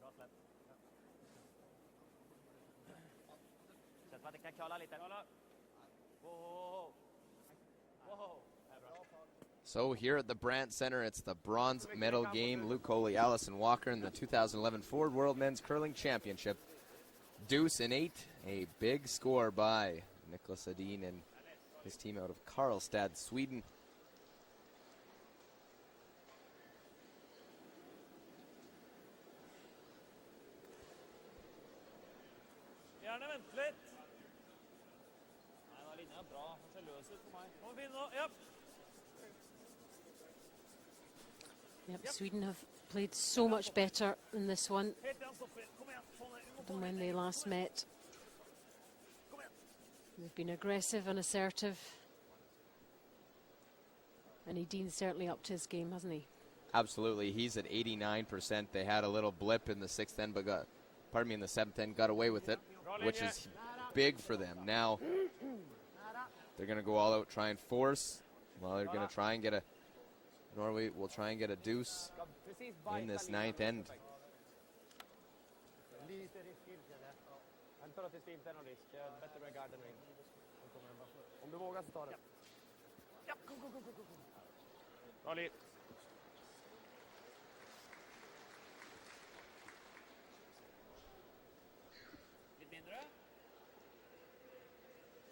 Bra släpp. Sätt vad det kan kala lite. Wow. Wow. So here at the Brandt Center, it's the bronze medal game. Luke Coley, Allison Walker in the 2011 Ford World Men's Curling Championship. Deuce in 8, a big score by Niklas Edin and his team out of Karlstad, Sweden. Gjerne vent litt. Nei, nå er linja bra. Den ser løs ut for meg. Nå fin nå, japp. Yep, Sweden have played so much better in this one Helt igjen, Stoffer. Kom igjen. Sånn er. Du må få than when den. they last met. Kom igjen. They've been aggressive and assertive. And Edin's certainly upped his game, hasn't he? Absolutely, he's at 89%. They had a little blip in the 6th end, but in the 7th end, got away with it, which is big for them. Now, they're going to go all out, try and force. Well, they're going to try and get a Norway will try and get a deuce in this ninth end. Lite risk till det. Jag tror att det inte är någon risk. Bättre med garden in. Om du vågar så tar det. Ja, kom. Bra Liv. Litt mindre.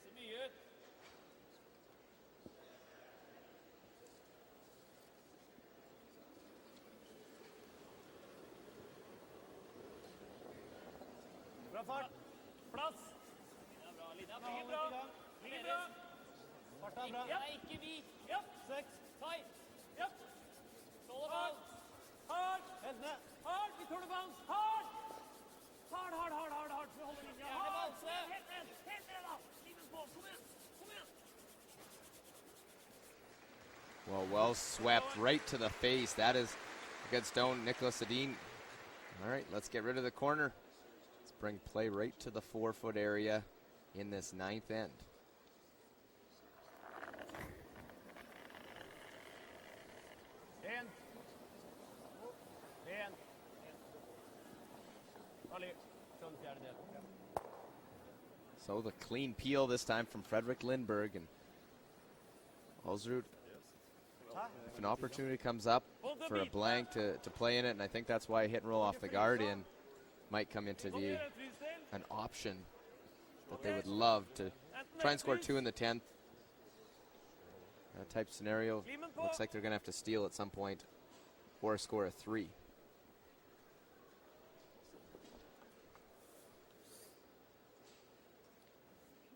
Ser mye ut. Bra fart. Plass. Linja bra. Ligger bra. Ligger bra. Farta bra. Ja, ikke vik. Ja. 6. Tight. Ja. Ståle ball. Hard. Helt ned. Hard. Vi tåler bounce. Hard. Hard. Vi holder linja. Hard. Helt ned da. Liven på. Kom igjen. Well swept right to the face. That is a good stone, Niklas Edin. All right, let's get rid of the corner. Let's bring play right to the 4-foot area in this ninth end. En. Bra Liv. Sund fjärdedel. So the clean peel this time from Fredrik Lindberg, and Ulsrud, if an opportunity comes up for a blank to play in it, and I think that's why hit and roll off the guard in might come into an option that they would love to try and score 2 in the 10th. That type scenario looks like they're going to have to steal at some point or score a 3.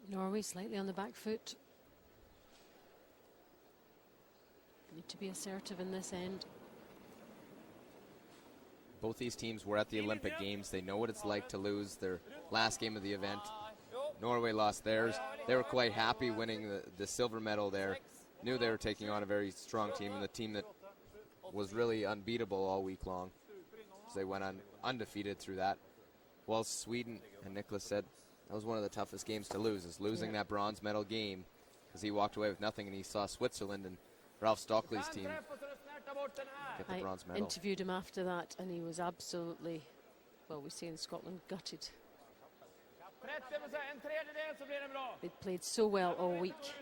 Norway slightly on the back foot. Need to be assertive in this end. Both these teams were at the Olympic Games. They know what it's like to lose their last game of the event. Norway lost theirs. They were quite happy winning the silver medal there. Knew they were taking on a very strong team, and the team that was really unbeatable all week long. So they went on undefeated through that. Well, Sweden, and Niklas said, that was one of the toughest games to lose, is losing that bronze medal game, because he walked away with nothing, and he saw Switzerland and Ralph Stockley's team get the bronze medal. I interviewed him after that, and he was absolutely, well, we say in Scotland, gutted. They'd played so well all week.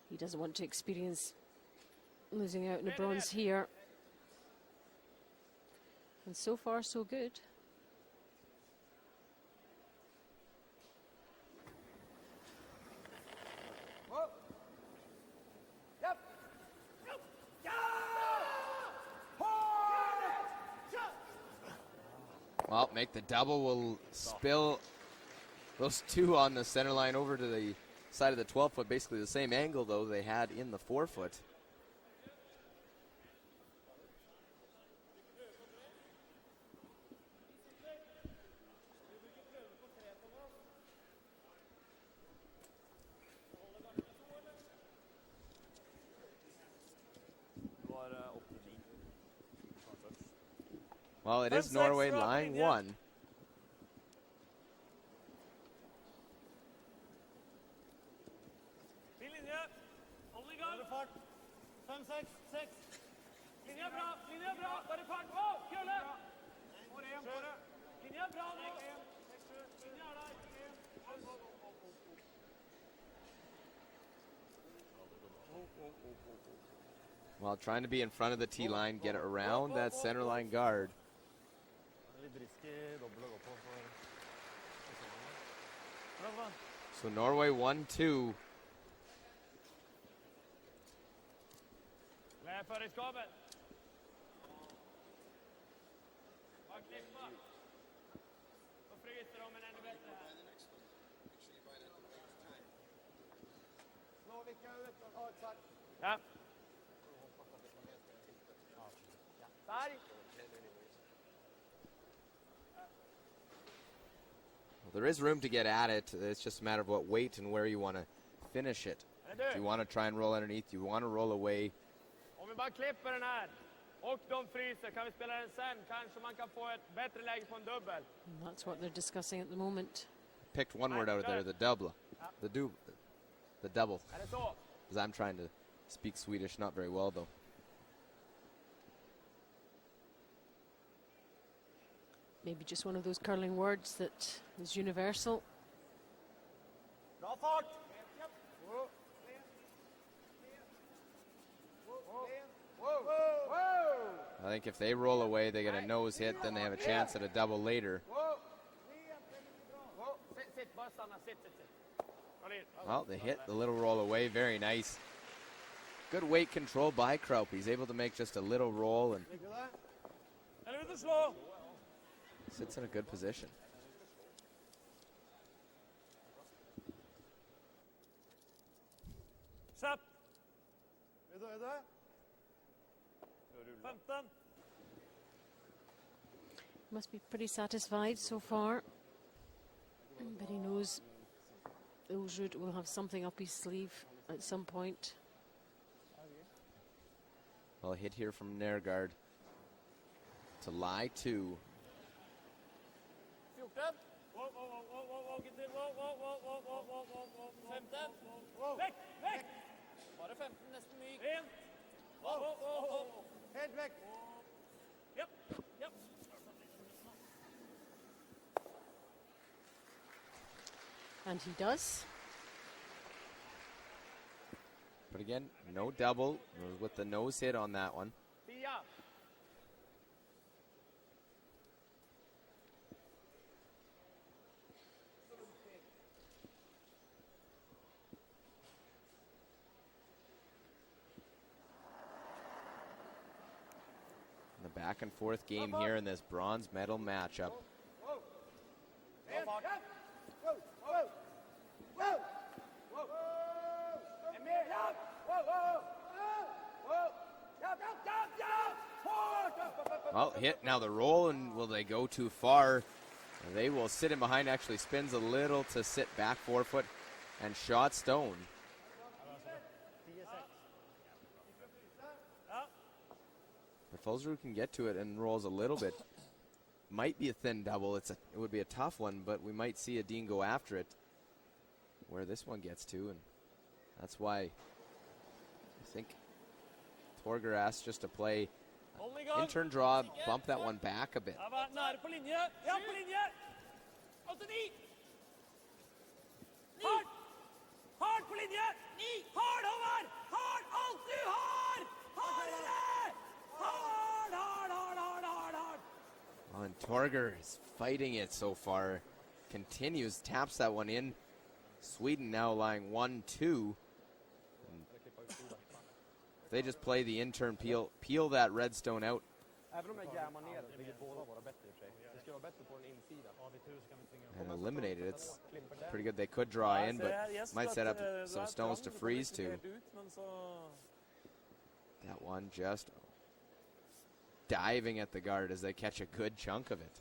He doesn't want to experience losing out in a bronze here. And so far, so good. Well, make the double, will spill those 2 on the center line over to the side of the 12-foot, basically the same angle, though, they had in the 4-foot. Well, it is Norway lying 1. Well, trying to be in front of the T line, get it around that center line guard. So Norway 1-2. Ja. Well, there is room to get at it. It's just a matter of what weight and where you want to finish it. If you want to try and roll underneath, you want to roll away. Om vi bara klipper den här och de fryser, kan vi spela den sen? Kanske man kan få ett bättre läge på en dubbel. And that's what they're discussing at the moment. Picked one word out of there, the double. The double. Är det så? Because I'm trying to Speaks Swedish not very well, though. Maybe just one of those curling words that is universal. Bra fart! I think if they roll away, they get a nose hit, then they have a chance at a double later. Well, they hit the little roll away. Very nice. Good weight control by Kraup. He's able to make just a little roll and sits in a good position. Kjapp. 15. Must be pretty satisfied so far. But he knows Ulsrud will have something up his sleeve at some point. Well, a hit here from Nergard to lie 2. 14. 15. Vekk, vekk. Bare 15, nesten myk. 1. Helt väck! Japp, japp. And he does. But again, no double with the nose hit on that one. 10. The back and forth game here in this bronze medal matchup. Well, hit now the roll, and will they go too far? They will sit in behind, actually spins a little to sit back forefoot and shot stone. If Ulsrud can get to it and rolls a little bit, might be a thin double. It would be a tough one, but we might see Edin go after it where this one gets to, and that's why I think Torger asked just to play intern draw, bump that one back a bit. Ja, vær nære på linje. Ja, på linje. 89. Hard. Hard på linje. 9. Hard, Håvard. Hard, alt du har. Hardere. Hard, hard, hard, hard, hard, hard. Well, and Torger is fighting it so far. Continues, taps that one in. Sweden now lying 1-2. They just play the intern, peel that redstone out. Även om jag jammar ner det, vilket båda vara bättre i och för sig. Det ska vara bättre på den insida. And eliminate it. It's pretty good. They could draw in, but might set up some stones to freeze to. That one just diving at the guard as they catch a good chunk of it.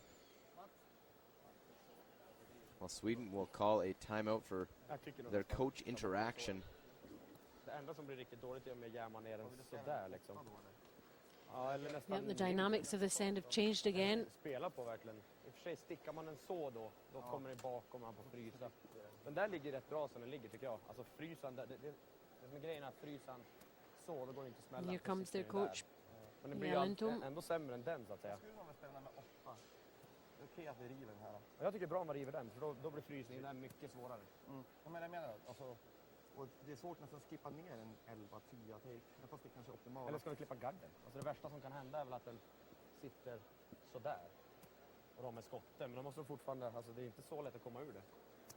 Well, Sweden will call a timeout for their coach interaction. Det enda som blir riktigt dåligt är om jag jammar ner den sådär liksom. Ja, eller nästan. Yep, the dynamics of this end have changed again. Spela på verkligen. I och för sig stickar man den så då kommer det bakom man får frysa. Men där ligger rätt bra som den ligger tycker jag. Alltså frysan, det som är grejen är att frysan så, då går det inte att smälla. Here comes their coach. Men det blir ju ändå sämre än den så att säga. Okej att vi river den här. Jag tycker det är bra om man river den, för då blir frysningen där mycket svårare. Men jag menar alltså, och det är svårt nästan att skippa ner en 11-10 take. Jag fast det kanske är optimalt. Eller ska du klippa garden? Alltså det värsta som kan hända är väl att den sitter sådär. Och de är skotten, men de måste fortfarande, alltså det är inte så lätt att komma ur det.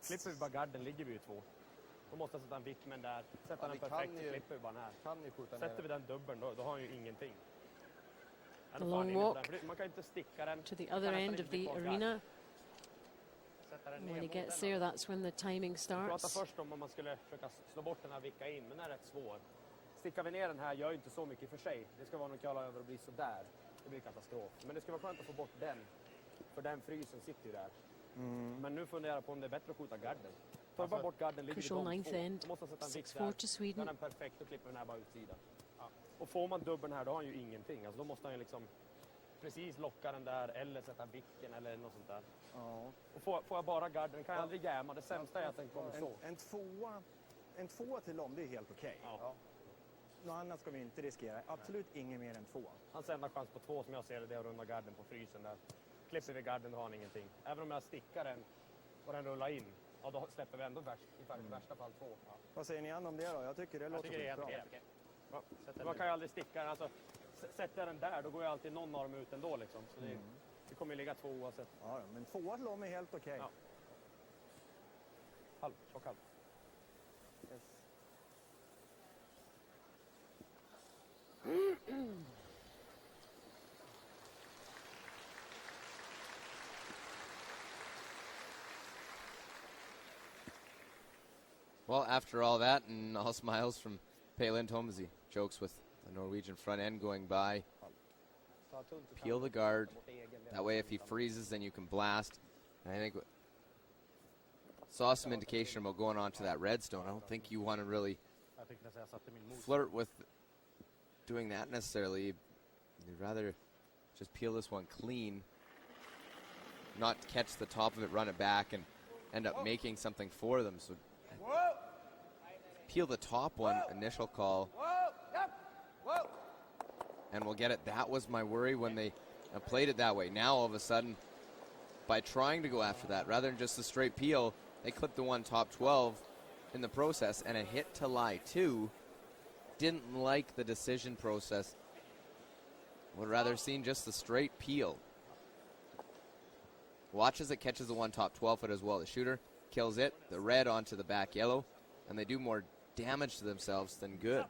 Klipper vi bara garden ligger vi ju 2. Då måste jag sätta en vickmen där, sätta den perfekt så klipper vi bara den här. Sätter vi den dubbeln då har han ju ingenting. The long walk man kan inte sticka den. to the other end of the arena. When he gets there, that's when the timing starts. Prata först om man skulle försöka slå bort den här vicka in, men den är rätt svår. Stickar vi ner den här gör ju inte så mycket för sig. Det ska vara någon kalla över och bli så där. Det blir katastrof. Men det ska vara skönt att få bort den. För den frysen sitter ju där. Men nu funderar jag på om det är bättre att skjuta garden. Tar bara bort garden, ligger Crucial ninth end. 6-4 to Sweden. Den är perfekt, och klipper den här bara utsidan. Ja. Och får man dubbeln här, då har han ju ingenting. Alltså, då måste han ju liksom precis locka den där eller sätta vicken eller något sånt där. Ja. Och får jag bara garden kan jag aldrig jämma. Det sämsta är att den kommer så. En tvåa till dem, det är helt okej. Ja. Något annat ska vi inte riskera. Absolut ingen mer än 2. Hans enda chans på 2 som jag ser det är att runda garden på frysen där. Klipper vi garden då har han ingenting. Även om jag stickar den och den rullar in, ja, då släpper vi ändå i värsta fall 2. Ja. Vad säger ni om det då? Jag tycker det låter det är bra. helt okej. Ja, man kan ju aldrig sticka den. Alltså, sätter jag den där, då går ju alltid någon arm ut ändå liksom. Så det kommer ju ligga 2 oavsett. Ja, men 2 låg mig helt okej. Ja. Tjock halv. Yes. Well, after all that, and all smiles from Per Lindholm as he jokes with the Norwegian front end going by. Peel the guard. That way, if he freezes, then you can blast. And I think saw some indication about going on to that redstone. I don't think you want to really flirt with doing that necessarily. You'd rather just peel this one clean, not catch the top of it, run it back, and end up making something for them. So peel the top one, initial call, and we'll get it. That was my worry when they played it that way. Now, all of a sudden, by trying to go after that, rather than just a straight peel, they clipped the one top 12 in the process, and a hit to lie 2. Didn't like the decision process. Would rather seen just the straight peel. Watch as it catches the one top 12 foot as well. The shooter kills it, the red onto the back yellow, and they do more damage to themselves than good.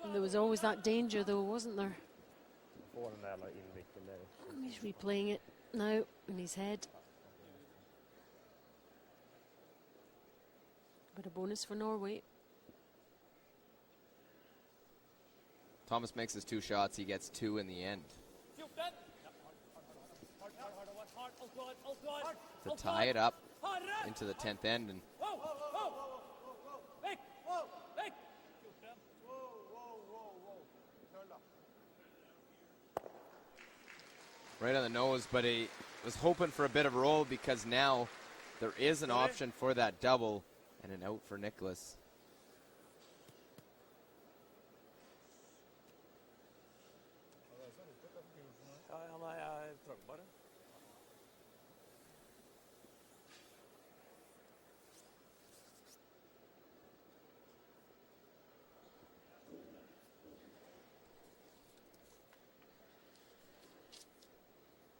And there was always that danger, though, wasn't there? He's replaying it now in his head. But a bonus for Norway. Thomas makes his 2 shots. He gets 2 in the end. To tie it up into the 10th end. And right on the nose, but he was hoping for a bit of a roll because now there is an option for that double and an out for Niklas.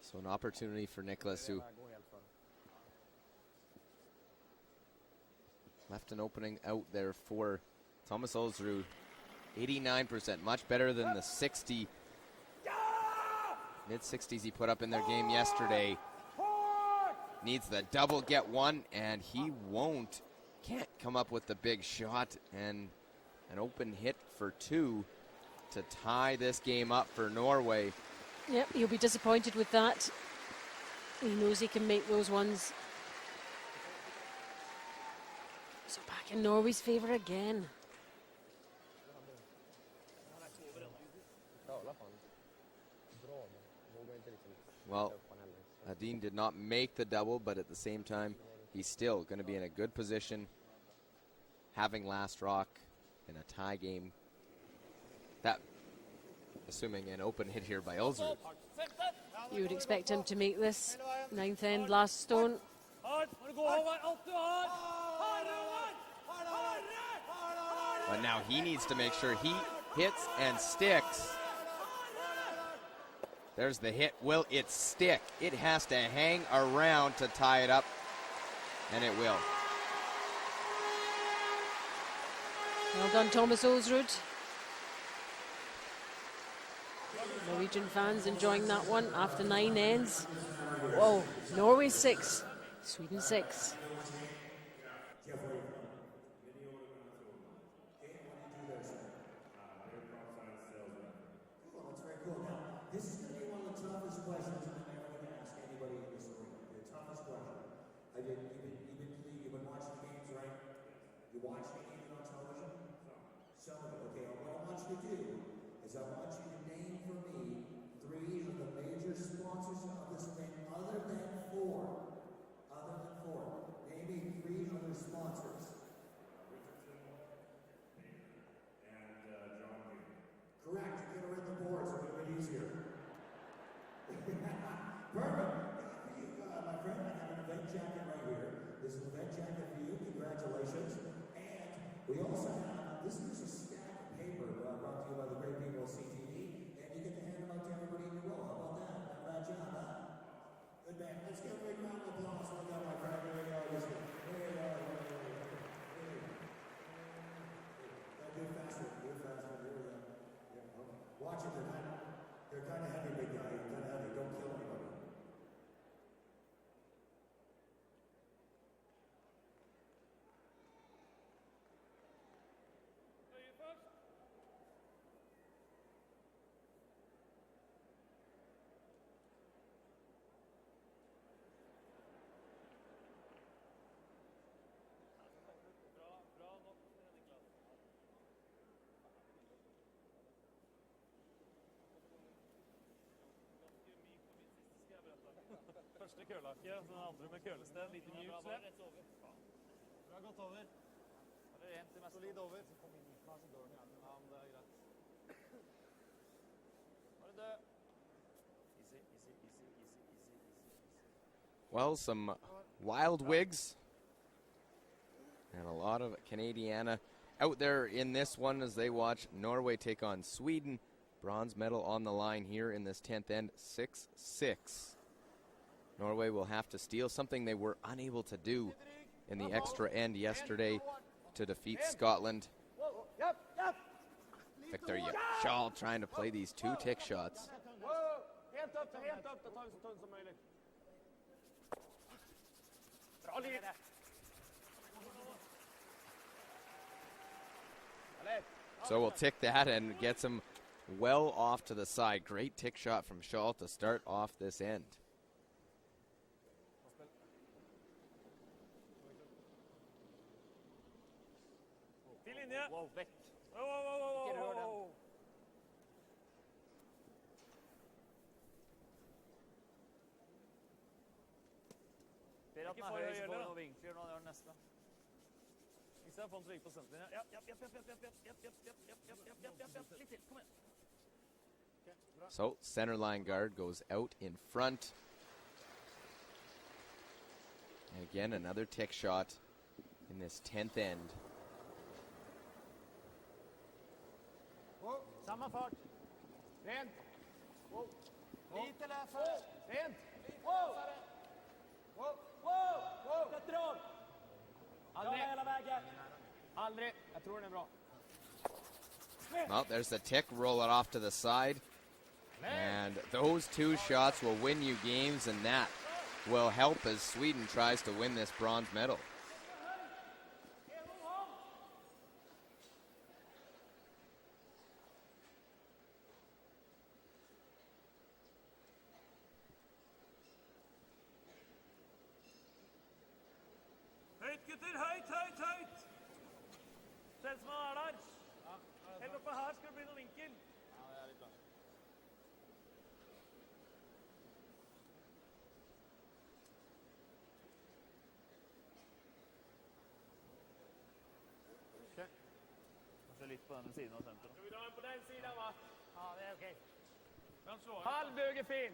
So an opportunity for Niklas, who left an opening out there for Thomas Ulsrud. 89%, much better than the 60, mid-60s he put up in their game yesterday. Needs the double, get 1, and he won't. Can't come up with the big shot, and an open hit for 2 to tie this game up for Norway. Yep, he'll be disappointed with that. He knows he can make those ones. So back in Norway's favour again. Well, Edin did not make the double, but at the same time, he's still going to be in a good position, having last rock in a tie game. That, assuming an open hit here by Ulsrud. You would expect him to make this 9th end, last stone. But now he needs to make sure he hits and sticks. There's the hit. Will it stick? It has to hang around to tie it up, and it will. Well done, Thomas Ulsrud. Norwegian fans enjoying that one after 9 ends. Whoa, Norway 6, Sweden 6. This is going to be one of the toughest questions I'm ever going to ask anybody in this room. The toughest question. You've been watching the games, right? You watch the games on television? Some of it. Okay, what I want you to do is I want you to name for me 3 of the major sponsors of this thing other than 4. Name me jacket right here. This is an event jacket for you. Congratulations. And we also have, this is a stack of paper brought to you by the great people of CTV. And you get to hand them out to everybody in your row. How about that? Not a bad job, huh? Good man. Let's give a big round of applause for that, my friend. There you go. There you go. Do it faster. Do it faster. There we go. Yeah, okay. Watch it. They're kind of heavy, big guy. They're kind of heavy. Don't kill anybody. Første kølakke, den andre med kølested, lite mjukt slepp. Du har gått over. Det er rent til mest. Solid over. Ja, men det er greit. Var det død? Easy. Well, some wild wigs and a lot of Canadiana out there in this one as they watch Norway take on Sweden. Bronze medal on the line here in this 10th end, 6-6. Norway will have to steal, something they were unable to do in the extra end yesterday to defeat Scotland. Victor Schall trying to play these two tick shots. Helt upp, ta en så tunn som möjligt. Bra led. So we'll tick that and gets him well off to the side. Great tick shot from Schall to start off this end. Wow, vekk. Ikke rør den. Per at den er høy, så får du noe vinkler når du gjør den neste. I stedet for han trykker på senterlinja. Ja. Litt til, kom igjen. So center line guard goes out in front. And again, another tick shot in this 10th end. Samma fart. Rent. Lite läsare. Rent. Sätter av. Aldrig hela vägen. Aldrig. Jag tror den är bra. Well, there's the tick. Roll it off to the side. And those two shots will win you games, and that will help as Sweden tries to win this bronze medal. Høyt, gutter, høyt! Selv som han er der. Helt oppe her skal det bli noen vinkel. Ja, det er litt bra. Kanskje litt på denne siden av senteret. Ska vi dra en på den sidan, va? Ja, det är okej.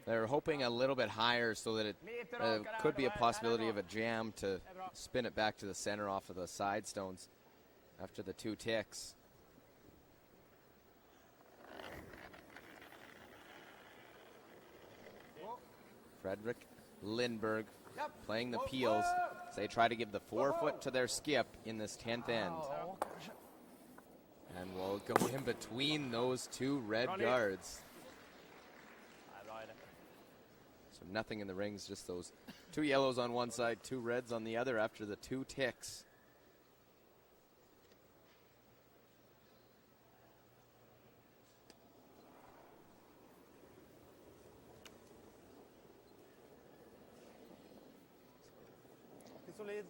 They're hoping a little bit higher so that it could be a possibility of a jam to spin it back to the center off of the side stones after the two ticks. Fredrik Lindberg playing the peels as they try to give the forefoot to their skip in this 10th end. And we'll go in between those two red guards. So nothing in the rings, just those two yellows on one side, two reds on the other after the two ticks.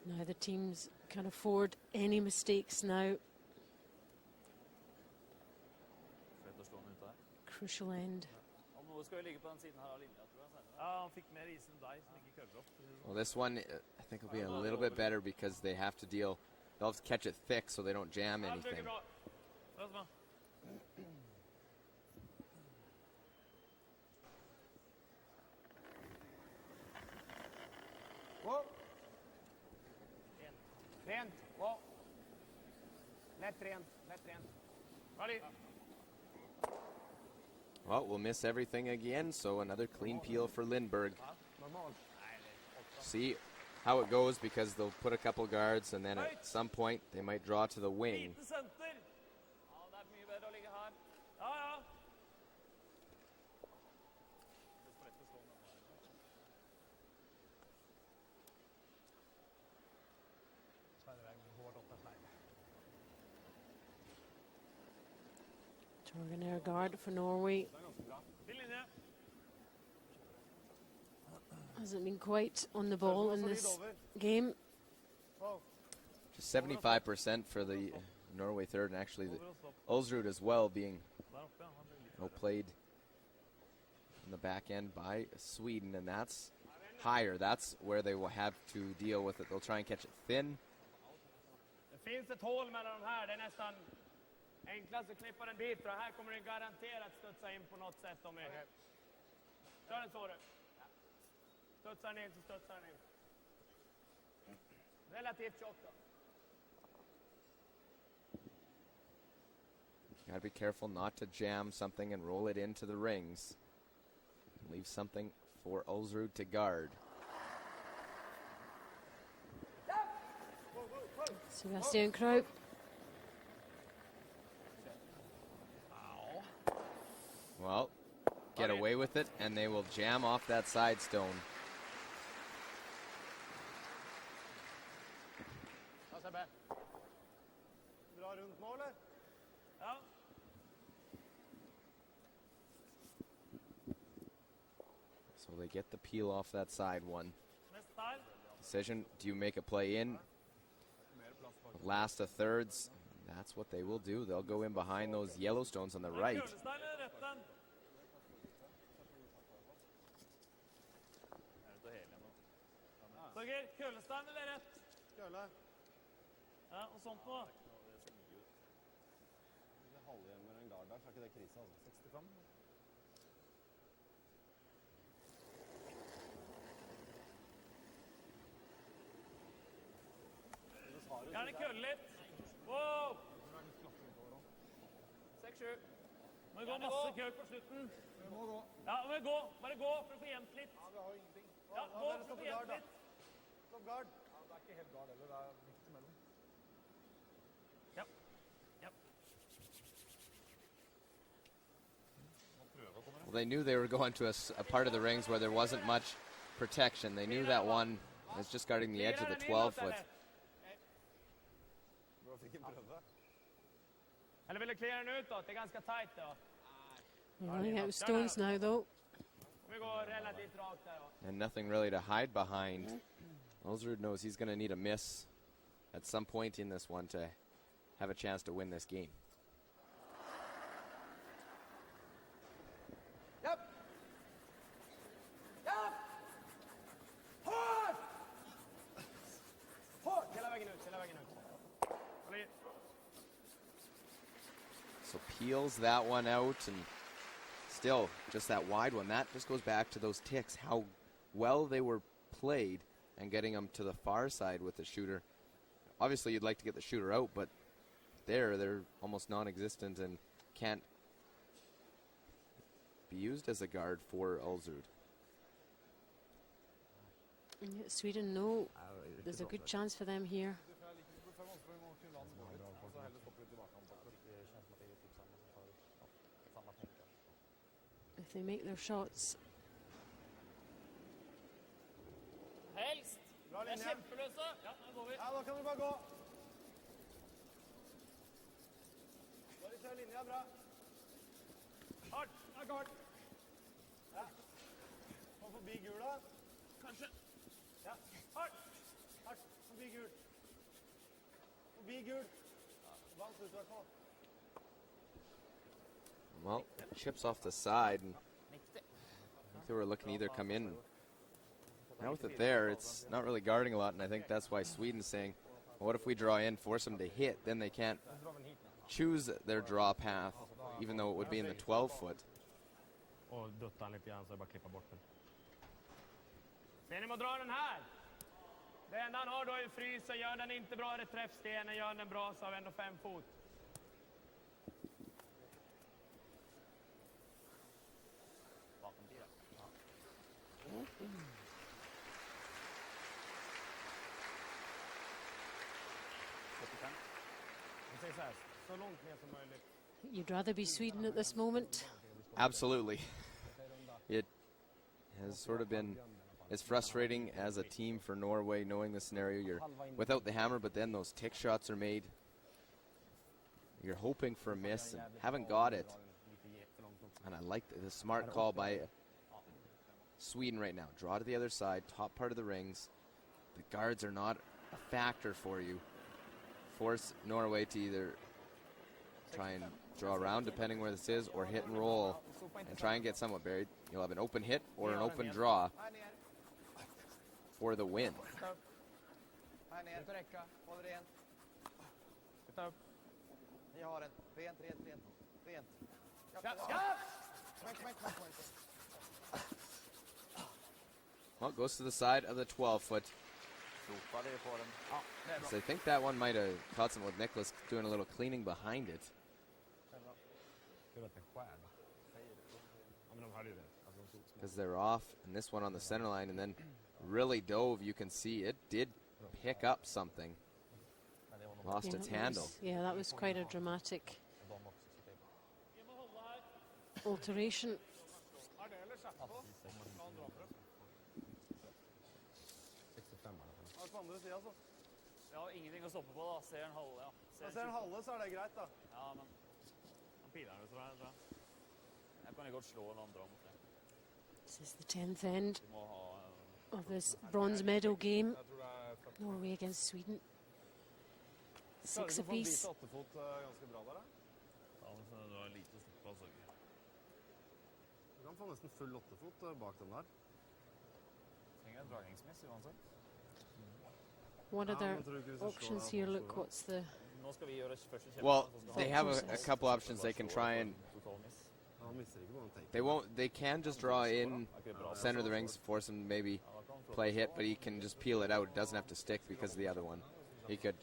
Now the teams can't afford any mistakes now. Crucial end. Well, this one, I think, will be a little bit better because they have to deal, they'll have to catch it thick so they don't jam anything. Rent. Bra. Lätt rent. Ready. Well, we'll miss everything again, so another clean peel for Lindberg. See how it goes, because they'll put a couple guards, and then at some point they might draw to the wing. Lite senter. Ja, det er mye bedre å ligge her. Ja, ja. Torgenair guard for Norway. Til linje. Hasn't been quite on the ball in this game. Just 75% for the Norway third, and actually the Ulsrud as well being played in the back end by Sweden, and that's higher. That's where they will have to deal with it. They'll try and catch it thin. Det finns ett hål mellan de här. Det är nästan enklast att klippa en bit. Och här kommer det garanterat studsa in på något sätt. Om det. Kör den så du. Studsar den in så studsar den in. Relativt tjock då. You gotta be careful not to jam something and roll it into the rings. Leave something for Ulsrud to guard. Sebastian Kraup. Well, get away with it, and they will jam off that side stone. Dra runt målet. Ja. So they get the peel off that side one. Neste her. Decision, do you make a play in? Last of thirds, that's what they will do. They'll go in behind those Yellowstones on the right. Kølestein eller retten? Torgeir, kølestein eller rett? Køle. Ja, og sånt nå. Det er halvhjem med en gard der, så er ikke det krise, altså. 65. Gjerne kølle litt. Wow! 6-7. Må vi gå masse køl på slutten. Ja, må vi gå. Bare gå for å få gjemt litt. Ja, vi har ingenting. Ja, gå for å få gjemt litt. Stopp gard. Ja, det er ikke helt gard heller, det er midt imellom. Ja. Ja. Well, they knew they were going to a part of the rings where there wasn't much protection. They knew that one was just guarding the edge of the 12-foot. Eller vill du cleara den utåt? Det är ganska tight då. Running out of stones now, though. Vi går relativt rakt där då. And nothing really to hide behind. Ulsrud knows he's going to need a miss at some point in this one to have a chance to win this game. Japp! Japp! Hårt! Hårt! Hela vägen ut, hela vägen ut. Håll i. So peels that one out, and still just that wide one. That just goes back to those ticks, how well they were played and getting them to the far side with the shooter. Obviously, you'd like to get the shooter out, but they're almost non-existent and can't be used as a guard for Ulsrud. And yet Sweden know there's a good chance for them here. If they make their shots. Helst. Bra Det er linje. kjempeløse. Ja, nå går vi. Ja, da kan vi bare gå. Bare kjør linja, bra. Hardt. Ja, gard. Ja. Kom forbi gula. Kanskje. Ja. Hardt. Hardt. Forbi gul. Forbi gul. Vans ut, i hvert fall. Well, chips off the side, and I think they were looking to either come in. Now with it there, it's not really guarding a lot, and I think that's why Sweden's saying, well, what if we draw in, force them to hit, then they can't choose their draw path, even though it would be in the 12-foot. Och dutta han lite grann så jag bara klippa bort den. Ser ni må dra den här? Det enda han har då är frysen. Gör den inte bra är det träffstenen. Gör den bra så har vi ändå 5 fot. Bakom tiden. Så långt ner som möjligt. You'd rather be Sweden at this moment. Absolutely. It has sort of been as frustrating as a team for Norway, knowing the scenario. You're without the hammer, but then those tick shots are made. You're hoping for a miss and haven't got it. And I like the smart call by Sweden right now. Draw to the other side, top part of the rings. The guards are not a factor for you. Force Norway to either try and draw around, depending where this is, or hit and roll and try and get somewhat buried. You'll have an open hit or an open draw for the win. Här ner. Ut och räcka. Håll rent. Titta upp. Ni har den. Rent, rent, rent. Rent. Well, it goes to the side of the 12-foot. So I think that one might have caught some with Niklas doing a little cleaning behind it. Because they're off, and this one on the center line, and then really dove. You can see it did pick up something. Lost its handle. That was quite a dramatic alteration. Ja, ingenting å stoppe på da. Ser en halve, ja. Ser en halve, så det greit da. Ja, men han piler den, tror jeg. Jeg kan jo godt slå en andre mot det. This is the 10th end of this bronze medal game. Norway against Sweden. 6 apiece. Ganske bra der, da. Ja, men det var lite stopp på, altså. Du kan få nesten full 8-fot bak den der. Trenger en dragingsmiss, uansett. What other options here? Look, what's the... Well, they have a couple options. They can try and... They can just draw in center of the rings, force him to maybe play hit, but he can just peel it out. It doesn't have to stick because of the other one. He could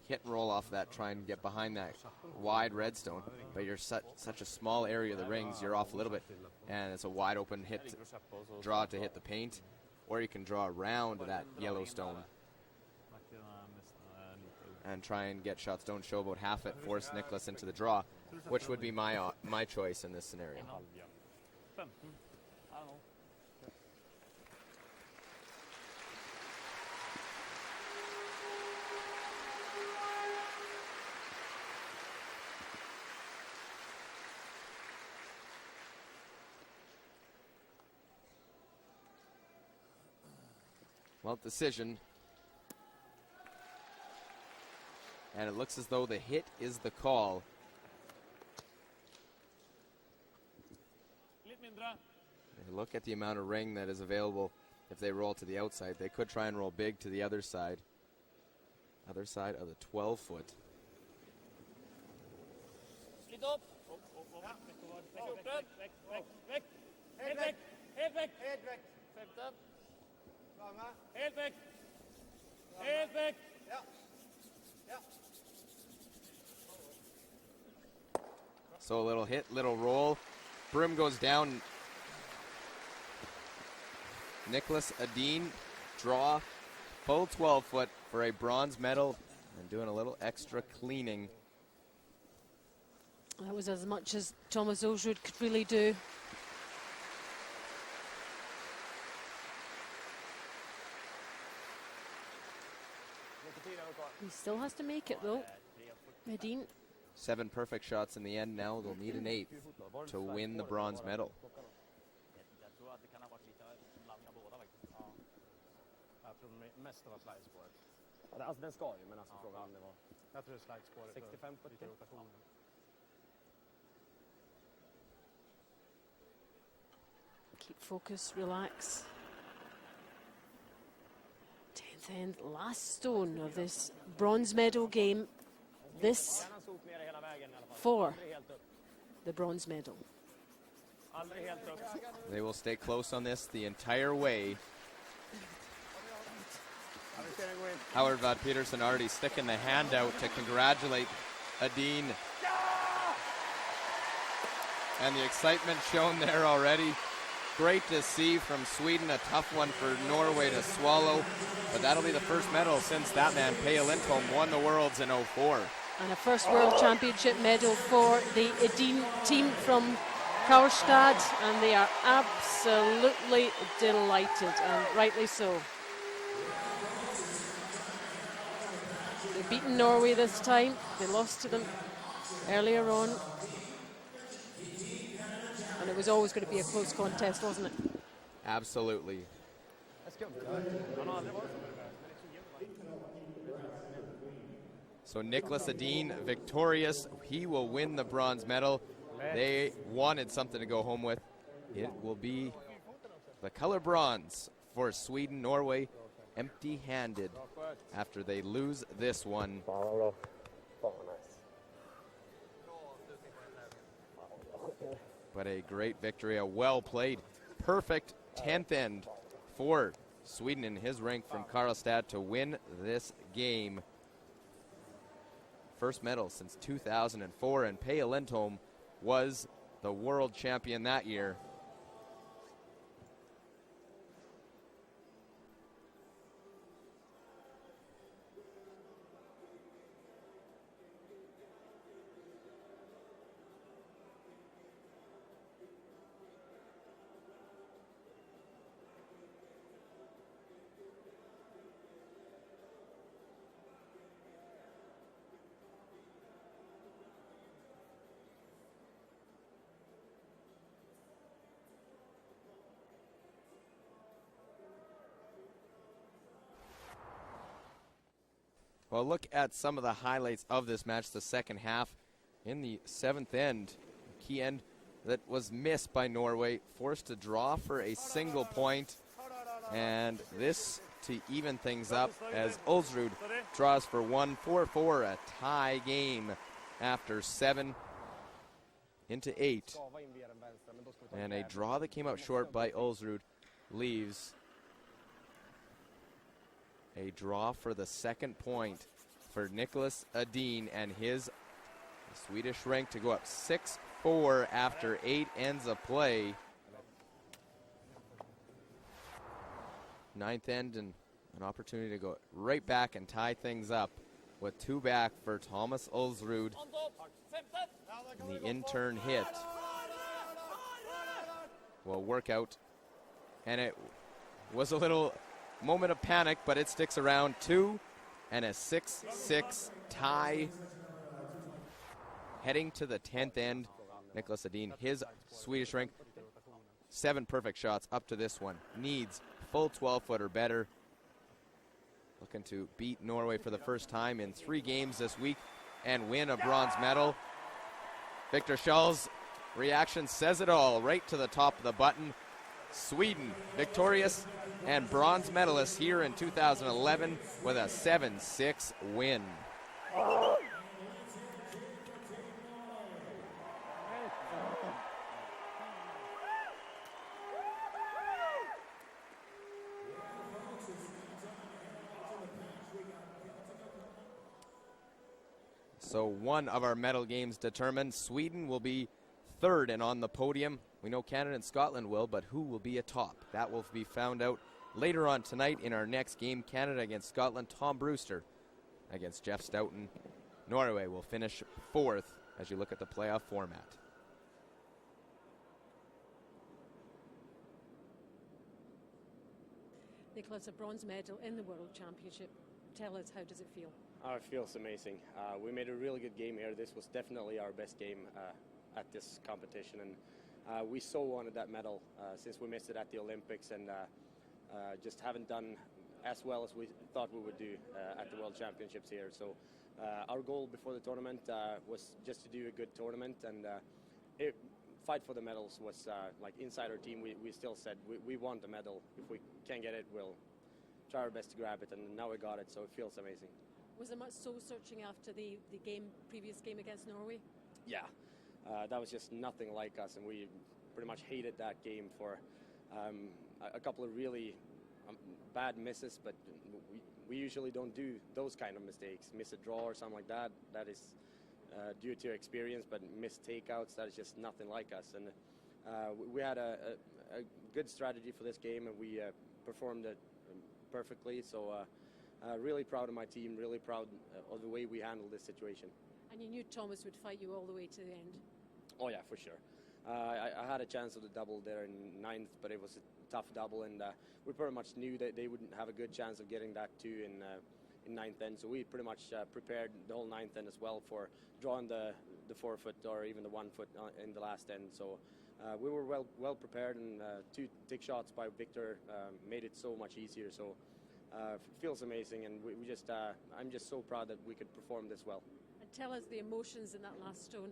hit and roll off that, try and get behind that wide redstone, but you're such a small area of the rings, you're off a little bit, and it's a wide open hit, draw to hit the paint, or you can draw around that yellow stone and try and get shots. Don't show about half it, force Niklas into the draw, which would be my choice in this scenario. Well, decision. And it looks as though the hit is the call. Look at the amount of ring that is available if they roll to the outside. They could try and roll big to the other side. Other side of the 12-foot. Slitt opp. Helt vekk. Helt vekk. Helt vekk. 15. Helt vekk. Helt vekk. Ja. Ja. So a little hit, little roll. Broom goes down. Niklas, Edin, draw, full 12-foot for a bronze medal, and doing a little extra cleaning. That was as much as Thomas Ulsrud could really do. He still has to make it though, Edin. 7 perfect shots in the end now. They'll need an 8th to win the bronze medal. Mest av slidespåret. Alltså den ska ju, men alltså frågan det var. Jag tror slidespåret 65 på lite rotation. Keep focus, relax. 10th end, last stone of this bronze medal game. This for the bronze medal. They will stay close on this the entire way. Howard Vad Peterson already sticking the hand out to congratulate Edin. And the excitement shown there already. Great to see from Sweden, a tough one for Norway to swallow. But that'll be the first medal since that man, Peja Lindholm, won the Worlds in 04. And a first World Championship medal for the Edin team from Karlstad, and they are absolutely delighted, and rightly so. They've beaten Norway this time. They lost to them earlier on. And it was always going to be a close contest, wasn't it? Absolutely. So Niklas Edin victorious. He will win the bronze medal. They wanted something to go home with. It will be the color bronze for Sweden. Norway empty-handed after they lose this one. But a great victory, a well-played, perfect 10th end for Sweden in his rank from Karlstad to win this game. First medal since 2004, and Peja Lindholm was the world champion that year. Well, look at some of the highlights of this match, the second half. In the seventh end, key end that was missed by Norway, forced to draw for a single point. And this to even things up as Ulsrud draws for 1-4-4, a tie game after 7 into 8. And a draw that came out short by Ulsrud leaves a draw for the second point for Niklas Edin and his Swedish rank to go up 6-4 after 8 ends of play. Ninth end and an opportunity to go right back and tie things up with 2 back for Thomas Ulsrud. And the in-turn hit will work out. And it was a little moment of panic, but it sticks around. 2 and a 6-6 tie. Heading to the 10th end, Niklas Edin, his Swedish rank, 7 perfect shots up to this one. Needs full 12-foot or better. Looking to beat Norway for the first time in 3 games this week and win a bronze medal. Victor Schall's reaction says it all, right to the top of the button. Sweden victorious and bronze medalist here in 2011 with a 7-6 win. So one of our medal games determined. Sweden will be third and on the podium. We know Canada and Scotland will, but who will be atop? That will be found out later on tonight in our next game. Canada against Scotland, Tom Brewster against Jeff Stoughton. Norway will finish 4th as you look at the playoff format. Niklas, a bronze medal in the World Championship. Tell us, how does it feel? Oh, it feels amazing. We made a really good game here. This was definitely our best game at this competition, and we so wanted that medal since we missed it at the Olympics, and just haven't done as well as we thought we would do at the World Championships here. So our goal before the tournament was just to do a good tournament, and fight for the medals was like inside our team. We still said we want the medal. If we can't get it, we'll try our best to grab it, and now we got it, so it feels amazing. Was there much soul-searching after the previous game against Norway? Yeah, that was just nothing like us, and we pretty much hated that game for a couple of really bad misses, but we usually don't do those kind of mistakes. Miss a draw or something like that. That is due to experience, but missed takeouts, that is just nothing like us. And we had a good strategy for this game, and we performed it perfectly. So really proud of my team, really proud of the way we handled this situation. And you knew Thomas would fight you all the way to the end. Oh yeah, for sure. I had a chance of the double there in ninth, but it was a tough double, and we pretty much knew that they wouldn't have a good chance of getting that too in ninth end. So we pretty much prepared the whole ninth end as well for drawing the 4-foot or even the 1-foot in the last end. So we were well prepared, and 2 tick shots by Victor made it so much easier. So it feels amazing, and we just I'm just so proud that we could perform this well. And tell us the emotions in that last stone.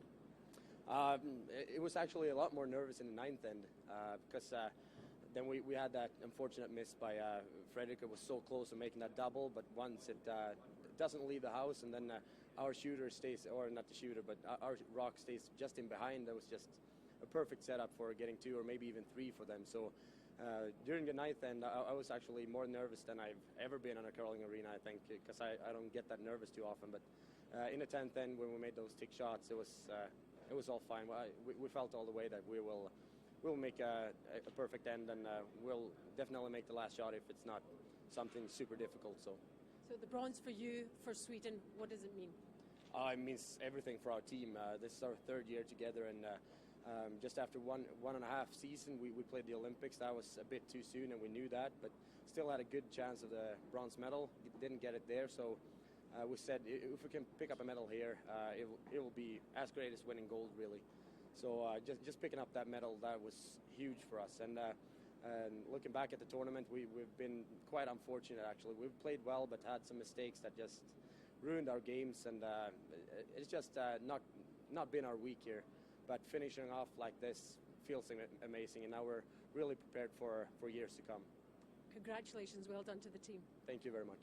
It was actually a lot more nervous in the ninth end because then we had that unfortunate miss by Fredrik. It was so close to making that double, but once it doesn't leave the house, and then our shooter stays, or not the shooter, but our rock stays just in behind. That was just a perfect setup for getting 2 or maybe even 3 for them. So during the ninth end, I was actually more nervous than I've ever been on a curling arena, I think, because I don't get that nervous too often. But in the 10th end, when we made those tick shots, it was all fine. We felt all the way that we'll make a perfect end, and we'll definitely make the last shot if it's not something super difficult. So the bronze for you, for Sweden, what does it mean? It means everything for our team. This is our 3rd year together, and just after one and a half season, we played the Olympics. That was a bit too soon, and we knew that, but still had a good chance of the bronze medal. Didn't get it there, so we said if we can pick up a medal here, it will be as great as winning gold, really. So just picking up that medal, that was huge for us. And looking back at the tournament, we've been quite unfortunate, actually. We've played well, but had some mistakes that just ruined our games, and it's just not been our week here. But finishing off like this feels amazing, and now we're really prepared for years to come. Congratulations, well done to the team. Thank you very much.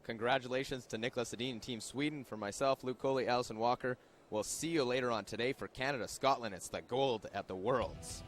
Congratulations to Niklas, Edin, Team Sweden. For myself, Luke Coley, Allison Walker. We'll see you later on today for Canada, Scotland. It's the gold at the Worlds.